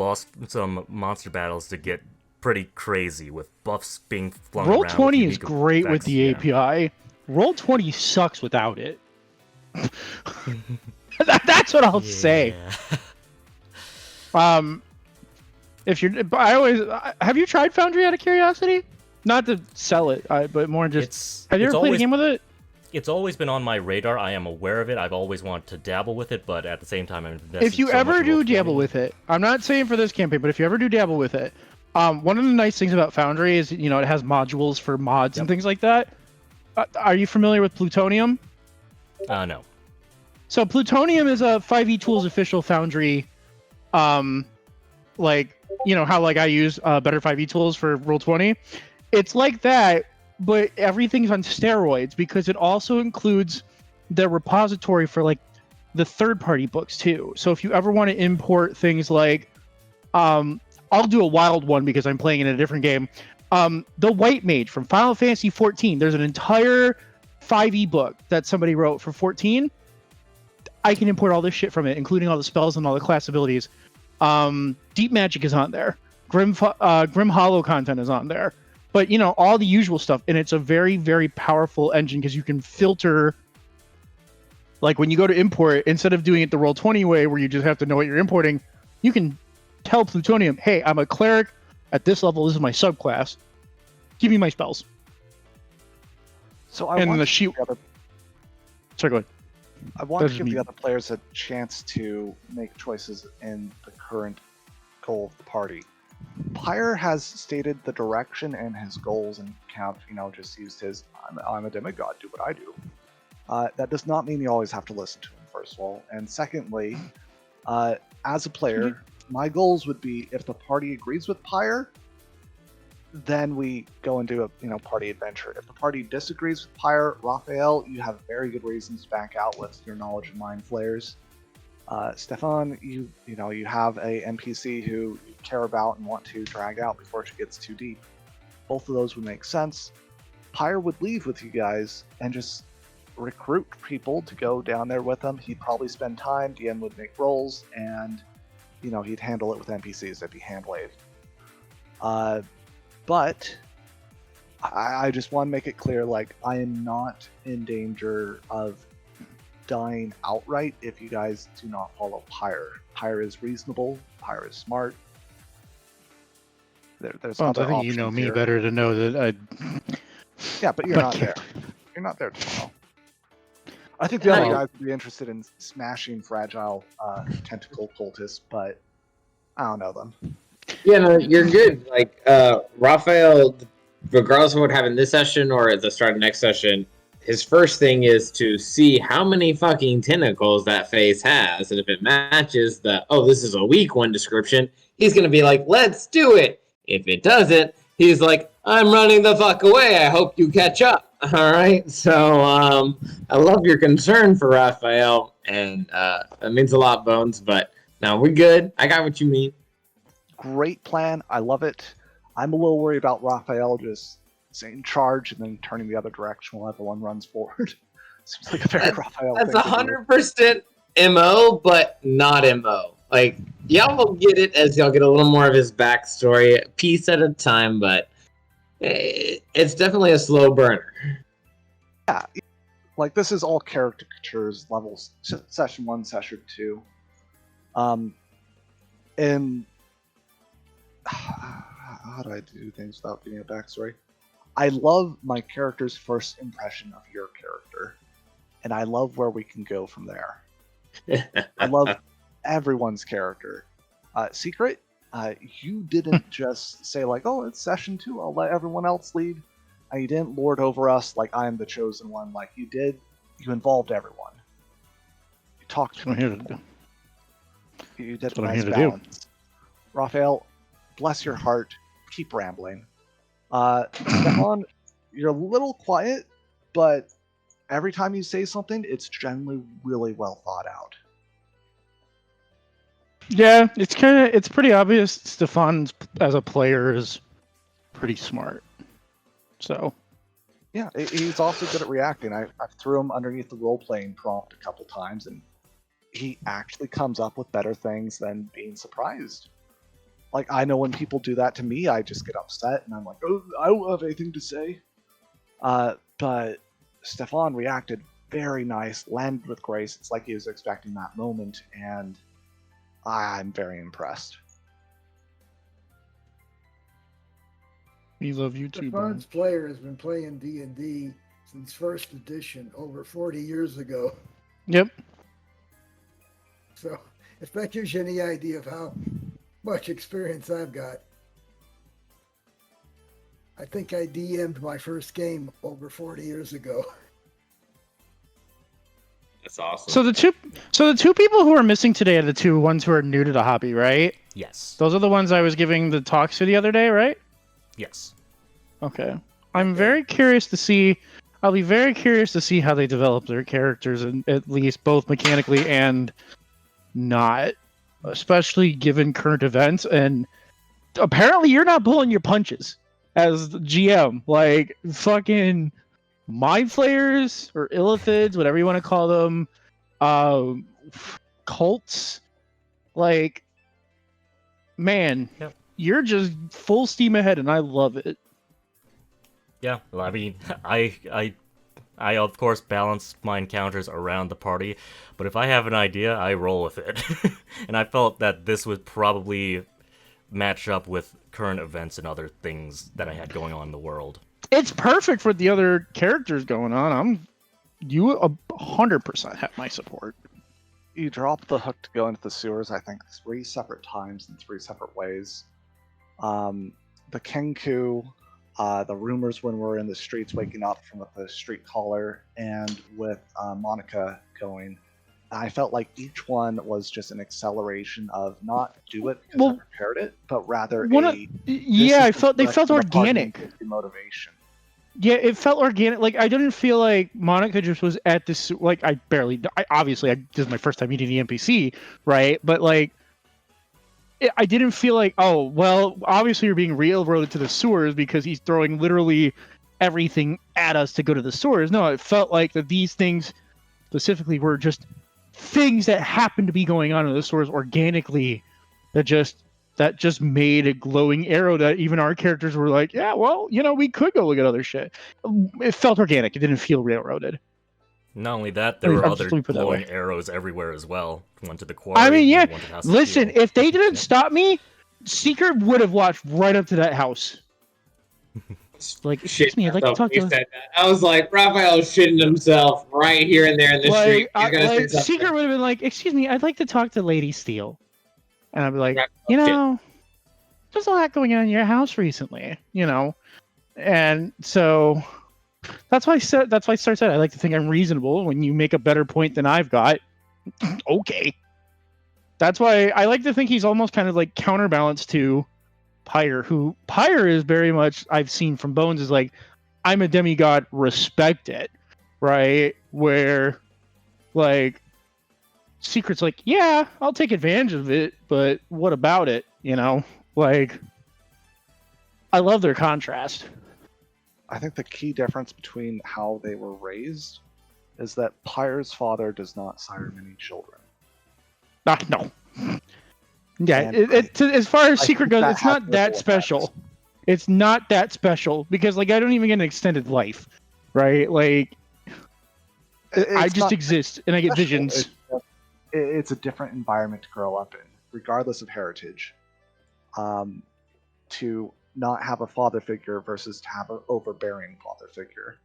monster battles to get pretty crazy with buffs being flung around.
Roll20 is great with the API. Roll20 sucks without it. That's what I'll say. If you're, have you tried Foundry out of curiosity? Not to sell it, but more just. Have you ever played a game with it?
It's always been on my radar. I am aware of it. I've always wanted to dabble with it, but at the same time, I'm invested.
If you ever do dabble with it, I'm not saying for this campaign, but if you ever do dabble with it, one of the nice things about Foundry is, it has modules for mods and things like that. Are you familiar with Plutonium?
No.
So Plutonium is a 5e Tools official Foundry, how I use better 5e Tools for Roll20. It's like that, but everything's on steroids because it also includes the repository for the third-party books too. So if you ever want to import things like, I'll do a wild one because I'm playing in a different game. The White Mage from Final Fantasy XIV. There's an entire 5e book that somebody wrote for 14. I can import all this shit from it, including all the spells and all the class abilities. Deep Magic is on there. Grim Hollow content is on there. But, all the usual stuff. And it's a very, very powerful engine because you can filter. Like when you go to import, instead of doing it the Roll20 way where you just have to know what you're importing, you can tell Plutonium, hey, I'm a cleric at this level. This is my subclass. Give me my spells.
So I want to give the other players a chance to make choices in the current goal of the party. Pyre has stated the direction and his goals, and Count, just used his I'm a demigod, do what I do. That does not mean you always have to listen to him, first of all. And secondly, as a player, my goals would be, if the party agrees with Pyre, then we go and do a party adventure. If the party disagrees with Pyre, Raphael, you have very good reasons to back out with your knowledge of mind flayers. Stefan, you have a NPC who you care about and want to drag out before she gets too deep. Both of those would make sense. Pyre would leave with you guys and just recruit people to go down there with him. He'd probably spend time, DM would make rolls, and he'd handle it with NPCs. That'd be hand waved. But I just want to make it clear, I am not in danger of dying outright if you guys do not follow Pyre. Pyre is reasonable. Pyre is smart. There's other
I think you know me
here.
better to know that
Yeah, but you're not there. You're not there tomorrow. I think the other guys would be interested in smashing fragile tentacle cultists, but I don't know them.
Yeah, no, you're good. Raphael, regardless of what happened this session or at the start of next session, his first thing is to see how many fucking tentacles that face has, and if it matches this is a weak one description, he's gonna be like, let's do it. If it doesn't, he's like, I'm running the fuck away. I hope you catch up. All right. So I love your concern for Raphael, and that means a lot, Bones. But no, we're good. I got what you mean.
Great plan. I love it. I'm a little worried about Raphael just saying charge and then turning the other direction while everyone runs forward. Seems like a very Raphael
That's
thing.
100% MO, but not MO. Y'all will get it as y'all get a little more of his backstory, a piece at a time, but It's definitely a slow burner.
Yeah, like this is all caricatures levels, session 1, session 2. And how do I do things without giving a backstory? I love my character's first impression of your character, and I love where we can go from there. I love everyone's character. Secret, you didn't just say like, "Oh, it's session 2. I'll let everyone else lead." You didn't lord over us like I'm the chosen one. Like you did, you involved everyone. You talked to people. You did a nice balance. Raphael, bless your heart. Keep rambling. Stefan, you're a little quiet, but every time you say something, it's generally really well thought out.
Yeah, it's pretty obvious Stefan as a player is pretty smart. So
yeah, he's also good at reacting. I threw him underneath the role-playing prompt a couple times, and he actually comes up with better things than being surprised. Like, I know when people do that to me, I just get upset, and I'm like, oh, I don't have anything to say. But Stefan reacted very nice, landed with grace. It's like he was expecting that moment, and I'm very impressed.
We love you too,
Stefan's player has been playing D&D since first edition over 40 years ago.
Yep.
So if that gives you any idea of how much experience I've got, I think I DM'd my first game over 40 years ago.
That's awesome.
So the two people who are missing today are the two ones who are new to the hobby, right?
Yes.
Those are the ones I was giving the talks to the other day, right?
Yes.
Okay. I'm very curious to see. I'll be very curious to see how they develop their characters, and at least both mechanically and not, especially given current events. And apparently, you're not pulling your punches as the GM. Like fucking mind flayers or illithids, whatever you want to call them, cults. Like, man,
Yep.
You're just full steam ahead, and I love it.
Yeah, well, I mean, I of course balance my encounters around the party, but if I have an idea, I roll with it. And I felt that this would probably match up with current events and other things that I had going on in the world.
It's perfect for the other characters going on. You 100% have my support.
You dropped the hook to go into the sewers, I think, 3 separate times in 3 separate ways. The Kenku, the rumors when we're in the streets waking up from the street caller, and with Monica going. I felt like each one was just an acceleration of not do it because I prepared it, but rather
they felt organic.
Motivation.
Yeah, it felt organic. Like, I didn't feel like Monica just was at this. Like, this is my first time meeting the NPC, right? But like, I didn't feel like, oh, well, obviously you're being railroaded to the sewers because he's throwing literally everything at us to go to the sewers. No, it felt like that these things specifically were just things that happened to be going on in the sewers organically that just made a glowing arrow that even our characters were like, yeah, well, we could go look at other shit. It felt organic. It didn't feel railroaded.
Not only that, there were other glowing arrows everywhere as well. One to the quarry.
I mean, yeah.
One to the house.
Listen, if they didn't stop me, Seeker would have walked right up to that house. Like, excuse me, I'd like to talk to
you. I was like, Raphael's shitting himself right here and there in the street.
Seeker would have been like, excuse me, I'd like to talk to Lady Steel. And I'd be like, there's a lot going on in your house recently, And so that's why I said I like to think I'm reasonable. When you make a better point than I've got, okay. That's why I like to think he's almost kind of like counterbalanced to Pyre, who Pyre is very much, I've seen from Bones, is like, I'm a demigod, respect it, right? Where, like, Secret's like, yeah, I'll take advantage of it, but what about it, Like, I love their contrast.
I think the key difference between how they were raised is that Pyre's father does not sire many children.
No. Yeah, as far as Secret goes, it's not that special. It's not that special because like I don't even get an extended life, right? Like I
It's
just
not
exist and I get
special,
visions.
it's a different environment to grow up in, regardless of heritage. To not have a father figure versus to have an overbearing father figure.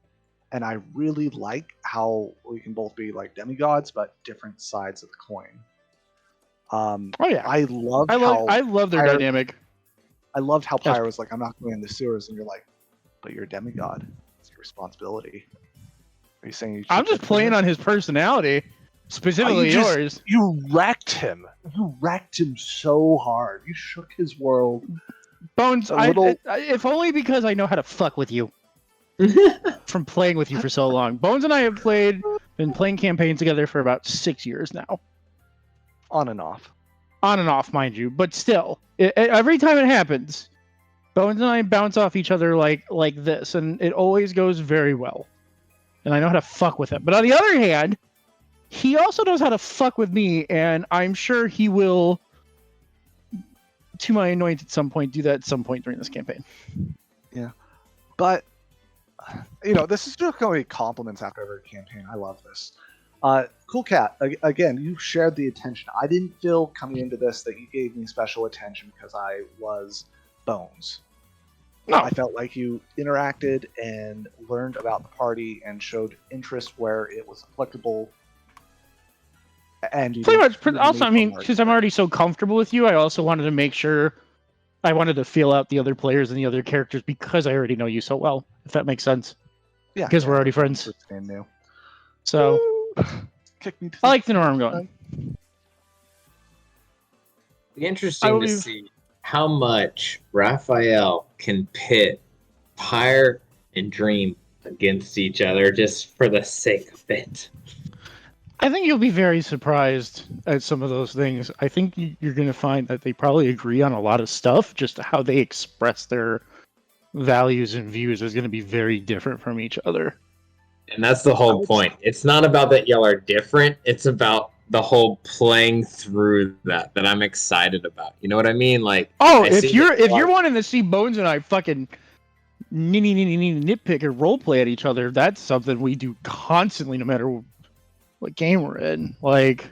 And I really like how we can both be like demigods, but different sides of the coin.
Oh yeah,
I loved
I love their
Pyre-
dynamic.
I loved how
Yes.
Pyre was like, I'm not going in the sewers, and you're like, but you're a demigod. It's your responsibility. Are you saying you
I'm
should
just playing on his personality, specifically yours.
You wrecked him. You wrecked him so hard. You shook his world.
Bones,
A little-
if only because I know how to fuck with you from playing with you for so long. Bones and I have been playing campaigns together for about 6 years now.
On and off.
On and off, mind you, but still, every time it happens, Bones and I bounce off each other like this, and it always goes very well. And I know how to fuck with him. But on the other hand, he also knows how to fuck with me, and I'm sure he will, to my annoyance at some point, do that at some point during this campaign.
But this is just going to be compliments after every campaign. I love this. Cool Cat, again, you shared the attention. I didn't feel coming into this that you gave me special attention because I was Bones.
No.
I felt like you interacted and learned about the party and showed interest where it was applicable. And you
Pretty
didn't
much.
really
Also, I
need
mean,
to
since I'm already so comfortable with you, I also wanted to make sure I wanted to feel out the other players and the other characters because I already know you so well, if that makes sense.
Yeah,
because we're already friends.
it's new.
So
Kick me to
I like to know where I'm going.
Be interesting to see how much Raphael can pit Pyre and Dream against each other just for the sake of it.
I think you'll be very surprised at some of those things. I think you're going to find that they probably agree on a lot of stuff. Just how they express their values and views is going to be very different from each other.
And that's the whole point. It's not about that y'all are different. It's about the whole playing through that I'm excited about. You know what I mean? Like,
if you're wanting to see Bones and I fucking nitpick and roleplay at each other, that's something we do constantly, no matter what game we're in. Like,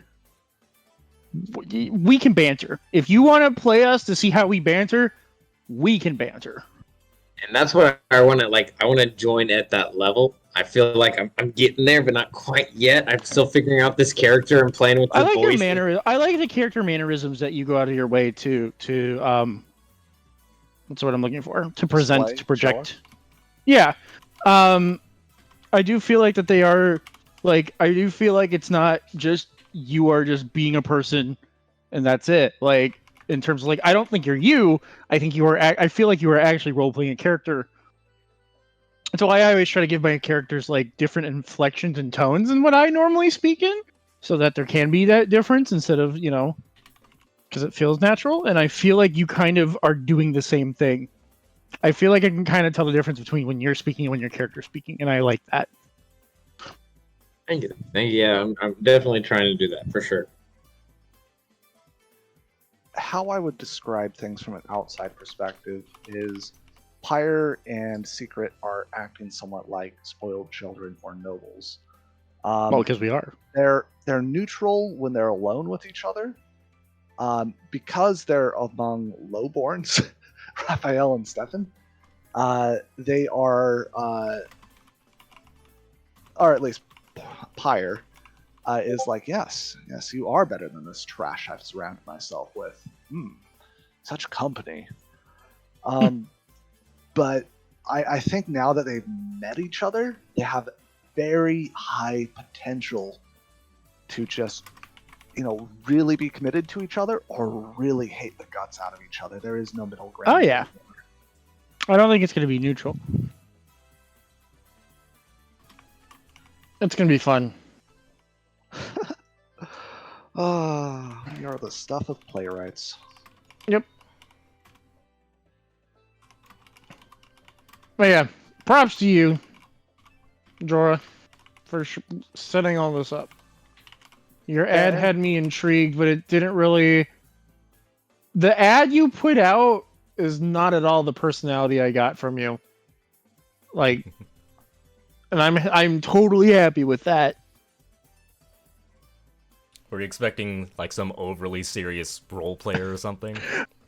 we can banter. If you want to play us to see how we banter, we can banter.
And that's what I want to like. I want to join at that level. I feel like I'm getting there, but not quite yet. I'm still figuring out this character and playing with the voice.
I like the character mannerisms that you go out of your way to what's what I'm looking for, to present,
Display,
to project.
show.
Yeah. I do feel like that they are like, I do feel like it's not just you are just being a person and that's it. Like, in terms of like, I don't think you're you. I think you are. I feel like you are actually role playing a character. That's why I always try to give my characters like different inflections and tones than what I normally speak in, so that there can be that difference instead of, because it feels natural. And I feel like you kind of are doing the same thing. I feel like I can kind of tell the difference between when you're speaking and when your character's speaking, and I like that.
Thank you. Yeah, I'm definitely trying to do that for sure.
How I would describe things from an outside perspective is Pyre and Secret are acting somewhat like spoiled children or nobles.
Well, because we are.
They're neutral when they're alone with each other. Because they're among lowborns, Raphael and Stefan, they are, or at least Pyre, is like, yes, you are better than this trash I've surrounded myself with. Such company. But I think now that they've met each other, they have very high potential to just, really be committed to each other or really hate the guts out of each other. There is no middle ground.
Oh, yeah. I don't think it's going to be neutral. It's going to be fun.
You're the stuff of playwrights.
Yep. But yeah, props to you, Jorah, for setting all this up. Your ad had me intrigued, but it didn't really... The ad you put out is not at all the personality I got from you. Like, and I'm totally happy with that.
Were you expecting like some overly serious role player or something?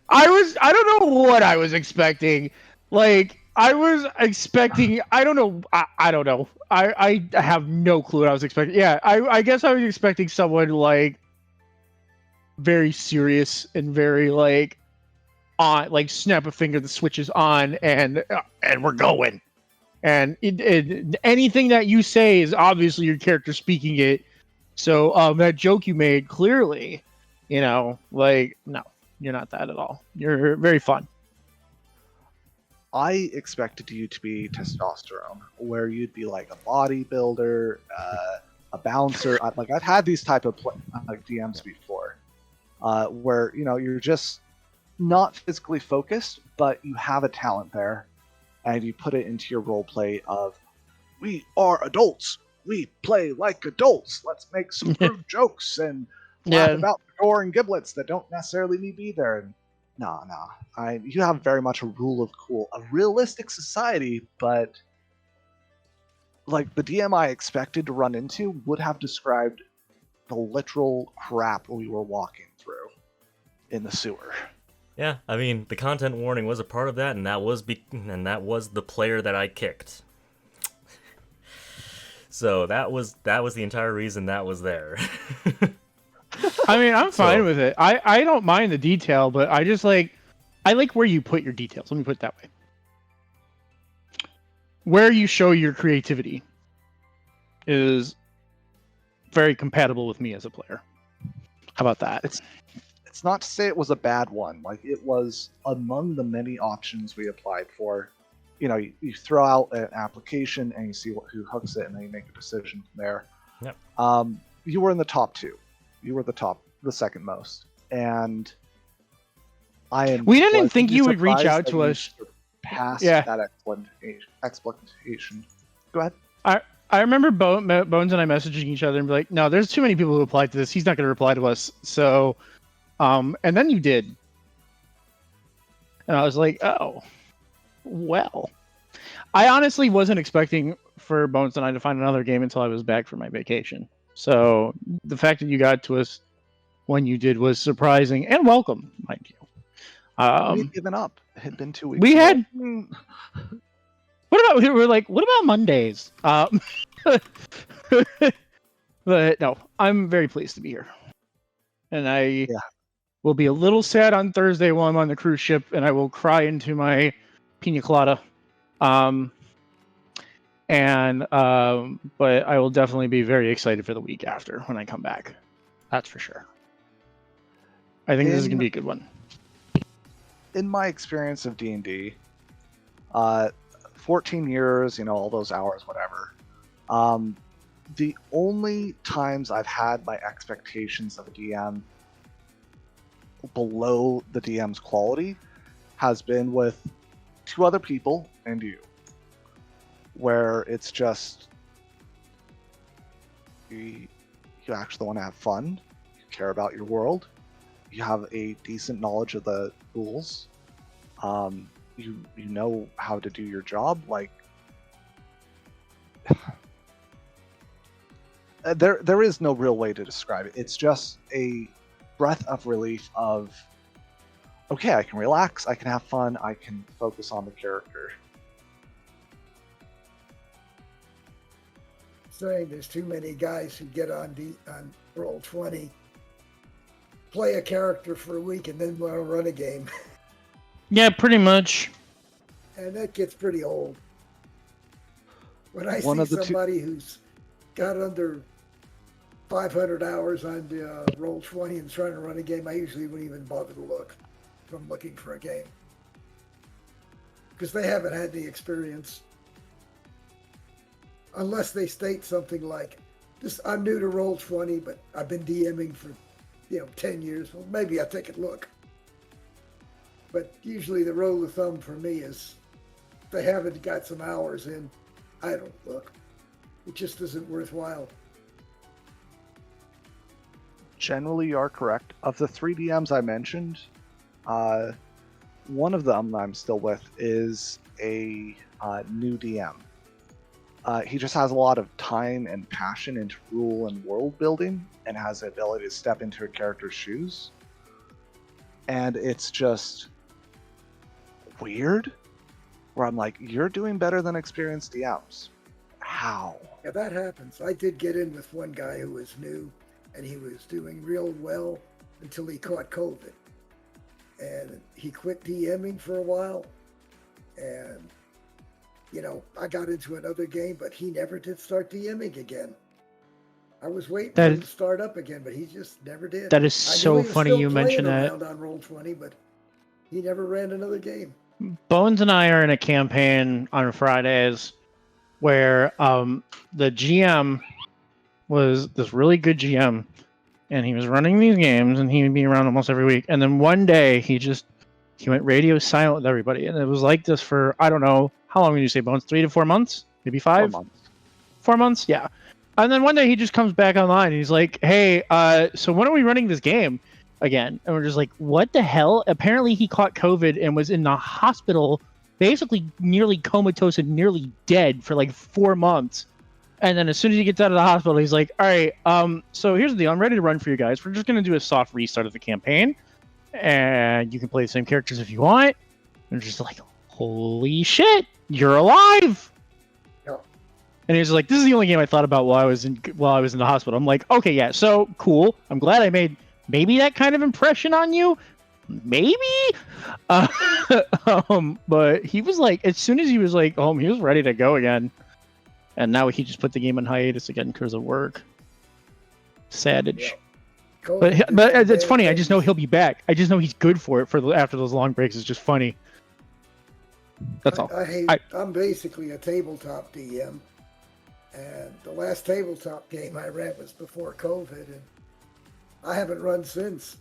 I don't know what I was expecting. Like, I was expecting, I don't know. I don't know. I have no clue what I was expecting. Yeah, I guess I was expecting someone like very serious and very like on, like snap a finger, the switch is on, and we're going. And anything that you say is obviously your character speaking it. So that joke you made, clearly, you know, like, no, you're not that at all. You're very fun.
I expected you to be testosterone, where you'd be like a bodybuilder, a bouncer. Like I've had these type of DMs before, where you know you're just not physically focused, but you have a talent there, and you put it into your role play of, we are adults. We play like adults. Let's make some crude jokes and laugh about the gore and giblets that don't necessarily need to be there. And no. You have very much a rule of cool, a realistic society, but like the DM I expected to run into would have described the literal crap we were walking through in the sewer.
Yeah, I mean, the content warning was a part of that, and that was the player that I kicked. So that was the entire reason that was there.
I mean, I'm fine with it. I don't mind the detail, but I just I like where you put your details. Let me put it that way. Where you show your creativity is very compatible with me as a player. How about that?
It's not to say it was a bad one. Like, it was among the many options we applied for. You know, you throw out an application and you see who hooks it, and then you make a decision from there.
Yep.
You were in the top 2. You were the second most, and
we didn't think you would reach out to us
past that explanation. Go ahead.
I remember Bones and I messaging each other and be like, "No, there's too many people who applied to this. He's not going to reply to us." So, and then you did, and I was like, "Oh, well." I honestly wasn't expecting for Bones and I to find another game until I was back from my vacation. So the fact that you got to us when you did was surprising and welcome, mind you.
We had given up. It had been 2 weeks.
We had. What about Mondays? But no, I'm very pleased to be here, and I will be a little sad on Thursday while I'm on the cruise ship, and I will cry into my pina colada. But I will definitely be very excited for the week after when I come back. That's for sure. I think this is gonna be a good one.
In my experience of D&D, 14 years, you know, all those hours, whatever. The only times I've had my expectations of a DM below the DM's quality has been with 2 other people and you, where it's just you actually want to have fun, you care about your world, you have a decent knowledge of the rules, you know how to do your job. Like, there is no real way to describe it. It's just a breath of relief of, okay, I can relax, I can have fun, I can focus on the character.
Saying there's too many guys who get on Roll20, play a character for a week, and then want to run a game.
Yeah, pretty much.
And that gets pretty old. When I
One
see
of the
somebody who's got under 500 hours on Roll20 and trying to run a game, I usually wouldn't even bother to look if I'm looking for a game. Because they haven't had the experience. Unless they state something like, I'm new to Roll20, but I've been DMing for 10 years. Well, maybe I'll take a look. But usually the rule of thumb for me is, if they haven't got some hours in, I don't look. It just isn't worthwhile.
Generally, you are correct. Of the 3 DMs I mentioned, One of them I'm still with is a new DM. He just has a lot of time and passion into rule and world building, and has the ability to step into a character's shoes. And it's just weird, where I'm like, you're doing better than experienced DMs. How?
Yeah, that happens. I did get in with one guy who was new, and he was doing real well until he caught COVID. And he quit DMing for a while. And, you know, I got into another game, but he never did start DMing again. I was waiting for him to start up again, but he just never did.
That is
I knew
so
he was
funny
still
you mention
playing
that.
around on Roll20, but he never ran another game.
Bones and I are in a campaign on Fridays where the GM was this really good GM, and he was running these games, and he would be around almost every week. And then one day he went radio silent with everybody, and it was like this for, I don't know, how long would you say, Bones? 3 to 4 months? Maybe 5?
4 months.
4 months? Yeah. And then one day he just comes back online, and he's like, hey, so when are we running this game again? And we're just like, what the hell? Apparently he caught COVID and was in the hospital, basically nearly comatose and nearly dead for like 4 months. And then as soon as he gets out of the hospital, he's like, all right, so here's the deal. I'm ready to run for you guys. We're just going to do a soft restart of the campaign, and you can play the same characters if you want. And just like, holy shit, you're alive.
Yeah.
And he's like, this is the only game I thought about while I was in the hospital. I'm like, okay, yeah, so cool. I'm glad I made maybe that kind of impression on you. Maybe. But he was like, as soon as he was like home, he was ready to go again. And now he just put the game on hiatus again because of work. Savage.
Yeah.
But it's funny. I just know he'll be back. I just know he's good for it after those long breaks. It's just funny. That's all.
I'm basically a tabletop DM, and the last tabletop game I ran was before COVID, and I haven't run since.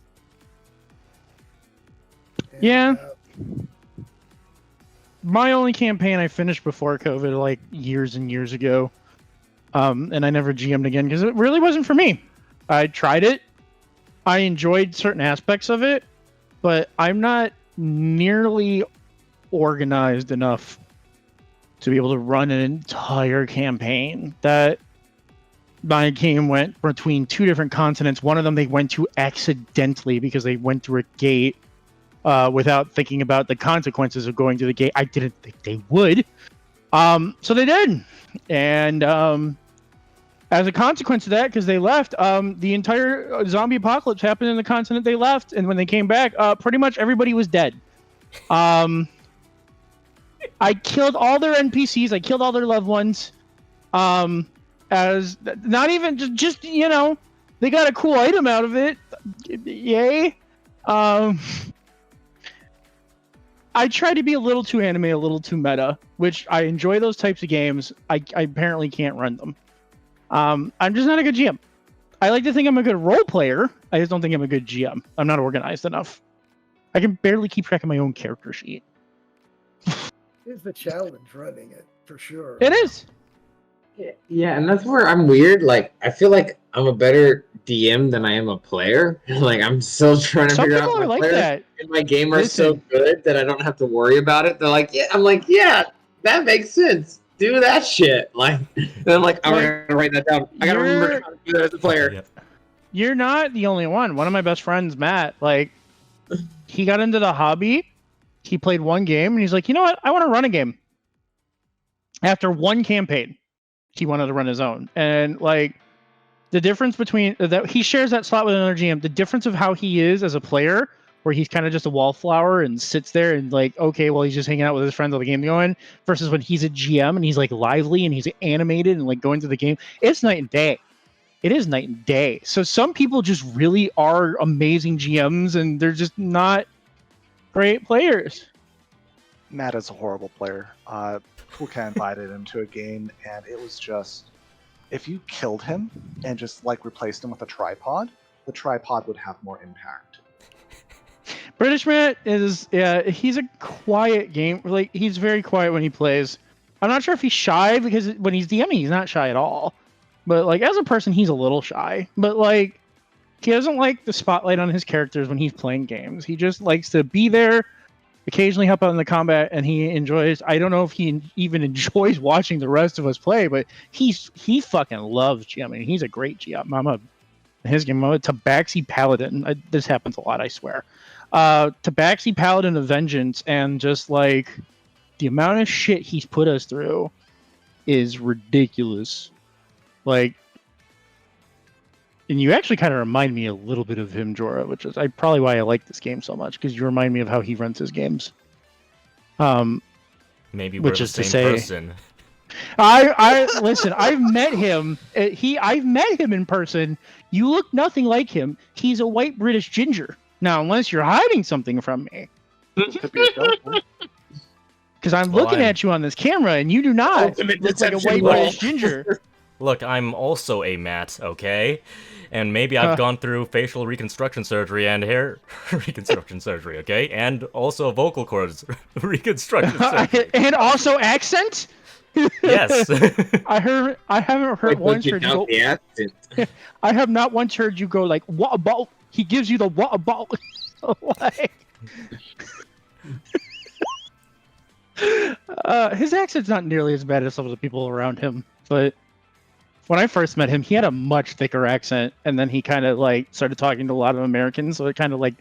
And,
yeah. My only campaign I finished before COVID, like years and years ago, and I never GM'd again because it really wasn't for me. I tried it. I enjoyed certain aspects of it, but I'm not nearly organized enough to be able to run an entire campaign. That my game went between 2 different continents. One of them they went to accidentally because they went through a gate without thinking about the consequences of going to the gate. I didn't think they would. So they did. And as a consequence of that, because they left, the entire zombie apocalypse happened in the continent they left. And when they came back, pretty much everybody was dead. I killed all their NPCs. I killed all their loved ones. As not even just you know, they got a cool item out of it. Yay. I try to be a little too anime, a little too meta, which I enjoy those types of games. I apparently can't run them. I'm just not a good GM. I like to think I'm a good role player. I just don't think I'm a good GM. I'm not organized enough. I can barely keep track of my own character sheet.
It's the challenge running it, for sure.
It is.
Yeah, and that's where I'm weird. Like, I feel like I'm a better DM than I am a player. Like, I'm still trying to figure out
Some people
my
are like
players
that.
in my game are so good that I don't have to worry about it. They're like, yeah, I'm like, yeah, that makes sense. Do that shit. Like, and I'm like, I'm gonna write that down. I gotta remember how to do that as a player.
Yep.
You're not the only one. One of my best friends, Matt, like, he got into the hobby. He played one game, and he's like, you know what? I want to run a game. After one campaign, he wanted to run his own. And, like, the difference between that, he shares that slot with another GM. The difference of how he is as a player, where he's kind of just a wallflower and sits there and, like, okay, well, he's just hanging out with his friends while the game's going, versus when he's a GM and he's, like, lively and he's animated and, like, going through the game. It's night and day. It is night and day. So some people just really are amazing GMs, and they're just not great players.
Matt is a horrible player. Puka invited him to a game, and it was just, if you killed him and just like replaced him with a tripod, the tripod would have more impact.
British Matt is, yeah, he's a quiet game. Like, he's very quiet when he plays. I'm not sure if he's shy, because when he's DMing, he's not shy at all. But, like, as a person, he's a little shy. But, like, he doesn't like the spotlight on his characters when he's playing games. He just likes to be there occasionally help out in the combat, and he enjoys. I don't know if he even enjoys watching the rest of us play, but he fucking loves GMing. He's a great GM. His game, Tabaxi Paladin. This happens a lot, I swear. Tabaxi Paladin of Vengeance, and just like the amount of shit he's put us through is ridiculous. Like, and you actually kind of remind me a little bit of him, Jorah, which is probably why I like this game so much, because you remind me of how he runs his games.
Maybe we're
which
the
is to
same
say,
person.
I listen. I've met him. I've met him in person. You look nothing like him. He's a white British ginger. Now, unless you're hiding something from me,
Could be a filter.
because I'm
Well,
looking
I'm-
at you on this camera, and you do not
Ultimate
look like a
deception
white
wall.
British ginger.
Look, I'm also a Matt, okay? And maybe I've gone through facial reconstruction surgery and hair reconstruction surgery, okay? And also vocal cords reconstruction surgery.
And also accent.
Yes.
I haven't heard
Like,
once
you
heard you
doubt
go.
the accent.
I have not once heard you go like, "What about?" He gives you the "What about?" Like, his accent's not nearly as bad as some of the people around him, but when I first met him, he had a much thicker accent, and then he kind of like started talking to a lot of Americans, so it kind of like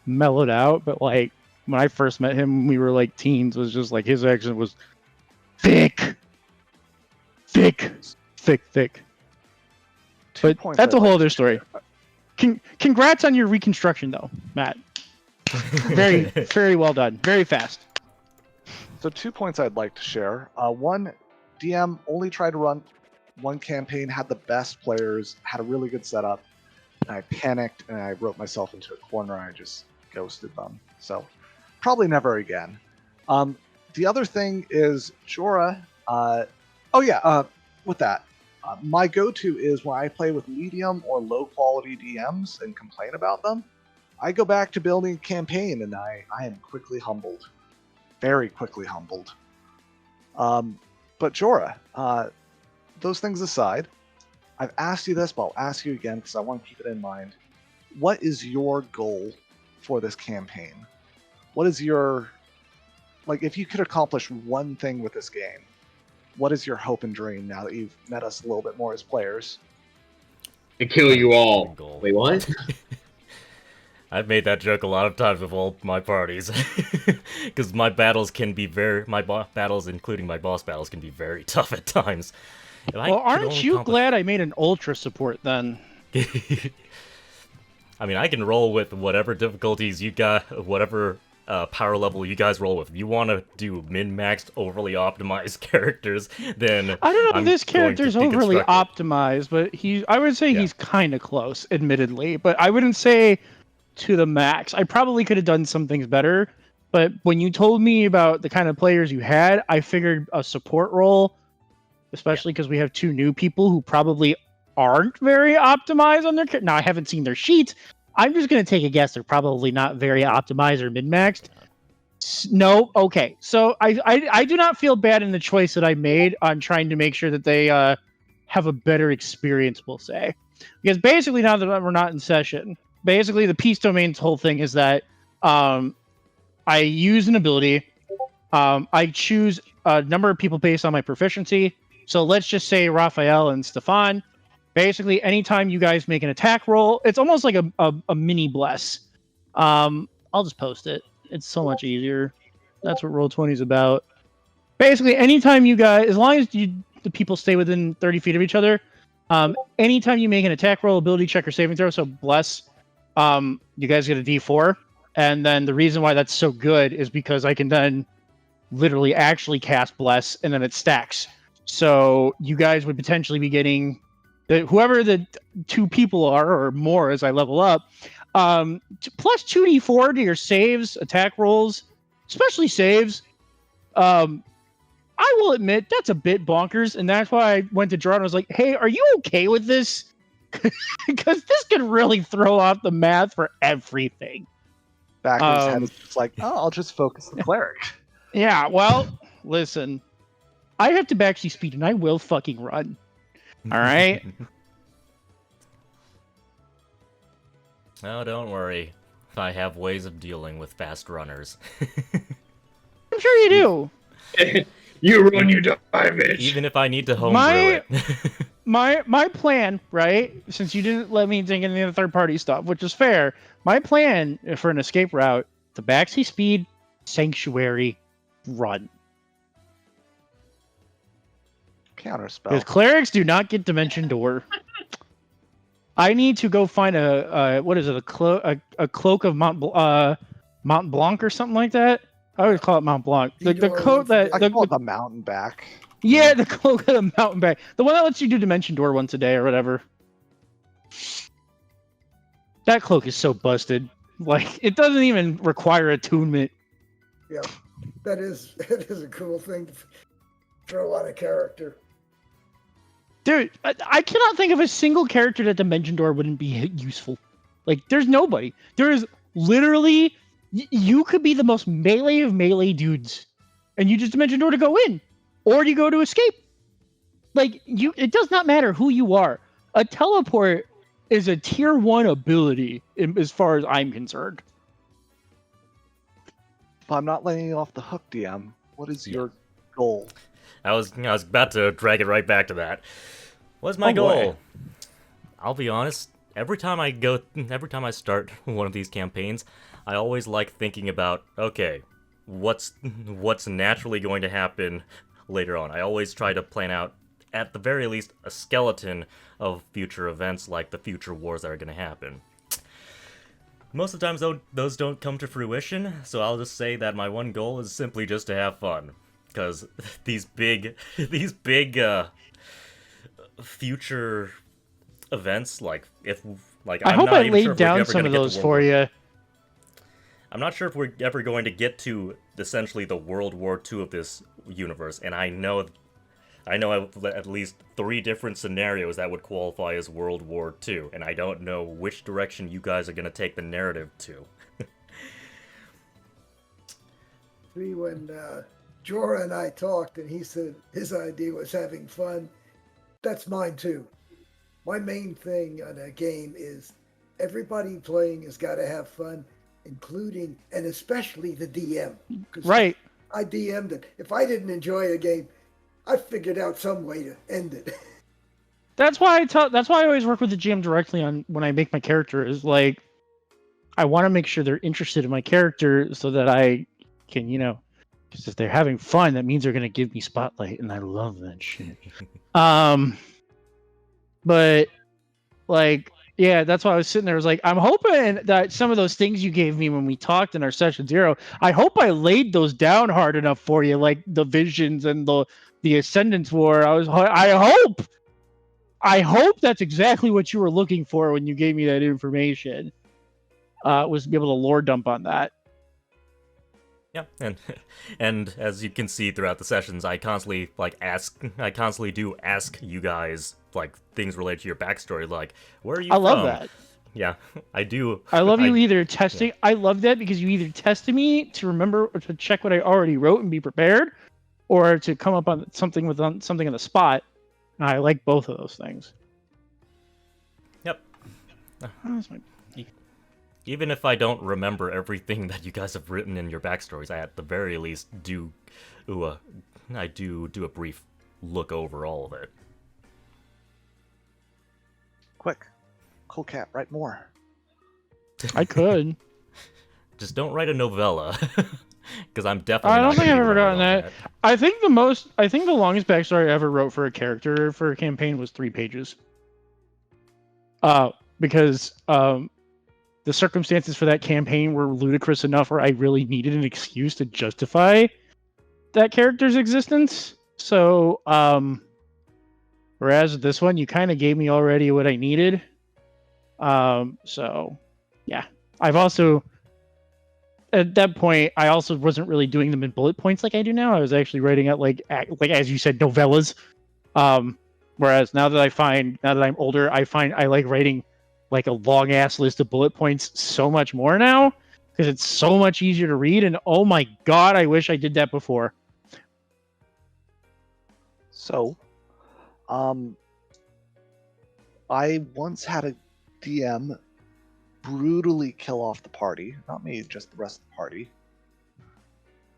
mellowed out. But like when I first met him, when we were like teens, it was just like his accent was thick. But
points
that's
I'd
a whole
like
other
to
story. Congrats on your reconstruction, though, Matt. Very, very well done. Very fast.
So 2 points I'd like to share. One, DM only tried to run one campaign, had the best players, had a really good setup, and I panicked and I wrote myself into a corner. I just ghosted them. So probably never again. The other thing is Jorah. With that, my go-to is when I play with medium or low-quality DMs and complain about them, I go back to building a campaign, and I am quickly humbled. Very quickly humbled. But Jorah, those things aside, I've asked you this, but I'll ask you again because I want to keep it in mind. What is your goal for this campaign? What is your... Like, if you could accomplish one thing with this game, what is your hope and dream now that you've met us a little bit more as players?
To kill you all.
Goal.
Wait, what?
I've made that joke a lot of times with all my parties, because my battles can be battles, including my boss battles, can be very tough at times. And I
Well,
could
aren't
only
you
accomplish-
glad I made an ultra support then?
I mean, I can roll with whatever difficulties you got, whatever power level you guys roll with. If you want to do min-maxed, overly optimized characters, then
I don't know if
I'm
this
going to
character's overly
deconstruct it.
optimized, but I would say
Yeah.
he's kind of close, admittedly. But I wouldn't say to the max. I probably could have done some things better. But when you told me about the kind of players you had, I figured a support role, especially because we have 2 new people who probably aren't very optimized on their... Now, I haven't seen their sheets. I'm just going to take a guess. They're probably not very optimized or min-maxed. No, okay. So I do not feel bad in the choice that I made on trying to make sure that they have a better experience, we'll say. Because basically, now that we're not in session, basically the Peace Domain's whole thing is that I use an ability. I choose a number of people based on my proficiency. So let's just say Raphael and Stefan. Basically, anytime you guys make an attack roll, it's almost like a mini bless. I'll just post it. It's so much easier. That's what Roll20 is about. Basically, anytime you guys, as long as the people stay within 30 feet of each other, anytime you make an attack roll, ability check, or saving throw, so bless, you guys get a D4. And then the reason why that's so good is because I can then literally actually cast bless, and then it stacks. So you guys would potentially be getting whoever the 2 people are or more as I level up, plus 2d4 to your saves, attack rolls, especially saves. I will admit that's a bit bonkers, and that's why I went to Jordan and was like, hey, are you okay with this? Because this could really throw off the math for everything.
Back in his head, it's like, oh, I'll just focus the cleric.
Yeah, well, listen. I have to backseat speed, and I will fucking run. All right?
Oh, don't worry. I have ways of dealing with fast runners.
I'm sure you do.
You run, you die, bitch.
Even if I need to homebrew it.
My plan, right? Since you didn't let me think any of the third party stuff, which is fair. My plan for an escape route: the backseat speed, sanctuary, run.
Counterspell.
Because clerics do not get dimension door. I need to go find a what is it? A cloak of Mont Blanc or something like that. I always call it Mont Blanc. The coat that
I call it the mountain back.
yeah, the cloak of the mountain back. The one that lets you do dimension door once a day or whatever. That cloak is so busted. Like it doesn't even require attunement.
Yeah, that is a cool thing to throw on a character.
Dude, I cannot think of a single character that Dimension Door wouldn't be useful. Like, there's nobody. There is literally... you could be the most melee of melee dudes, and you just Dimension Door to go in. Or you go to escape. Like, it does not matter who you are. A teleport is a tier 1 ability, as far as I'm concerned.
If I'm not letting you off the hook, DM, what is your goal?
I was about to drag it right back to that. What's my goal?
Boy.
I'll be honest. Every time I start one of these campaigns, I always like thinking about, okay, what's naturally going to happen later on. I always try to plan out, at the very least, a skeleton of future events, like the future wars that are going to happen. Most of the times, though, those don't come to fruition, so I'll just say that my one goal is simply just to have fun. Because these big future events, I
hope I laid down some of those for you.
I'm not sure if we're ever going to get to essentially the World War II of this universe, and I know at least 3 different scenarios that would qualify as World War II, and I don't know which direction you guys are going to take the narrative to.
See, when Jorah and I talked, and he said his idea was having fun, that's mine too. My main thing on a game is everybody playing has got to have fun, including and especially the DM.
Right.
I DM'd it. If I didn't enjoy a game, I figured out some way to end it.
That's why I always work with the GM directly on when I make my character. Is like, I want to make sure they're interested in my character so that I can, because if they're having fun, that means they're gonna give me spotlight, and I love that shit. But like, yeah, that's why I was sitting there. I was like, I'm hoping that some of those things you gave me when we talked in our session 0, I hope I laid those down hard enough for you, like the visions and the Ascendance War. I hope that's exactly what you were looking for when you gave me that information. Was to be able to lore dump on that.
Yeah, and as you can see throughout the sessions, I constantly do ask you guys things related to your backstory, like where are you from?
I love that.
Yeah, I do.
I love you either testing. Yeah. I love that because you either tested me to remember or to check what I already wrote and be prepared, or to come up on something on the spot. And I like both of those things.
Yep. Even if I don't remember everything that you guys have written in your backstories, I at the very least do a brief look over all of it.
Quick, Cool Cat, write more.
I could.
Just don't write a novella, because I'm definitely.
I don't think I've ever gotten that. I think the longest backstory I ever wrote for a character for a campaign was 3 pages. Because the circumstances for that campaign were ludicrous enough where I really needed an excuse to justify that character's existence. So, whereas this one, you kind of gave me already what I needed. So, yeah. I've also, at that point, I also wasn't really doing them in bullet points like I do now. I was actually writing out, like as you said, novellas. Whereas now that I'm older, I find I like writing like a long ass list of bullet points so much more now because it's so much easier to read. And oh my god, I wish I did that before.
So, I once had a DM brutally kill off the party, not me, just the rest of the party,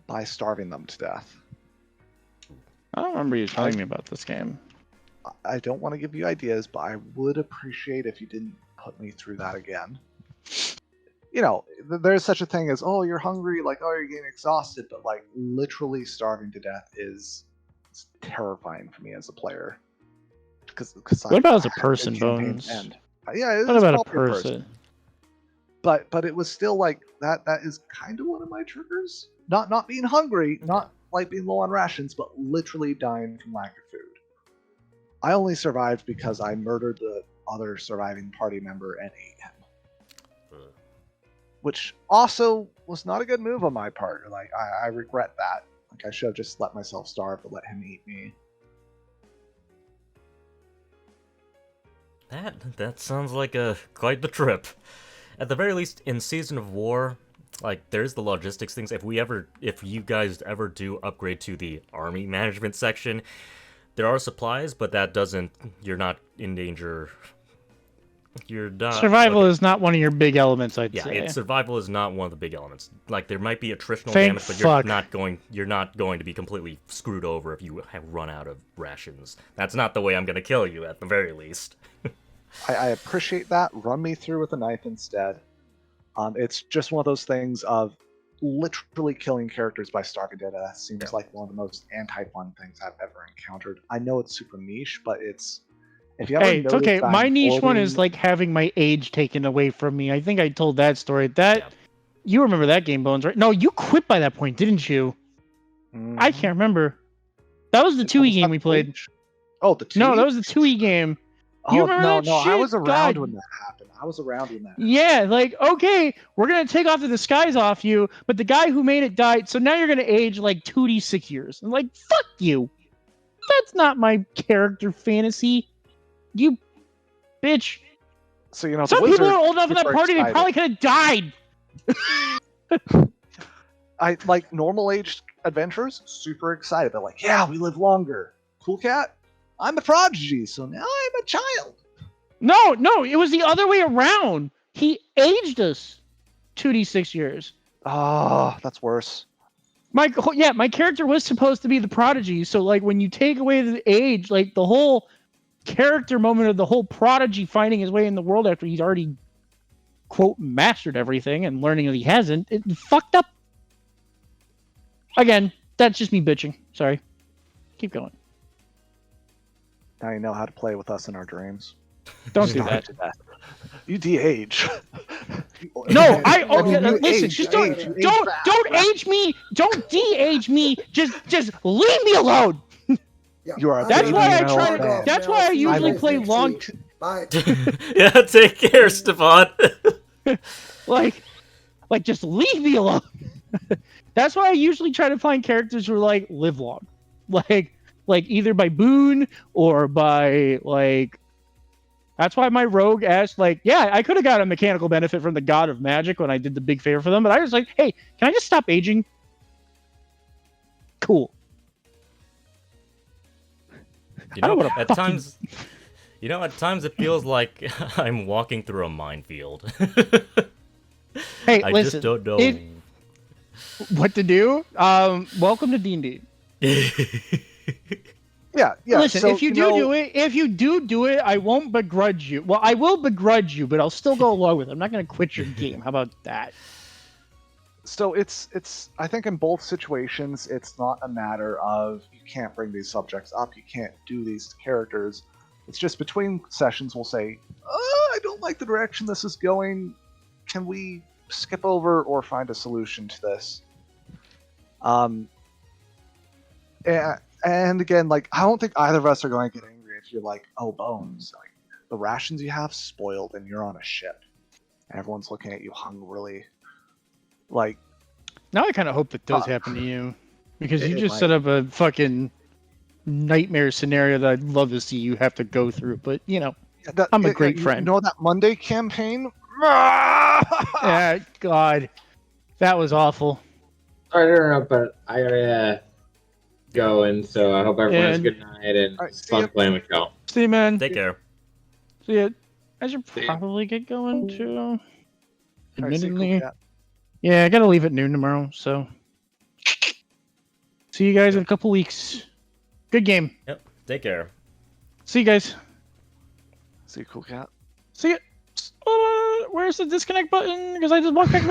by starving them to death.
I don't remember you telling me about this game.
I don't want to give you ideas, but I would appreciate if you didn't put me through that again. You know, there's such a thing as, oh, you're hungry, like, oh, you're getting exhausted, but like literally starving to death is terrifying for me as a player. Because
what about as a person, Bones?
Yeah,
What about a person?
But it was still like that is kind of one of my triggers. Not being hungry, not like being low on rations, but literally dying from lack of food. I only survived because I murdered the other surviving party member and ate him. Which also was not a good move on my part. Like I regret that. Like I should have just let myself starve, but let him eat me.
That sounds like quite the trip. At the very least, in Season of War, like there's the logistics things. If you guys ever do upgrade to the army management section, there are supplies, but that doesn't. You're not in danger. You're not.
Survival is not one of your big elements, I'd
say. Yeah, survival is not one of the big elements. Like there might be attritional
Thank
damage, but
fuck.
you're not going to be completely screwed over if you have run out of rations. That's not the way I'm going to kill you, at the very least.
I appreciate that. Run me through with a knife instead. It's just one of those things of literally killing characters by starving to death seems like one of the most anti-fun things I've ever encountered. I know it's super niche, but it's... If you ever
it's okay.
that
My niche one
holding-
is like having my age taken away from me. I think I told that story. You remember that game, Bones, right? No, you quit by that point, didn't you? I can't remember. That was the 2E game we played.
Oh, the 2E?
No, that was the 2E game. You remember that
no,
shit?
I was around
God.
when that happened. I was around when that happened.
Yeah, like, okay, we're going to take off the disguise off you, but the guy who made it died, so now you're going to age like 2D6 years. I'm like, fuck you. That's not my character fantasy. You bitch.
So, you know,
some people are old enough in that party, they probably could have died.
I like normal aged adventurers, super excited. They're like, yeah, we live longer. Cool cat? I'm a prodigy, so now I'm a child.
No, it was the other way around. He aged us 2D6 years.
Oh, that's worse.
My character was supposed to be the prodigy, so like when you take away the age, like the whole character moment of the whole prodigy finding his way in the world after he's already quote mastered everything and learning that he hasn't, it fucked up. Again, that's just me bitching. Sorry. Keep going.
Now you know how to play with us in our dreams.
Don't do that.
You de-age.
No, listen. Just don't age me. Don't de-age me. Just leave me alone.
Yeah,
You are.
That's why I try
to-
to. That's why I usually play long.
Bye.
Yeah, take care, Stefan.
Like just leave me alone. That's why I usually try to find characters who are like live long, like either by boon or by like. That's why my rogue asked, like, yeah, I could have got a mechanical benefit from the god of magic when I did the big favor for them, but I was like, hey, can I just stop aging? Cool.
You know, at times it feels like I'm walking through a minefield.
Hey,
I
listen,
just don't know
what to do. Welcome to D&D.
Yeah.
Listen,
so,
if you do it, I won't begrudge you. Well, I will begrudge you, but I'll still go along with it. I'm not going to quit your game. How about that?
So it's. I think in both situations, it's not a matter of you can't bring these subjects up, you can't do these characters. It's just between sessions, we'll say, I don't like the direction this is going. Can we skip over or find a solution to this? And again, like, I don't think either of us are going to get angry if you're like, oh, Bones, like, the rations you have spoiled and you're on a ship. And everyone's looking at you hungrily. Like,
now I kind of hope that does happen to you. Because you just
might.
set up a fucking nightmare scenario that I'd love to see you have to go through. But, you know, I'm a great friend.
You know that Monday campaign?
Yeah, God. That was awful.
Sorry to interrupt, but I gotta go, and so I hope everyone has a good night and
All right,
it's
see
fun
ya.
playing with y'all.
See you, man.
Take care.
See ya. I should
See ya.
probably get going too.
All right, see you, cool
admittedly.
cat.
Yeah, I gotta leave at noon tomorrow, so. See you guys in a couple weeks. Good game.
Yep. Take care.
See you guys.
See you, cool cat.
See ya. Where's the disconnect button? Because I just walked back.